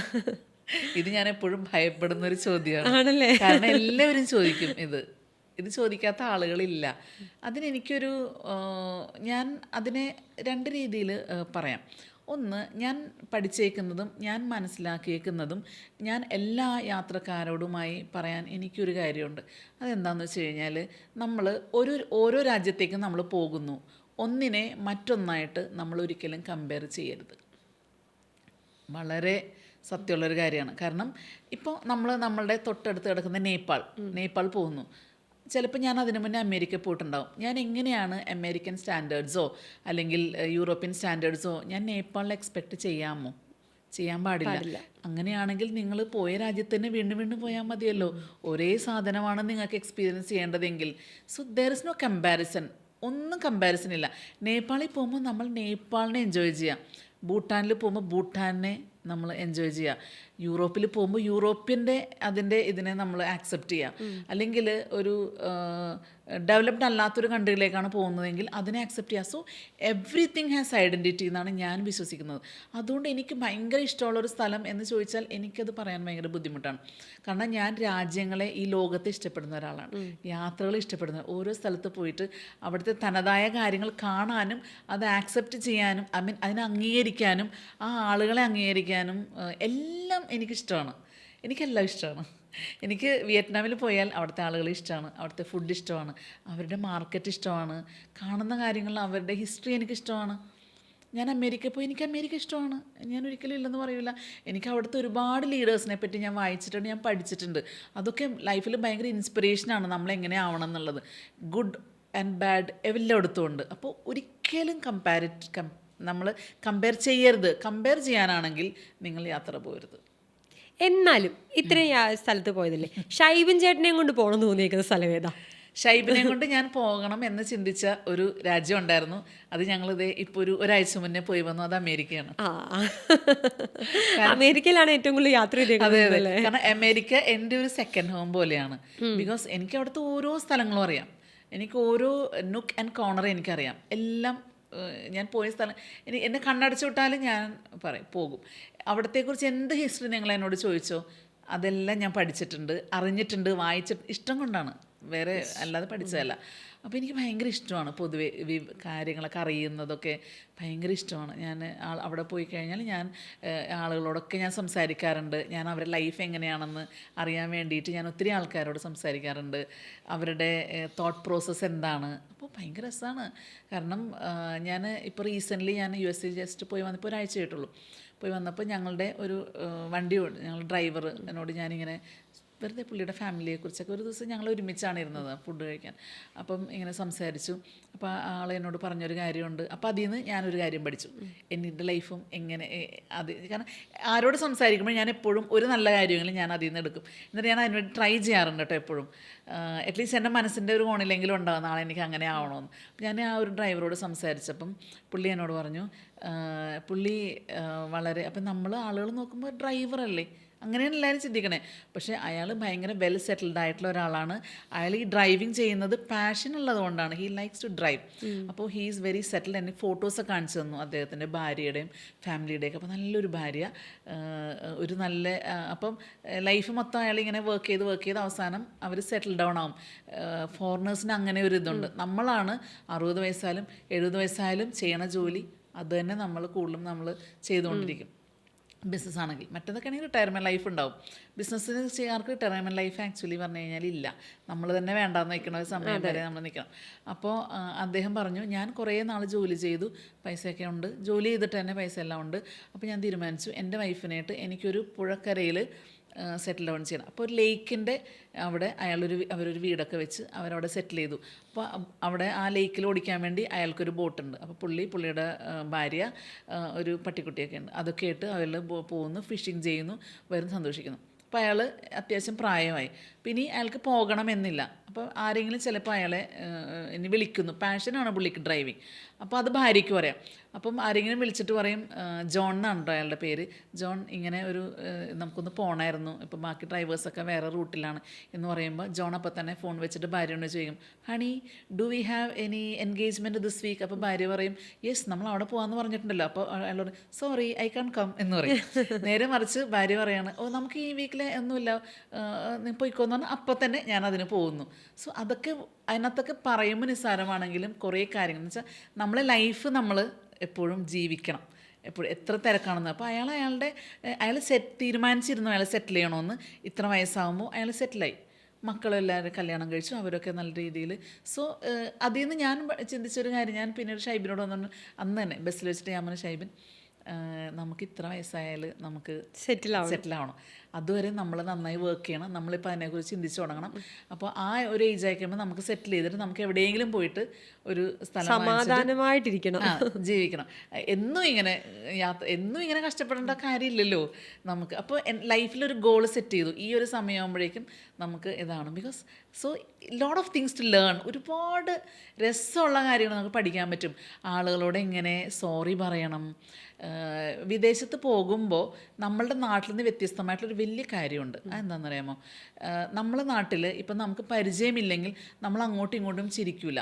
ഇത് ഞാൻ എപ്പോഴും ഭയപ്പെടുന്ന ഒരു ചോദ്യമാണ്. ആണല്ലേ? കാരണം എല്ലാവരും ചോദിക്കും ഇത് ചോദിക്കാത്ത ആളുകളില്ല. അതിനെനിക്കൊരു ഞാൻ അതിനെ 2 രീതിയിൽ പറയാം. ഒന്ന്, ഞാൻ പഠിച്ചേക്കുന്നതും ഞാൻ മനസ്സിലാക്കിയേക്കുന്നതും ഞാൻ എല്ലാ യാത്രക്കാരോടുമായി പറയാൻ എനിക്കൊരു കാര്യമുണ്ട്. അതെന്താണെന്ന് വെച്ച് കഴിഞ്ഞാൽ, നമ്മൾ ഓരോ രാജ്യത്തേക്കും നമ്മൾ പോകുന്നു, ഒന്നിനെ മറ്റൊന്നായിട്ട് നമ്മൾ ഒരിക്കലും കമ്പയർ ചെയ്യരുത്. വളരെ സത്യമുള്ളൊരു കാര്യമാണ്. കാരണം ഇപ്പോൾ നമ്മളുടെ തൊട്ടടുത്ത് കിടക്കുന്ന നേപ്പാൾ പോകുന്നു. ചിലപ്പോൾ ഞാൻ അതിനു മുന്നേ അമേരിക്ക പോയിട്ടുണ്ടാവും. ഞാൻ എങ്ങനെയാണ് അമേരിക്കൻ സ്റ്റാൻഡേർഡ്സോ അല്ലെങ്കിൽ യൂറോപ്യൻ സ്റ്റാൻഡേർഡ്സോ ഞാൻ നേപ്പാളിൽ എക്സ്പെക്റ്റ് ചെയ്യാമോ? ചെയ്യാൻ പാടില്ല. അങ്ങനെയാണെങ്കിൽ നിങ്ങൾ പോയ രാജ്യത്ത് തന്നെ വീണ്ടും വീണ്ടും പോയാൽ മതിയല്ലോ. ഒരേ സാധനമാണ് നിങ്ങൾക്ക് എക്സ്പീരിയൻസ് ചെയ്യേണ്ടതെങ്കിൽ. So there is no comparison. ഒന്നും കമ്പാരിസൺ ഇല്ല. നേപ്പാളിൽ പോകുമ്പോൾ നമ്മൾ നേപ്പാളിനെ എൻജോയ് ചെയ്യാം. ഭൂട്ടാനിൽ പോകുമ്പോൾ ഭൂട്ടാനെ നമ്മൾ എൻജോയ് ചെയ്യുക. യൂറോപ്പിൽ പോകുമ്പോൾ യൂറോപ്യൻ്റെ ഇതിനെ നമ്മൾ ആക്സെപ്റ്റ് ചെയ്യാം. അല്ലെങ്കിൽ ഒരു ഡെവലപ്ഡ് അല്ലാത്തൊരു കൺട്രിയിലേക്കാണ് പോകുന്നതെങ്കിൽ അതിനെ ആക്സെപ്റ്റ് ചെയ്യുക. സോ എവ്രിതിങ് ഹാസ് ഐഡൻറ്റിറ്റി എന്നാണ് ഞാൻ വിശ്വസിക്കുന്നത്. അതുകൊണ്ട് എനിക്ക് ഭയങ്കര ഇഷ്ടമുള്ളൊരു സ്ഥലം എന്ന് ചോദിച്ചാൽ എനിക്കത് പറയാൻ ഭയങ്കര ബുദ്ധിമുട്ടാണ്. കാരണം ഞാൻ രാജ്യങ്ങളെ, ഈ ലോകത്തെ ഇഷ്ടപ്പെടുന്ന ഒരാളാണ്. യാത്രകൾ ഇഷ്ടപ്പെടുന്ന, ഓരോ സ്ഥലത്ത് പോയിട്ട് അവിടുത്തെ തനതായ കാര്യങ്ങൾ കാണാനും അത് ആക്സെപ്റ്റ് ചെയ്യാനും അതിനെ അംഗീകരിക്കാനും ആ ആളുകളെ അംഗീകരിക്കാനും എല്ലാം എനിക്കിഷ്ടമാണ്. എനിക്കെല്ലാം ഇഷ്ടമാണ്. എനിക്ക് വിയറ്റ്നാമിൽ പോയാൽ അവിടുത്തെ ആളുകൾ ഇഷ്ടമാണ്, അവിടുത്തെ ഫുഡ് ഇഷ്ടമാണ്, അവരുടെ മാർക്കറ്റ് ഇഷ്ടമാണ്, കാണുന്ന കാര്യങ്ങൾ, അവരുടെ ഹിസ്റ്ററി എനിക്കിഷ്ടമാണ്. ഞാൻ അമേരിക്ക പോയി, എനിക്ക് അമേരിക്ക ഇഷ്ടമാണ്, ഞാൻ ഒരിക്കലും ഇല്ലെന്ന് പറയില്ല. എനിക്ക് അവിടുത്തെ ഒരുപാട് ലീഡേഴ്സിനെ പറ്റി ഞാൻ വായിച്ചിട്ടുണ്ട്, ഞാൻ പഠിച്ചിട്ടുണ്ട്. അതൊക്കെ ലൈഫിൽ ഭയങ്കര ഇൻസ്പിറേഷനാണ് നമ്മളെങ്ങനെ ആവണം എന്നുള്ളത്. ഗുഡ് ആൻഡ് ബാഡ് എല്ലായിടത്തും ഉണ്ട്. അപ്പോൾ ഒരിക്കലും നമ്മൾ കമ്പയർ ചെയ്യരുത്. കമ്പയർ ചെയ്യാനാണെങ്കിൽ നിങ്ങൾ യാത്ര പോകരുത്. എന്നാലും ഇത്രയും സ്ഥലത്ത് പോയതല്ലേ, ഷൈബിൻ ചേട്ടനെയും കൊണ്ട് പോകണം തോന്നിയേക്കുന്ന സ്ഥലം ഏതാ? ഷൈബിനെ കൊണ്ട് ഞാൻ പോകണം എന്ന് ചിന്തിച്ച ഒരു രാജ്യം ഉണ്ടായിരുന്നു. അത് ഞങ്ങളിത് ഇപ്പോൾ ഒരാഴ്ച മുന്നേ പോയി വന്നു. അത് അമേരിക്കയാണ്. അമേരിക്കയിലാണ് ഏറ്റവും കൂടുതൽ യാത്ര ചെയ്തത്. കാരണം അമേരിക്ക എൻ്റെ ഒരു സെക്കൻഡ് ഹോം പോലെയാണ്. ബിക്കോസ് എനിക്ക് അവിടുത്തെ ഓരോ സ്ഥലങ്ങളും അറിയാം. എനിക്ക് ഓരോ നുക്ക് ആൻഡ് കോർണർ എനിക്കറിയാം. എല്ലാം ഞാൻ പോയ സ്ഥലം എന്നെ കണ്ണടച്ചു വിട്ടാലും ഞാൻ പോകും. അവിടത്തെക്കുറിച്ച് എന്ത് ഹിസ്റ്ററി നിങ്ങൾ എന്നോട് ചോദിച്ചോ അതെല്ലാം ഞാൻ പഠിച്ചിട്ടുണ്ട്, അറിഞ്ഞിട്ടുണ്ട്, ഇഷ്ടം കൊണ്ടാണ്, വേറെ അല്ലാതെ പഠിച്ചതല്ല. അപ്പോൾ എനിക്ക് ഭയങ്കര ഇഷ്ടമാണ് പൊതുവെ കാര്യങ്ങളൊക്കെ അറിയുന്നതൊക്കെ ഭയങ്കര ഇഷ്ടമാണ്. ഞാൻ അവിടെ പോയി കഴിഞ്ഞാൽ ഞാൻ ആളുകളോടൊക്കെ ഞാൻ സംസാരിക്കാറുണ്ട്. ഞാൻ അവരുടെ ലൈഫ് എങ്ങനെയാണെന്ന് അറിയാൻ വേണ്ടിയിട്ട് ഞാൻ ഒത്തിരി ആൾക്കാരോട് സംസാരിക്കാറുണ്ട്. അവരുടെ തോട്ട് പ്രോസസ്സ് എന്താണ്. അപ്പോൾ ഭയങ്കര രസമാണ്. കാരണം ഞാൻ ഇപ്പോൾ റീസെൻ്റ്ലി ഞാൻ USA ജസ്റ്റ് പോയി വന്നപ്പോൾ ഒരാഴ്ചയായിട്ടുള്ളൂ. പോയി വന്നപ്പോൾ ഞങ്ങളുടെ ഒരു വണ്ടി, ഞങ്ങളുടെ ഡ്രൈവർ എന്നോട് ഞാനിങ്ങനെ വെറുതെ പുള്ളിയുടെ ഫാമിലിയെക്കുറിച്ചൊക്കെ. ഒരു ദിവസം ഞങ്ങൾ ഒരുമിച്ചാണ് ഇരുന്നത് ഫുഡ് കഴിക്കാൻ. അപ്പം ഇങ്ങനെ സംസാരിച്ചു. അപ്പോൾ ആൾ എന്നോട് പറഞ്ഞൊരു കാര്യമുണ്ട്. അപ്പോൾ അതിൽ നിന്ന് ഞാനൊരു കാര്യം പഠിച്ചു. എൻ്റെ ലൈഫും എങ്ങനെ അത്, കാരണം ആരോട് സംസാരിക്കുമ്പോൾ ഞാൻ എപ്പോഴും ഒരു നല്ല കാര്യമെങ്കിലും ഞാൻ അതിൽ നിന്ന് എടുക്കും. എന്നിട്ട് ഞാൻ അതിനുവേണ്ടി ട്രൈ ചെയ്യാറുണ്ട് കേട്ടോ എപ്പോഴും. അറ്റ്ലീസ്റ്റ് എൻ്റെ മനസ്സിൻ്റെ ഒരു കോണിലെങ്കിലും ഉണ്ടാകും നാളെ എനിക്ക് അങ്ങനെ ആവണമെന്ന്. ഞാൻ ആ ഒരു ഡ്രൈവറോട് സംസാരിച്ചപ്പം പുള്ളി എന്നോട് പറഞ്ഞു, പുള്ളി വളരെ, അപ്പം നമ്മൾ ആളുകൾ നോക്കുമ്പോൾ ഡ്രൈവറല്ലേ, അങ്ങനെയാണ് എല്ലാവരും ചിന്തിക്കണേ. പക്ഷേ അയാൾ ഭയങ്കര വെൽ സെറ്റിൽഡ് ആയിട്ടുള്ള ഒരാളാണ്. അയാൾ ഈ ഡ്രൈവിങ് ചെയ്യുന്നത് പാഷൻ ഉള്ളത് കൊണ്ടാണ്. He likes to drive. അപ്പോൾ ഹീ ഈസ് വെരി സെറ്റിൽഡ്. എനിക്ക് ഫോട്ടോസൊക്കെ കാണിച്ചു തന്നു അദ്ദേഹത്തിൻ്റെ ഭാര്യയുടെയും ഫാമിലിയുടെയൊക്കെ. അപ്പോൾ നല്ലൊരു ഭാര്യ, ഒരു നല്ല, അപ്പം ലൈഫ് മൊത്തം അയാൾ ഇങ്ങനെ വർക്ക് ചെയ്ത് അവസാനം അവർ സെറ്റിൽ ഡൗൺ ആവും. ഫോറിനേഴ്സിന് അങ്ങനെ ഒരു ഇതുണ്ട്. നമ്മളാണ് 60 വയസ്സായാലും 70 വയസ്സായാലും ചെയ്യണ ജോലി അത് തന്നെ നമ്മൾ കൂടുതലും നമ്മൾ ചെയ്തുകൊണ്ടിരിക്കും. ബിസിനസ് ആണെങ്കിൽ, മറ്റേതൊക്കെ ആണെങ്കിൽ റിട്ടയർമെൻറ്റ് ലൈഫ് ഉണ്ടാവും. ബിസിനസ്സിന് ചെയ്യാർക്ക് റിട്ടയർമെൻറ്റ് ലൈഫ് ആക്ച്വലി പറഞ്ഞു കഴിഞ്ഞാൽ ഇല്ല. നമ്മൾ തന്നെ വേണ്ടാന്ന് നിൽക്കണ ഒരു സമയം വരെ നമ്മൾ നിൽക്കണം. അപ്പോൾ അദ്ദേഹം പറഞ്ഞു, ഞാൻ കുറേ നാൾ ജോലി ചെയ്തു, പൈസയൊക്കെ ഉണ്ട്, ജോലി ചെയ്തിട്ട് തന്നെ പൈസ എല്ലാം ഉണ്ട്. അപ്പോൾ ഞാൻ തീരുമാനിച്ചു എൻ്റെ വൈഫിനായിട്ട് എനിക്കൊരു പുഴക്കരയിൽ സെറ്റിൽ ഡൗൺ ചെയ്യണം. അപ്പോൾ ഒരു ലേക്കിൻ്റെ അവിടെ അവരൊരു വീടൊക്കെ വെച്ച് അവരവിടെ സെറ്റിൽ ചെയ്തു. അപ്പോൾ അവിടെ ആ ലേക്കിൽ ഓടിക്കാൻ വേണ്ടി അയാൾക്കൊരു ബോട്ടുണ്ട്. അപ്പോൾ പുള്ളിയുടെ ഭാര്യ, ഒരു പട്ടിക്കുട്ടിയൊക്കെ ഉണ്ട്. അതൊക്കെ ആയിട്ട് അവർ പോകുന്നു, ഫിഷിങ് ചെയ്യുന്നു, വരും, സന്തോഷിക്കുന്നു. അപ്പോൾ അയാൾ അത്യാവശ്യം പ്രായമായി. പിന്നെ അയാൾക്ക് പോകണമെന്നില്ല. അപ്പോൾ ആരെങ്കിലും ചിലപ്പോൾ അയാളെ ഇനി വിളിക്കുന്നു. പാഷനാണ് പുള്ളിക്ക് ഡ്രൈവിങ്. അപ്പോൾ അത് ഭാര്യയ്ക്ക് പറയാം. അപ്പം ആരെങ്കിലും വിളിച്ചിട്ട് പറയും, ജോൺ എന്നാണ് കേട്ടോ അയാളുടെ പേര്, ജോൺ ഇങ്ങനെ ഒരു നമുക്കൊന്ന് പോകണമായിരുന്നു, ഇപ്പോൾ ബാക്കി ഡ്രൈവേഴ്സൊക്കെ വേറെ റൂട്ടിലാണ് എന്ന് പറയുമ്പോൾ ജോൺ അപ്പോൾ തന്നെ ഫോൺ വെച്ചിട്ട് ഭാര്യയോട് ചോദിക്കും, honey do we have any engagement this week? അപ്പോൾ ഭാര്യ പറയും, യെസ് നമ്മൾ അവിടെ പോകാമെന്ന് പറഞ്ഞിട്ടുണ്ടല്ലോ. അപ്പോൾ അയാളോട് സോറി ഐ കാൺ കം എന്ന് പറയും. നേരെ മറിച്ച് ഭാര്യ പറയാണ്, ഓ നമുക്ക് ഈ വീക്കിൽ ഒന്നുമില്ല, നീ പോയിക്കോന്ന് പറഞ്ഞാൽ അപ്പോൾ തന്നെ ഞാൻ അതിന് പോകുന്നു. സോ അതൊക്കെ അതിനകത്തൊക്കെ പറയുമ്പോൾ നിസ്സാരമാണെങ്കിലും കുറേ കാര്യങ്ങൾ എന്ന് വെച്ചാൽ നമ്മളെ ലൈഫ് നമ്മൾ എപ്പോഴും ജീവിക്കണം, എപ്പോഴും എത്ര തിരക്കാണെന്ന്. അപ്പോൾ അയാൾ തീരുമാനിച്ചിരുന്നു അയാൾ സെറ്റിൽ ചെയ്യണമെന്ന്. ഇത്ര വയസ്സാകുമ്പോൾ അയാൾ സെറ്റിലായി, മക്കളെല്ലാവരും കല്യാണം കഴിച്ചു, അവരൊക്കെ നല്ല രീതിയിൽ. സോ അതിൽ നിന്ന് ഞാൻ ചിന്തിച്ചൊരു കാര്യം, ഞാൻ പിന്നീട് ഷൈബിനോട് വന്നു, അന്ന് തന്നെ ബസ്സിൽ വെച്ചിട്ട് ഞാൻ പറഞ്ഞു, ഷൈബിൻ നമുക്ക് ഇത്ര വയസ്സായാൽ നമുക്ക് സെറ്റിലാവണം, അതുവരെ നമ്മൾ നന്നായി വർക്ക് ചെയ്യണം, നമ്മളിപ്പോൾ അതിനെക്കുറിച്ച് ചിന്തിച്ച് തുടങ്ങണം. അപ്പോൾ ആ ഒരു ഏജ് ആയിക്കുമ്പോൾ നമുക്ക് സെറ്റിൽ ചെയ്തിട്ട് നമുക്ക് എവിടെയെങ്കിലും പോയിട്ട് ഒരു സ്ഥലം സമാധാനമായിട്ടിരിക്കണം, ജീവിക്കണം. എന്നും ഇങ്ങനെ കഷ്ടപ്പെടേണ്ട കാര്യമില്ലല്ലോ നമുക്ക്. അപ്പോൾ ലൈഫിലൊരു ഗോൾ സെറ്റ് ചെയ്തു, ഈ ഒരു സമയമാകുമ്പോഴേക്കും നമുക്ക് ഇതാണ്. Because so lot of things to learn. ഒരുപാട് രസമുള്ള കാര്യങ്ങൾ നമുക്ക് പഠിക്കാൻ പറ്റും. ആളുകളോട് എങ്ങനെ സോറി പറയണം. വിദേശത്ത് പോകുമ്പോൾ നമ്മളുടെ നാട്ടിൽ നിന്ന് വ്യത്യസ്തമായിട്ടുള്ളൊരു വലിയ കാര്യമുണ്ട്. അതെന്താണെന്ന് അറിയാമോ? നമ്മളെ നാട്ടിൽ ഇപ്പം നമുക്ക് പരിചയമില്ലെങ്കിൽ നമ്മൾ അങ്ങോട്ടും ഇങ്ങോട്ടും ചിരിക്കൂല.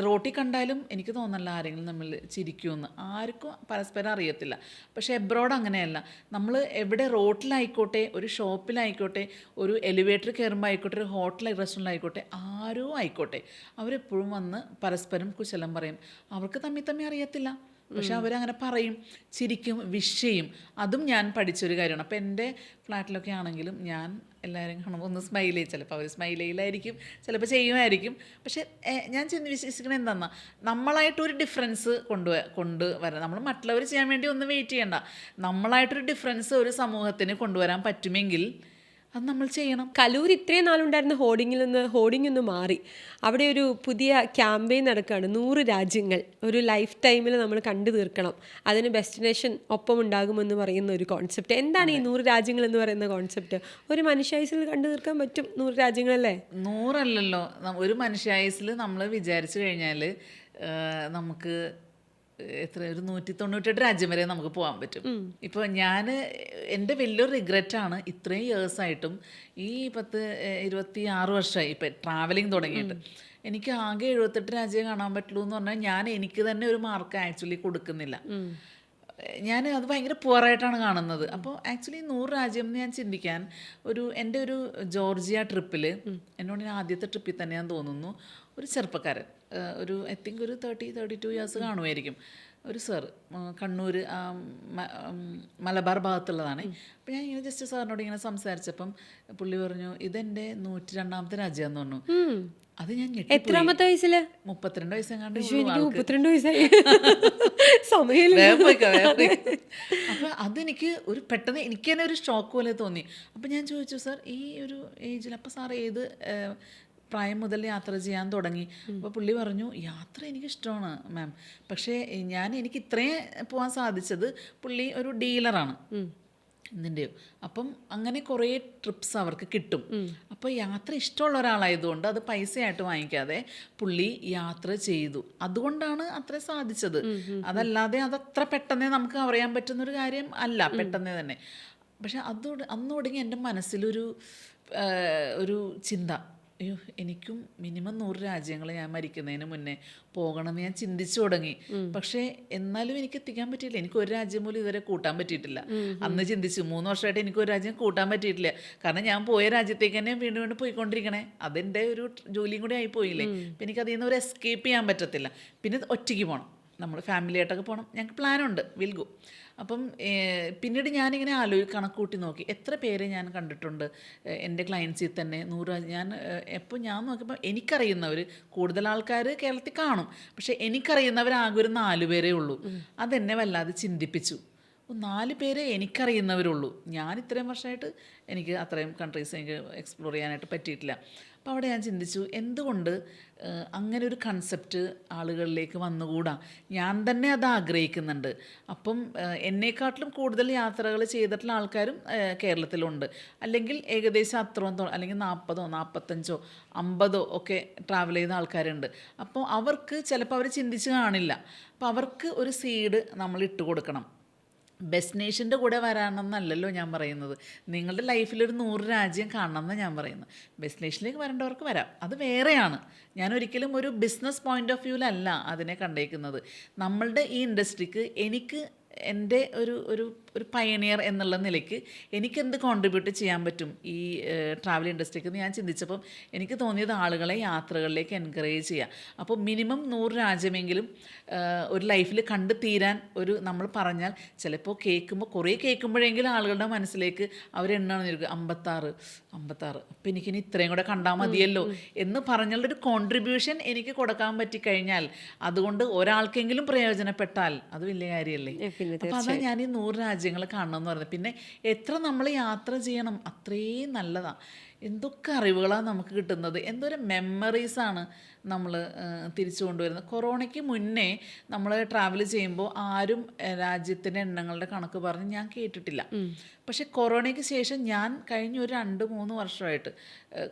റോട്ടിൽ കണ്ടാലും എനിക്ക് തോന്നല്ല ആരെങ്കിലും നമ്മൾ ചിരിക്കുമെന്ന്, ആർക്കും പരസ്പരം അറിയത്തില്ല. പക്ഷേ എബ്രോഡ് അങ്ങനെയല്ല. നമ്മൾ എവിടെ റോട്ടിലായിക്കോട്ടെ, ഒരു ഷോപ്പിലായിക്കോട്ടെ, ഒരു എലിവേറ്റർ കയറുമ്പോൾ ആയിക്കോട്ടെ, ഒരു ഹോട്ടൽ റെസ്റ്റോറൻ്റ് ആയിക്കോട്ടെ, ആരോ ആയിക്കോട്ടെ, അവരെപ്പോഴും വന്ന് പരസ്പരം കുശലം പറയും. അവർക്ക് തമ്മിൽ അറിയത്തില്ല, പക്ഷെ അവരങ്ങനെ പറയും, ചിരിക്കും, വിഷ് ചെയ്യും. അതും ഞാൻ പഠിച്ചൊരു കാര്യമാണ്. അപ്പോൾ എൻ്റെ ഫ്ലാറ്റിലൊക്കെ ആണെങ്കിലും ഞാൻ എല്ലാവരും കാണുമ്പോൾ ഒന്ന് സ്മൈൽ ചെയ്യും. ചിലപ്പോൾ അവർ സ്മൈൽ ചെയ്യില്ലായിരിക്കും, ചിലപ്പോൾ ചെയ്യുമായിരിക്കും. പക്ഷേ ഞാൻ വിശ്വസിക്കുന്നത് എന്താണെന്നാ, നമ്മളായിട്ടൊരു ഡിഫറൻസ് കൊണ്ടുവരാം. നമ്മൾ മറ്റുള്ളവർ ചെയ്യാൻ വേണ്ടി ഒന്നും വെയിറ്റ് ചെയ്യണ്ട. നമ്മളായിട്ടൊരു ഡിഫറൻസ് ഒരു സമൂഹത്തിന് കൊണ്ടുവരാൻ പറ്റുമെങ്കിൽ അത് നമ്മൾ ചെയ്യണം. കലൂർ ഇത്രയും നാളുണ്ടായിരുന്ന ഹോർഡിങ്ങിൽ നിന്ന് മാറി അവിടെ ഒരു പുതിയ ക്യാമ്പയിൻ നടക്കുകയാണ്. 100 രാജ്യങ്ങൾ ഒരു ലൈഫ് ടൈമിൽ നമ്മൾ കണ്ടു തീർക്കണം, അതിന് ഡെസ്റ്റിനേഷൻ ഒപ്പം ഉണ്ടാകുമെന്ന് പറയുന്ന ഒരു കോൺസെപ്റ്റ്. എന്താണ് ഈ 100 രാജ്യങ്ങൾ എന്ന് പറയുന്ന കോൺസെപ്റ്റ്? ഒരു മനുഷ്യായുസിൽ കണ്ടു തീർക്കാൻ പറ്റും 100 രാജ്യങ്ങളല്ലേ? 100 അല്ലല്ലോ, ഒരു മനുഷ്യായുസിൽ നമ്മൾ വിചാരിച്ചു കഴിഞ്ഞാൽ നമുക്ക് ഒരു 198 രാജ്യം വരെ നമുക്ക് പോകാൻ പറ്റും. ഇപ്പോൾ എൻ്റെ വലിയൊരു റിഗ്രറ്റാണ് ഇത്രയും ഇയേഴ്സായിട്ടും ഈ 26 വർഷമായി ഇപ്പം ട്രാവലിംഗ് തുടങ്ങിയിട്ട് എനിക്ക് ആകെ 78 രാജ്യം കാണാൻ പറ്റുള്ളൂ എന്ന് പറഞ്ഞാൽ എനിക്ക് തന്നെ ഒരു മാർക്ക് ആക്ച്വലി കൊടുക്കുന്നില്ല. ഞാൻ അത് ഭയങ്കര പുവറായിട്ടാണ് കാണുന്നത്. അപ്പോൾ ആക്ച്വലി 100 രാജ്യം എന്ന് ഞാൻ ചിന്തിക്കാൻ എൻ്റെ ഒരു ജോർജിയ ട്രിപ്പിൽ എന്നോട് ആദ്യത്തെ ട്രിപ്പിൽ തന്നെ ഞാൻ തോന്നുന്നു ഒരു ചെറുപ്പക്കാരൻ ഒരു ഐ തിങ്ക് ഒരു 32 ഇയേഴ്സ് കാണുമായിരിക്കും. ഒരു സാർ കണ്ണൂർ മലബാർ ഭാഗത്തുള്ളതാണ്. അപ്പോൾ ഞാൻ ഇങ്ങനെ ജസ്റ്റ് സാറിനോട് ഇങ്ങനെ സംസാരിച്ചപ്പം പുള്ളി പറഞ്ഞു ഇതെൻ്റെ 102ാമത്തെ രാജ്യമാണെന്ന് പറഞ്ഞു. അത് ഞാൻ എത്രാമത്തെ വയസ്സില്? 32 വയസ്സെങ്ങാണ്ട്. 32 വയസ്സായി. സമയം. അപ്പോൾ അതെനിക്ക് ഒരു പെട്ടെന്ന് എനിക്ക് തന്നെ ഒരു ഷോക്ക് പോലെ തോന്നി. അപ്പോൾ ഞാൻ ചോദിച്ചു സാർ ഈ ഒരു ഏജിൽ അപ്പോൾ സാർ ഏത് പ്രായം മുതൽ യാത്ര ചെയ്യാൻ തുടങ്ങി? അപ്പോൾ പുള്ളി പറഞ്ഞു യാത്ര എനിക്കിഷ്ടമാണ് മാം, പക്ഷേ എനിക്ക് ഇത്രയും പോകാൻ സാധിച്ചത് പുള്ളി ഒരു ഡീലറാണ് എന്തിൻ്റെയോ. അപ്പം അങ്ങനെ കുറേ ട്രിപ്സ് അവർക്ക് കിട്ടും. അപ്പോൾ യാത്ര ഇഷ്ടമുള്ള ഒരാളായതുകൊണ്ട് അത് പൈസയായിട്ട് വാങ്ങിക്കാതെ പുള്ളി യാത്ര ചെയ്തു. അതുകൊണ്ടാണ് അത്ര സാധിച്ചത്. അതല്ലാതെ അതത്ര പെട്ടെന്ന് നമുക്ക് അറിയാൻ പറ്റുന്നൊരു കാര്യം അല്ല, പെട്ടെന്ന് തന്നെ. പക്ഷെ അന്ന് തുടങ്ങി എൻ്റെ മനസ്സിലൊരു ചിന്ത, അയ്യോ എനിക്കും മിനിമം 100 രാജ്യങ്ങൾ ഞാൻ മരിക്കുന്നതിന് മുന്നേ പോകണമെന്ന് ഞാൻ ചിന്തിച്ചു തുടങ്ങി. പക്ഷേ എന്നാലും എനിക്ക് എത്തിക്കാൻ പറ്റിയില്ല. എനിക്ക് ഒരു രാജ്യം പോലും ഇതുവരെ കൂട്ടാൻ പറ്റിയിട്ടില്ല. അന്ന് ചിന്തിച്ചു 3 വർഷമായിട്ട് എനിക്ക് ഒരു രാജ്യം കൂട്ടാൻ പറ്റിയിട്ടില്ല. കാരണം ഞാൻ പോയ രാജ്യത്തേക്ക് തന്നെ വീണ്ടും വീണ്ടും പോയിക്കൊണ്ടിരിക്കണേ. അതെൻ്റെ ഒരു ജോലിയും കൂടി ആയി പോയില്ലേ. അപ്പം എനിക്കതിൽ നിന്ന് ഒരു എസ്കേപ്പ് ചെയ്യാൻ പറ്റത്തില്ല. പിന്നെ ഒറ്റയ്ക്ക് പോകണം, നമ്മൾ ഫാമിലിയായിട്ടൊക്കെ പോകണം. ഞങ്ങൾക്ക് പ്ലാനുണ്ട്, വിൽ ഗോ. അപ്പം പിന്നീട് ഞാനിങ്ങനെ കണക്കൂട്ടി നോക്കി എത്ര പേരെ ഞാൻ കണ്ടിട്ടുണ്ട് എൻ്റെ ക്ലയൻസിൽ തന്നെ 100. ഞാൻ നോക്കിയപ്പോൾ എനിക്കറിയുന്നവർ കൂടുതൽ ആൾക്കാർ കേരളത്തിൽ കാണും, പക്ഷേ എനിക്കറിയുന്നവരാകെ ഒരു 4 പേരേ ഉള്ളൂ. അതെന്നെ വല്ലാതെ ചിന്തിപ്പിച്ചു. 4 പേരെ എനിക്കറിയുന്നവരുള്ളൂ. ഞാൻ ഇത്രയും വർഷമായിട്ട് എനിക്ക് അത്രയും കൺട്രീസ് എനിക്ക് എക്സ്പ്ലോർ ചെയ്യാനായിട്ട് പറ്റിയിട്ടില്ല. അപ്പോൾ അവിടെ ഞാൻ ചിന്തിച്ചു എന്തുകൊണ്ട് അങ്ങനെ ഒരു കൺസെപ്റ്റ് ആളുകളിലേക്ക് വന്നുകൂടാ. ഞാൻ തന്നെ അത് ആഗ്രഹിക്കുന്നുണ്ട്. അപ്പം എന്നെക്കാട്ടിലും കൂടുതൽ യാത്രകൾ ചെയ്തിട്ടുള്ള ആൾക്കാരും കേരളത്തിലുണ്ട്. അല്ലെങ്കിൽ ഏകദേശം അത്രയും അല്ലെങ്കിൽ 40, 45, 50 ഒക്കെ ട്രാവൽ ചെയ്ത ആൾക്കാരുണ്ട്. അപ്പോൾ അവർക്ക് ചിലപ്പോൾ അവർ ചിന്തിച്ച് കാണില്ല. അപ്പോൾ അവർക്ക് ഒരു സീഡ് നമ്മൾ ഇട്ട് കൊടുക്കണം. ഡെസ്റ്റിനേഷൻ്റെ കൂടെ വരാണമെന്നല്ലല്ലോ ഞാൻ പറയുന്നത്. നിങ്ങളുടെ ലൈഫിലൊരു 100 രാജ്യം കാണണമെന്ന് ഞാൻ പറയുന്നത്. ഡെസ്റ്റിനേഷനിലേക്ക് വരേണ്ടവർക്ക് വരാം, അത് വേറെയാണ്. ഞാൻ ഒരിക്കലും ഒരു ബിസിനസ് പോയിൻ്റ് ഓഫ് വ്യൂവിലല്ല അതിനെ കണ്ടേക്കുന്നത്. നമ്മളുടെ ഈ ഇൻഡസ്ട്രിക്ക് എനിക്ക് എൻ്റെ ഒരു പയനിയർ എന്നുള്ള നിലയ്ക്ക് എനിക്കെന്ത് കോൺട്രിബ്യൂട്ട് ചെയ്യാൻ പറ്റും ഈ ട്രാവൽ ഇൻഡസ്ട്രിക്ക് എന്ന് ഞാൻ ചിന്തിച്ചപ്പം എനിക്ക് തോന്നിയത് ആളുകളെ യാത്രകളിലേക്ക് എൻകറേജ് ചെയ്യുക. അപ്പോൾ മിനിമം 100 രാജ്യമെങ്കിലും ഒരു ലൈഫിൽ കണ്ടു തീരാൻ നമ്മൾ പറഞ്ഞാൽ ചിലപ്പോൾ കുറേ കേൾക്കുമ്പോഴെങ്കിലും ആളുകളുടെ മനസ്സിലേക്ക് അവരെണ്ണാണെന്ന് ചോദിക്കും 56. അപ്പോൾ എനിക്കിനി ഇത്രയും കൂടെ കണ്ടാൽ മതിയല്ലോ എന്ന് പറഞ്ഞുള്ളൊരു കോൺട്രിബ്യൂഷൻ എനിക്ക് കൊടുക്കാൻ പറ്റിക്കഴിഞ്ഞാൽ, അതുകൊണ്ട് ഒരാൾക്കെങ്കിലും പ്രയോജനപ്പെട്ടാൽ അത് വലിയ കാര്യമല്ലേ. അപ്പോൾ അതാണ് ഞാൻ ഈ 100 രാജ്യങ്ങൾ കാണണമെന്ന് പറയുന്നത്. പിന്നെ എത്ര നമ്മൾ യാത്ര ചെയ്യണം അത്രയും നല്ലതാണ്. എന്തൊക്കെ അറിവുകളാണ് നമുക്ക് കിട്ടുന്നത്, എന്തൊരു മെമ്മറീസാണ് നമ്മൾ തിരിച്ചു കൊണ്ടുവരുന്നത്. കൊറോണയ്ക്ക് മുന്നേ നമ്മൾ ട്രാവൽ ചെയ്യുമ്പോൾ ആരും രാജ്യത്തിൻ്റെ എണ്ണങ്ങളുടെ കണക്ക് പറഞ്ഞ് ഞാൻ കേട്ടിട്ടില്ല. പക്ഷെ കൊറോണയ്ക്ക് ശേഷം ഞാൻ കഴിഞ്ഞ ഒരു 2-3 വർഷമായിട്ട്,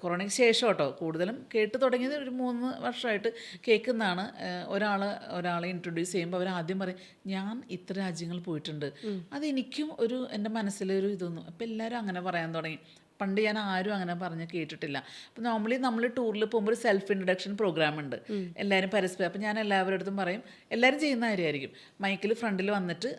കൊറോണയ്ക്ക് ശേഷം കേട്ടോ കൂടുതലും കേട്ട് തുടങ്ങിയത് ഒരു 3 വർഷമായിട്ട് കേൾക്കുന്നതാണ്. ഒരാളെ ഇൻട്രൊഡ്യൂസ് ചെയ്യുമ്പോൾ അവർ ആദ്യം പറയും ഞാൻ ഇത്ര രാജ്യങ്ങൾ പോയിട്ടുണ്ട്. അതെനിക്കും എൻ്റെ മനസ്സിലൊരു ഇതൊന്നും. അപ്പോൾ എല്ലാവരും അങ്ങനെ പറയാൻ തുടങ്ങി. പണ്ട് ഞാൻ ആരും അങ്ങനെ പറഞ്ഞ് കേട്ടിട്ടില്ല. അപ്പോൾ നോർമലി നമ്മൾ ടൂറിൽ പോകുമ്പോൾ ഒരു സെൽഫ് ഇൻട്രൊഡക്ഷൻ പ്രോഗ്രാം ഉണ്ട്, എല്ലാവരും പരസ്പരം. അപ്പോൾ ഞാൻ എല്ലാവരുടെ അടുത്തും പറയും, എല്ലാവരും ചെയ്യുന്ന കാര്യമായിരിക്കും, മൈക്കിൽ ഫ്രണ്ടിൽ വന്നിട്ട്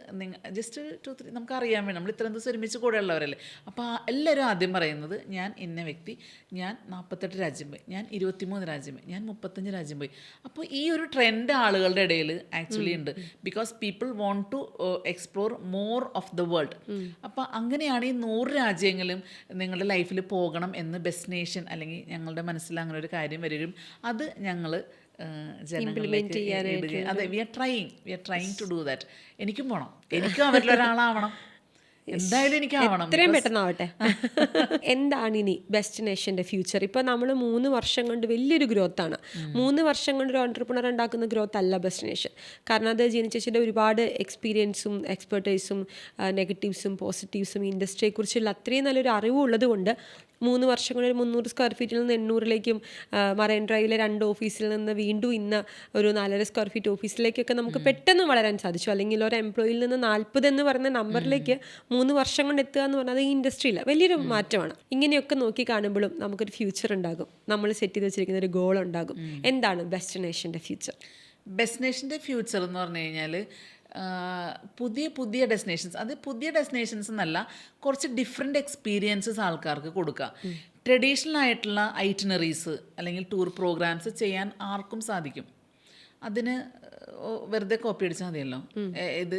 ജസ്റ്റ് 2-3 നമുക്ക് അറിയാൻ വേണ്ടി നമ്മൾ ഇത്രയും ദിവസം ഒരുമിച്ച് കൂടെ ഉള്ളവരല്ലേ. അപ്പോൾ എല്ലാവരും ആദ്യം പറയുന്നത് ഞാൻ ഇന്ന വ്യക്തി, ഞാൻ 48 രാജ്യം പോയി, ഞാൻ 23 രാജ്യം പോയി, ഞാൻ 35 രാജ്യം പോയി. അപ്പോൾ ഈ ഒരു ട്രെൻഡ് ആളുകളുടെ ഇടയിൽ ആക്ച്വലി ഉണ്ട്. Because people want to explore more of the world. അപ്പോൾ അങ്ങനെയാണ് ഈ 100 രാജ്യങ്ങളും നിങ്ങളുടെ ലൈഫിൽ പോകണം എന്ന് ഡെസ്റ്റിനേഷൻ അല്ലെങ്കിൽ ഞങ്ങളുടെ മനസ്സിൽ അങ്ങനെ ഒരു കാര്യം വരും. അത് ഞങ്ങൾ ജനങ്ങളിലേക്ക് ഇടുക. അതെ, we are trying to do that. എനിക്കും പോകണം, എനിക്കും അവരിലൊരാളാവണം, എന്തായാലും എനിക്കാവണം, എത്രയും പെട്ടെന്നാവട്ടെ. എന്താണ് ഇനി ഡെസ്റ്റിനേഷൻ്റെ ഫ്യൂച്ചർ? ഇപ്പോൾ നമ്മൾ 3 വർഷം കൊണ്ട് വലിയൊരു ഗ്രോത്താണ്. 3 വർഷം കൊണ്ട് ഒരു ഓൺട്രപ്രണർ ഉണ്ടാക്കുന്ന ഗ്രോത്ത് അല്ല ഡെസ്റ്റിനേഷൻ. കാരണം അത് ജീന ചേച്ചിയുടെ ഒരുപാട് എക്സ്പീരിയൻസും എക്സ്പെർട്ടൈസും നെഗറ്റീവ്സും പോസിറ്റീവ്സും ഇൻഡസ്ട്രിയെക്കുറിച്ചുള്ള അത്രയും നല്ലൊരു അറിവുള്ളത് കൊണ്ട് 3 വർഷം കൊണ്ട് ഒരു 300 സ്ക്വയർ ഫീറ്റിൽ നിന്ന് 800ലേക്കും മറൈൻ ഡ്രൈവിലെ 2 ഓഫീസിൽ നിന്ന് വീണ്ടും ഇന്ന് ഒരു 4.5 സ്ക്വയർ ഫീറ്റ് ഓഫീസിലേക്കൊക്കെ നമുക്ക് പെട്ടെന്ന് വളരാൻ സാധിച്ചു. അല്ലെങ്കിൽ ഒരു എംപ്ലോയിയിൽ നിന്ന് 40 എന്ന് പറയുന്ന നമ്പറിലേക്ക് 3 വർഷം കൊണ്ട് എത്തുക എന്ന് പറഞ്ഞാൽ ഈ ഇൻഡസ്ട്രിയിൽ വലിയൊരു മാറ്റമാണ്. ഇങ്ങനെയൊക്കെ നോക്കി കാണുമ്പോഴും നമുക്കൊരു ഫ്യൂച്ചർ ഉണ്ടാകും, നമ്മൾ സെറ്റ് ചെയ്ത് വെച്ചിരിക്കുന്ന ഒരു ഗോൾ ഉണ്ടാകും. എന്താണ് ഡെസ്റ്റിനേഷൻ്റെ ഫ്യൂച്ചർ? ഡെസ്റ്റിനേഷൻ്റെ ഫ്യൂച്ചർ എന്ന് പറഞ്ഞു കഴിഞ്ഞാൽ പുതിയ ഡെസ്റ്റിനേഷൻസ്, അത് പുതിയ ഡെസ്റ്റിനേഷൻസ് എന്നല്ല, കുറച്ച് ഡിഫറെൻ്റ് എക്സ്പീരിയൻസസ് ആൾക്കാർക്ക് കൊടുക്കുക. ട്രഡീഷണൽ ആയിട്ടുള്ള ഐറ്റിനറീസ് അല്ലെങ്കിൽ ടൂർ പ്രോഗ്രാംസ് ചെയ്യാൻ ആർക്കും സാധിക്കും. അതിന് വെറുതെ കോപ്പി അടിച്ചാൽ മതിയല്ലോ. ഇത്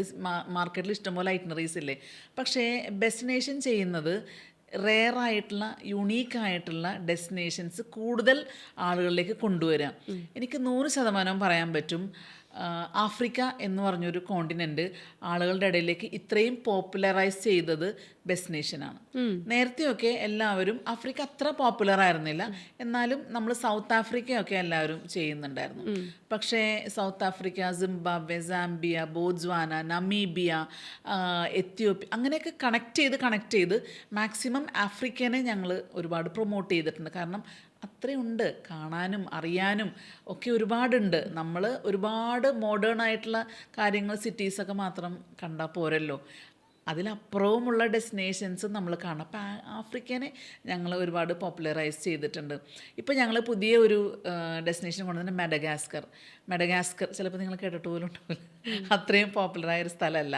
മാർക്കറ്റിൽ ഇഷ്ടംപോലെ ഐറ്റിനറീസ് ഇല്ലേ. പക്ഷേ ഡെസ്റ്റിനേഷൻ ചെയ്യുന്നത് റെയറായിട്ടുള്ള യുണീക്കായിട്ടുള്ള ഡെസ്റ്റിനേഷൻസ് കൂടുതൽ ആളുകളിലേക്ക് കൊണ്ടുവരാം. എനിക്ക് 100% പറയാൻ പറ്റും, ആഫ്രിക്ക എന്ന് പറഞ്ഞൊരു കോണ്ടിനെൻ്റ് ആളുകളുടെ ഇടയിലേക്ക് ഇത്രയും പോപ്പുലറൈസ് ചെയ്തത് ഡെസ്റ്റിനേഷനാണ്. നേരത്തെയൊക്കെ എല്ലാവരും ആഫ്രിക്ക അത്ര പോപ്പുലർ ആയിരുന്നില്ല, എന്നാലും നമ്മൾ സൗത്ത് ആഫ്രിക്കയൊക്കെ എല്ലാവരും ചെയ്യുന്നുണ്ടായിരുന്നു. പക്ഷേ south Africa, Zimbabwe, Zambia, Botswana, Namibia, Ethiopia അങ്ങനെയൊക്കെ കണക്ട് ചെയ്ത് മാക്സിമം ആഫ്രിക്കനെ ഞങ്ങൾ ഒരുപാട് പ്രൊമോട്ട് ചെയ്തിട്ടുണ്ട്. കാരണം അത്രയുണ്ട്, കാണാനും അറിയാനും ഒക്കെ ഒരുപാടുണ്ട്. നമ്മൾ ഒരുപാട് മോഡേൺ ആയിട്ടുള്ള കാര്യങ്ങൾ സിറ്റീസൊക്കെ മാത്രം കണ്ടാൽ പോരല്ലോ, അതിലപ്പുറവുമുള്ള ഡെസ്റ്റിനേഷൻസ് നമ്മൾ കാണാം. അപ്പോൾ ആഫ്രിക്കനെ ഞങ്ങൾ ഒരുപാട് പോപ്പുലറൈസ് ചെയ്തിട്ടുണ്ട്. ഇപ്പോൾ ഞങ്ങൾ പുതിയ ഒരു ഡെസ്റ്റിനേഷൻ കൊണ്ടുവന്നത് മെഡഗാസ്കർ ചിലപ്പോൾ നിങ്ങൾ കേട്ടിട്ട് പോലും ഉണ്ടാവില്ല, അത്രയും പോപ്പുലറായൊരു സ്ഥലമല്ല.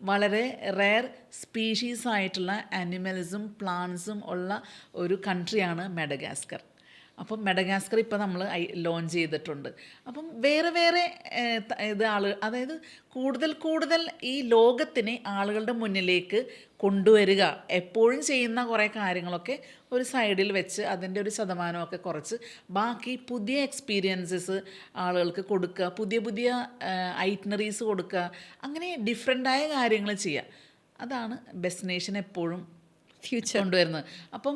വളരെ റെയർ സ്പീഷീസ് ആയിട്ടുള്ള ആനിമൽസും പ്ലാന്റ്സും ഉള്ള ഒരു കൺട്രിയാണ് മെഡഗാസ്കർ. അപ്പം മെഡഗാസ്കർ ഇപ്പോൾ നമ്മൾ ലോഞ്ച് ചെയ്തിട്ടുണ്ട്. അപ്പം വേറെ അതായത് കൂടുതൽ ഈ ലോകത്തിനെ ആളുകളുടെ മുന്നിലേക്ക് കൊണ്ടുവരിക, എപ്പോഴും ചെയ്യുന്ന കുറേ കാര്യങ്ങളൊക്കെ ഒരു സൈഡിൽ വെച്ച് അതിൻ്റെ ഒരു ശതമാനമൊക്കെ കുറച്ച് ബാക്കി പുതിയ എക്സ്പീരിയൻസസ് ആളുകൾക്ക് കൊടുക്കുക, പുതിയ ഐറ്റിനറീസ് കൊടുക്കുക, അങ്ങനെ ഡിഫറെൻ്റായ കാര്യങ്ങൾ ചെയ്യുക. അതാണ് ഡെസ്റ്റിനേഷൻ എപ്പോഴും ഫ്യൂച്ചർ കൊണ്ടുവരുന്നത്. അപ്പം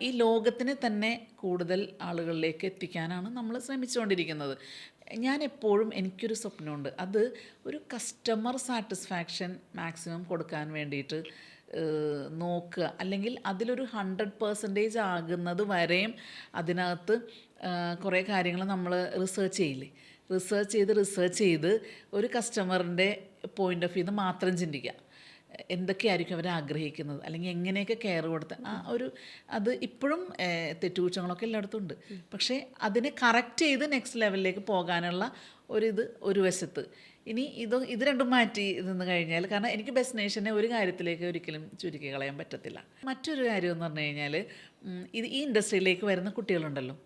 ഈ ലോകത്തിനെ തന്നെ കൂടുതൽ ആളുകളിലേക്ക് എത്തിക്കാനാണ് നമ്മൾ ശ്രമിച്ചുകൊണ്ടിരിക്കുന്നത്. ഞാൻ എപ്പോഴും എനിക്കൊരു സ്വപ്നമുണ്ട്, അത് ഒരു കസ്റ്റമർ സാറ്റിസ്ഫാക്ഷൻ മാക്സിമം കൊടുക്കാൻ വേണ്ടിയിട്ട് നോക്കുക, അല്ലെങ്കിൽ അതിലൊരു 100% ആകുന്നത് വരെയും അതിനകത്ത് കുറേ കാര്യങ്ങൾ നമ്മൾ റിസർച്ച് ചെയ്ത് ഒരു കസ്റ്റമറിൻ്റെ പോയിൻ്റ് ഓഫ് വ്യൂന്ന് മാത്രം ചിന്തിക്കുക. എന്തൊക്കെയായിരിക്കും അവർ ആഗ്രഹിക്കുന്നത്, അല്ലെങ്കിൽ എങ്ങനെയൊക്കെ കെയർ കൊടുത്ത് അത് ഇപ്പോഴും തെറ്റുകുറ്റങ്ങളൊക്കെ എല്ലായിടത്തും ഉണ്ട്. പക്ഷേ അതിനെ കറക്റ്റ് ചെയ്ത് നെക്സ്റ്റ് ലെവലിലേക്ക് പോകാനുള്ള ഒരു വശത്ത് ഇനി ഇത് രണ്ടും മാറ്റി നിന്ന് കഴിഞ്ഞാൽ, കാരണം എനിക്ക് ഡെസ്റ്റിനേഷനെ ഒരു കാര്യത്തിലേക്ക് ഒരിക്കലും ചുരുക്കി കളയാൻ പറ്റത്തില്ല. മറ്റൊരു കാര്യം എന്ന് പറഞ്ഞു കഴിഞ്ഞാൽ, ഈ ഇൻഡസ്ട്രിയിലേക്ക് വരുന്ന കുട്ടികളുണ്ടല്ലോ,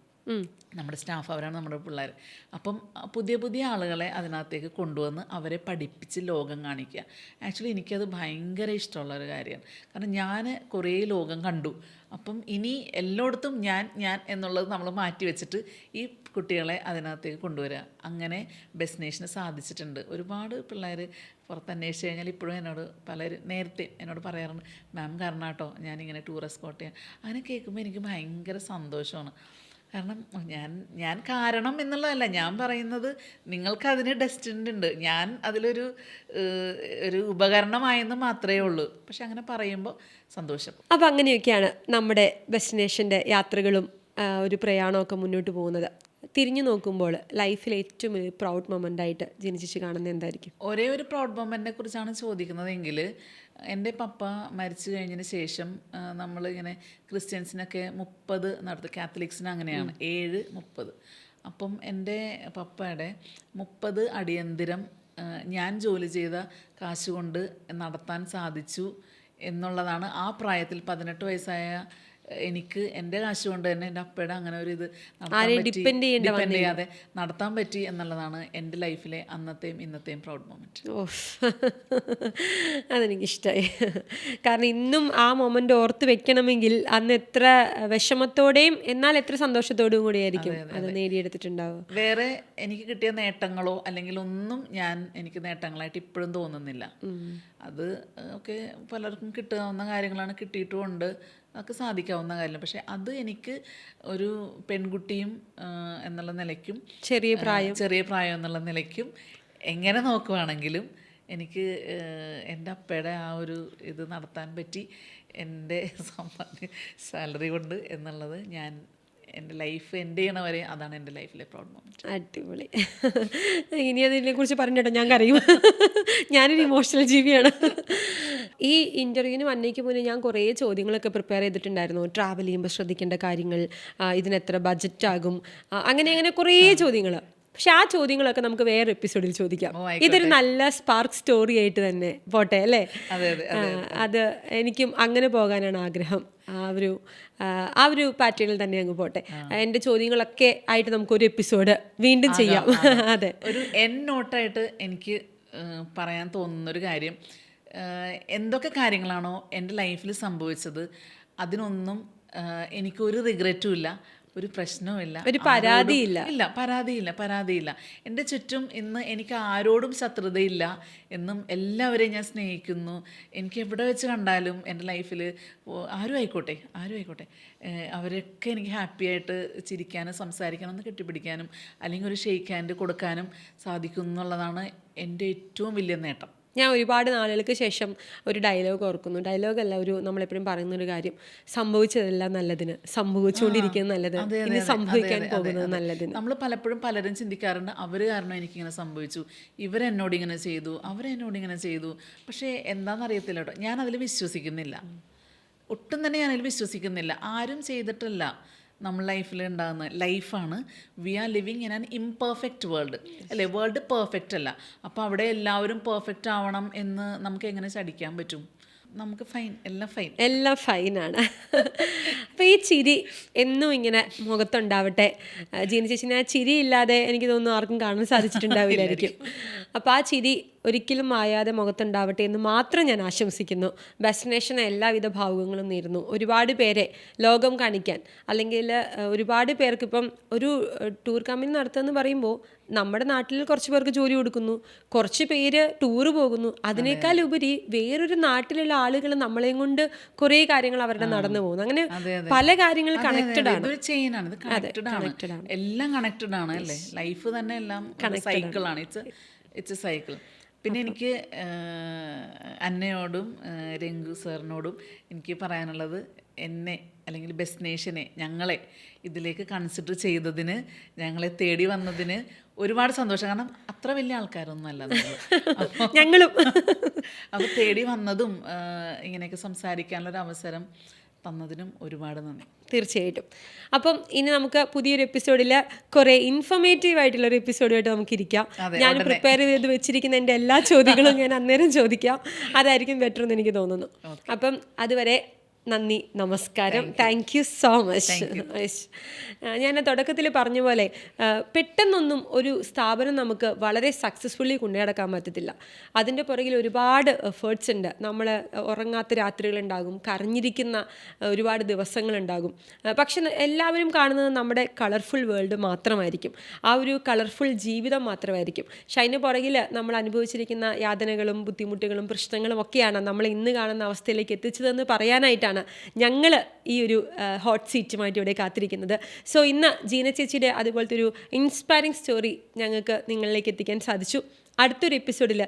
നമ്മുടെ സ്റ്റാഫ്, അവരാണ് നമ്മുടെ പിള്ളേർ. അപ്പം പുതിയ ആളുകളെ അതിനകത്തേക്ക് കൊണ്ടുവന്ന് അവരെ പഠിപ്പിച്ച് ലോകം കാണിക്കുക. ആക്ച്വലി എനിക്കത് ഭയങ്കര ഇഷ്ടമുള്ളൊരു കാര്യമാണ്. കാരണം ഞാൻ കുറേ ലോകം കണ്ടു. അപ്പം ഇനി എല്ലായിടത്തും ഞാൻ എന്നുള്ളത് നമ്മൾ മാറ്റി വെച്ചിട്ട് ഈ കുട്ടികളെ അതിനകത്തേക്ക് കൊണ്ടുവരിക. അങ്ങനെ ഡെസ്റ്റിനേഷന് സാധിച്ചിട്ടുണ്ട്. ഒരുപാട് പിള്ളേർ പുറത്ത് അന്വേഷിച്ച് കഴിഞ്ഞാൽ ഇപ്പോഴും പലരും നേരത്തെ എന്നോട് പറയാറുണ്ട്, മാം കാരണം കേട്ടോ ഞാനിങ്ങനെ ടൂറിസ്റ്റ് സ്പോട്ട് അങ്ങനെ കേൾക്കുമ്പോൾ എനിക്ക് ഭയങ്കര സന്തോഷമാണ്. കാരണം ഞാൻ കാരണം എന്നുള്ളതല്ല ഞാൻ പറയുന്നത്, നിങ്ങൾക്കതിന് ഡെസ്റ്റിൻഡ് ഉണ്ട്, ഞാൻ അതിലൊരു ഉപകരണമായെന്ന് മാത്രമേ ഉള്ളൂ. പക്ഷെ അങ്ങനെ പറയുമ്പോൾ സന്തോഷം. അപ്പോൾ അങ്ങനെയൊക്കെയാണ് നമ്മുടെ ഡെസ്റ്റിനേഷൻ്റെ യാത്രകളും ഒരു പ്രയാണമൊക്കെ മുന്നോട്ട് പോകുന്നത്. തിരിഞ്ഞു നോക്കുമ്പോൾ ലൈഫിൽ ഏറ്റവും ഒരു പ്രൗഡ് മൊമെൻ്റായിട്ട് ജനിച്ചു കാണുന്നത് എന്തായിരിക്കും? ഒരേ ഒരു പ്രൗഡ് മൊമെൻറ്റിനെ കുറിച്ചാണ് ചോദിക്കുന്നതെങ്കിൽ, എൻ്റെ പപ്പ മരിച്ചു കഴിഞ്ഞതിന് ശേഷം നമ്മളിങ്ങനെ ക്രിസ്ത്യൻസിനൊക്കെ 30 നടത്തും, കാത്തലിക്സിന് അങ്ങനെയാണ് 7-30. അപ്പം എൻ്റെ പപ്പയുടെ 30 അടിയന്തിരം ഞാൻ ജോലി ചെയ്ത കാശ് കൊണ്ട് നടത്താൻ സാധിച്ചു എന്നുള്ളതാണ്. ആ പ്രായത്തിൽ 18 വയസ്സായ എനിക്ക് എൻ്റെ കാശ് കൊണ്ട് തന്നെ എൻ്റെ അപ്പയുടെ അങ്ങനെ ഒരു ഇത് ഡിപ്പെൻഡ് ചെയ്യാതെ നടത്താൻ പറ്റി എന്നുള്ളതാണ് എൻ്റെ ലൈഫിലെ അന്നത്തെയും ഇന്നത്തെയും പ്രൗഡ് മൊമെൻറ്റ്. അതെനിക്കിഷ്ടമായി. കാരണം ഇന്നും ആ മൊമെൻ്റ് ഓർത്ത് വെക്കണമെങ്കിൽ അന്ന് എത്ര വിഷമത്തോടെയും എന്നാൽ എത്ര സന്തോഷത്തോടും കൂടിയായിരിക്കും അത് നേടിയെടുത്തിട്ടുണ്ടാവുക. വേറെ എനിക്ക് കിട്ടിയ നേട്ടങ്ങളോ അല്ലെങ്കിൽ ഒന്നും എനിക്ക് നേട്ടങ്ങളായിട്ട് ഇപ്പോഴും തോന്നുന്നില്ല. അത് ഒക്കെ പലർക്കും കിട്ടാവുന്ന കാര്യങ്ങളാണ്, കിട്ടിയിട്ടുമുണ്ട്, അതൊക്കെ സാധിക്കാവുന്ന കാര്യം. പക്ഷെ അത് എനിക്ക് ഒരു പെൺകുട്ടിയും എന്നുള്ള നിലയ്ക്കും ചെറിയ പ്രായം എന്നുള്ള നിലയ്ക്കും എങ്ങനെ നോക്കുവാണെങ്കിലും എനിക്ക് എൻ്റെ അപ്പയുടെ ആ ഒരു ഇത് നടത്താൻ പറ്റി എൻ്റെ സാലറി കൊണ്ട് എന്നുള്ളത് എൻ്റെ ലൈഫ് എൻ്റെ ചെയ്യണവരെ അതാണ് എൻ്റെ ലൈഫിലെ പ്രൗഡ് മൊമെൻറ്റ്. അടിപൊളി. ഇനി അതിനെക്കുറിച്ച് പറഞ്ഞിട്ടോ ഞാൻ കരയും. ഞാനൊരു ഇമോഷണൽ ജീവിയാണ്. ഈ ഇൻ്റർവ്യൂവിന് വന്നേക്ക് മുന്നേ ഞാൻ കുറേ ചോദ്യങ്ങളൊക്കെ പ്രിപ്പയർ ചെയ്തിട്ടുണ്ടായിരുന്നു. ട്രാവൽ ചെയ്യുമ്പോൾ ശ്രദ്ധിക്കേണ്ട കാര്യങ്ങൾ, ഇതിനെത്ര ബഡ്ജറ്റ് ആകും, അങ്ങനെ കുറേ ചോദ്യങ്ങൾ. പക്ഷെ ആ ചോദ്യങ്ങളൊക്കെ നമുക്ക് വേറെ എപ്പിസോഡിൽ ചോദിക്കാം. ഇതൊരു നല്ല സ്പാർക്ക് സ്റ്റോറി ആയിട്ട് തന്നെ പോട്ടെ അല്ലേ? അത് എനിക്കും അങ്ങനെ പോകാനാണ് ആഗ്രഹം. ആ ഒരു പാറ്റേണിൽ തന്നെ അങ്ങ് പോട്ടെ. എൻ്റെ ചോദ്യങ്ങളൊക്കെ ആയിട്ട് നമുക്കൊരു എപ്പിസോഡ് വീണ്ടും ചെയ്യാം. അതെ, ഒരു നോട്ടായിട്ട് എനിക്ക് പറയാൻ തോന്നുന്നൊരു കാര്യം, എന്തൊക്കെ കാര്യങ്ങളാണോ എൻ്റെ ലൈഫിൽ സംഭവിച്ചത് അതിനൊന്നും എനിക്കൊരു റിഗ്രറ്റും ഇല്ല, ഒരു പ്രശ്നവുമില്ല, ഒരു പരാതിയില്ല. പരാതിയില്ല. എൻ്റെ ചുറ്റും ഇന്ന് എനിക്ക് ആരോടും ശത്രുതയില്ല എന്നും എല്ലാവരെയും ഞാൻ സ്നേഹിക്കുന്നു. എനിക്ക് എവിടെ വെച്ച് കണ്ടാലും എൻ്റെ ലൈഫിൽ ആരും ആയിക്കോട്ടെ അവരൊക്കെ എനിക്ക് ഹാപ്പിയായിട്ട് ചിരിക്കാനും സംസാരിക്കാനും ഒന്ന് കെട്ടിപ്പിടിക്കാനും അല്ലെങ്കിൽ ഒരു ഷെയ്ക്ക് ഹാൻഡ് കൊടുക്കാനും സാധിക്കും എന്നുള്ളതാണ് എൻ്റെ ഏറ്റവും വലിയ നേട്ടം. ഞാൻ ഒരുപാട് നാളുകൾക്ക് ശേഷം ഒരു ഡയലോഗ് ഓർക്കുന്നു. ഡയലോഗല്ല, നമ്മളെപ്പോഴും പറയുന്നൊരു കാര്യം, സംഭവിച്ചതെല്ലാം നല്ലതിന്, സംഭവിച്ചുകൊണ്ടിരിക്കുന്നത് നല്ലത്, ഇനി സംഭവിക്കാൻ പോകുന്നത് നല്ലതിന്. നമ്മൾ പലപ്പോഴും പലരും ചിന്തിക്കാറുണ്ട്, അവർ കാരണം എനിക്കിങ്ങനെ സംഭവിച്ചു, ഇവരെന്നോട് ഇങ്ങനെ ചെയ്തു, അവരെന്നോട് ഇങ്ങനെ ചെയ്തു. പക്ഷേ എന്താണെന്നറിയത്തില്ല കേട്ടോ, ഞാനതിൽ വിശ്വസിക്കുന്നില്ല, ഒട്ടും തന്നെ ഞാനതിൽ വിശ്വസിക്കുന്നില്ല. ആരും ചെയ്തിട്ടല്ല നമ്മൾ ലൈഫിൽ ഉണ്ടാകുന്ന ലൈഫാണ്. We are living in an imperfect world അല്ലേ, വേൾഡ് പെർഫെക്റ്റ് അല്ല. അപ്പോൾ അവിടെ എല്ലാവരും പെർഫെക്റ്റ് ആവണം എന്ന് നമുക്ക് എങ്ങനെ ശടിക്കാൻ പറ്റും? നമുക്ക് എല്ലാം ഫൈനാണ്. അപ്പോൾ ഈ ചിരി എന്നും ഇങ്ങനെ മുഖത്തുണ്ടാവട്ടെ. ജീന ചേച്ചിനെ ആ ചിരി ഇല്ലാതെ എനിക്ക് തോന്നുന്നു ആർക്കും കാണാൻ സാധിച്ചിട്ടുണ്ടാവില്ലായിരിക്കും. അപ്പോൾ ആ ചിരി ഒരിക്കലും മായാതെ മുഖത്തുണ്ടാവട്ടെ എന്ന് മാത്രം ഞാൻ ആശംസിക്കുന്നു. ഡെസ്റ്റിനേഷൻ എല്ലാവിധ ഭാവുകങ്ങളും നേരുന്നു. ഒരുപാട് പേരെ ലോകം കാണിക്കാൻ, അല്ലെങ്കിൽ ഒരുപാട് പേർക്ക് ഇപ്പം ഒരു ടൂർ കമ്പനി നടത്തുമെന്ന് പറയുമ്പോൾ നമ്മുടെ നാട്ടിൽ കുറച്ച് പേർക്ക് ജോലി കൊടുക്കുന്നു, കുറച്ച് പേര് ടൂറ് പോകുന്നു. അതിനേക്കാൾ ഉപരി വേറൊരു നാട്ടിലുള്ള ആളുകൾ നമ്മളെയും കൊണ്ട് കുറേ കാര്യങ്ങൾ അവരുടെ നടന്നു പോകുന്നു. അങ്ങനെ പല കാര്യങ്ങൾ കണക്റ്റഡ് ആണ്. എല്ലാം കണക്റ്റഡ് ആണ് അല്ലേ, ലൈഫ് തന്നെ എല്ലാം സൈക്കിളാണ്. It's A cycle. പിന്നെ എനിക്ക് അന്നയോടും രംഗു സാറിനോടും എനിക്ക് പറയാനുള്ളത്, എന്നെ അല്ലെങ്കിൽ ഡെസ്റ്റിനേഷനെ, ഞങ്ങളെ ഇതിലേക്ക് കൺസിഡർ ചെയ്തതിന്, ഞങ്ങളെ തേടി വന്നതിന് ഒരുപാട് സന്തോഷം. കാരണം അത്ര വലിയ ആൾക്കാരൊന്നും അല്ല ഞങ്ങളും. അപ്പോൾ തേടി വന്നതും ഇങ്ങനെയൊക്കെ സംസാരിക്കാനുള്ളൊരു അവസരം തന്നതിനും ഒരുപാട് നന്ദി. തീർച്ചയായിട്ടും. അപ്പം ഇനി നമുക്ക് പുതിയൊരു എപ്പിസോഡിൽ കുറേ ഇൻഫോർമേറ്റീവ് ആയിട്ടുള്ളൊരു എപ്പിസോഡുമായിട്ട് നമുക്ക് ഇരിക്കാം. ഞാൻ പ്രിപ്പയർ ചെയ്ത് വെച്ചിരിക്കുന്ന എൻ്റെ എല്ലാ ചോദ്യങ്ങളും ഞാൻ അന്നേരം ചോദിക്കാം. അതായിരിക്കും ബെറ്റർ എന്ന് എനിക്ക് തോന്നുന്നു. അപ്പം അതുവരെ നന്ദി, നമസ്കാരം. Thank you so much. ഞാൻ തുടക്കത്തിൽ പറഞ്ഞ പോലെ പെട്ടെന്നൊന്നും ഒരു സ്ഥാപനം നമുക്ക് വളരെ സക്സസ്ഫുള്ളി കൊണ്ടുനടക്കാൻ പറ്റത്തില്ല. അതിൻ്റെ പുറകിൽ ഒരുപാട് എഫേർട്സ് ഉണ്ട്. നമ്മൾ ഉറങ്ങാത്ത രാത്രികളുണ്ടാകും, കരഞ്ഞിരിക്കുന്ന ഒരുപാട് ദിവസങ്ങളുണ്ടാകും. പക്ഷെ എല്ലാവരും കാണുന്നത് നമ്മുടെ കളർഫുൾ വേൾഡ് മാത്രമായിരിക്കും, ആ ഒരു കളർഫുൾ ജീവിതം മാത്രമായിരിക്കും. പക്ഷെ അതിൻ്റെ പുറകിൽ നമ്മൾ അനുഭവിച്ചിരിക്കുന്ന യാതനകളും ബുദ്ധിമുട്ടുകളും പ്രശ്നങ്ങളും ഒക്കെയാണ് നമ്മളെ ഇന്ന് കാണുന്ന അവസ്ഥയിലേക്ക് എത്തിച്ചതെന്ന് പറയാനായിട്ടാണ് ഞങ്ങൾ ഈ ഒരു ഹോട്ട് സീറ്റുമായിട്ട് ഇവിടെ കാത്തിരിക്കുന്നത്. സോ ഇന്ന് ജീന ചേച്ചിയുടെ അതുപോലത്തെ ഒരു ഇൻസ്പയറിംഗ് സ്റ്റോറി ഞങ്ങൾക്ക് നിങ്ങളിലേക്ക് എത്തിക്കാൻ സാധിച്ചു. അടുത്തൊരു എപ്പിസോഡിൽ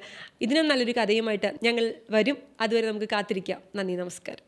ഇതിനും നല്ലൊരു കഥയുമായിട്ട് ഞങ്ങൾ വരും. അതുവരെ നമുക്ക് കാത്തിരിക്കാം. നന്ദി, നമസ്കാരം.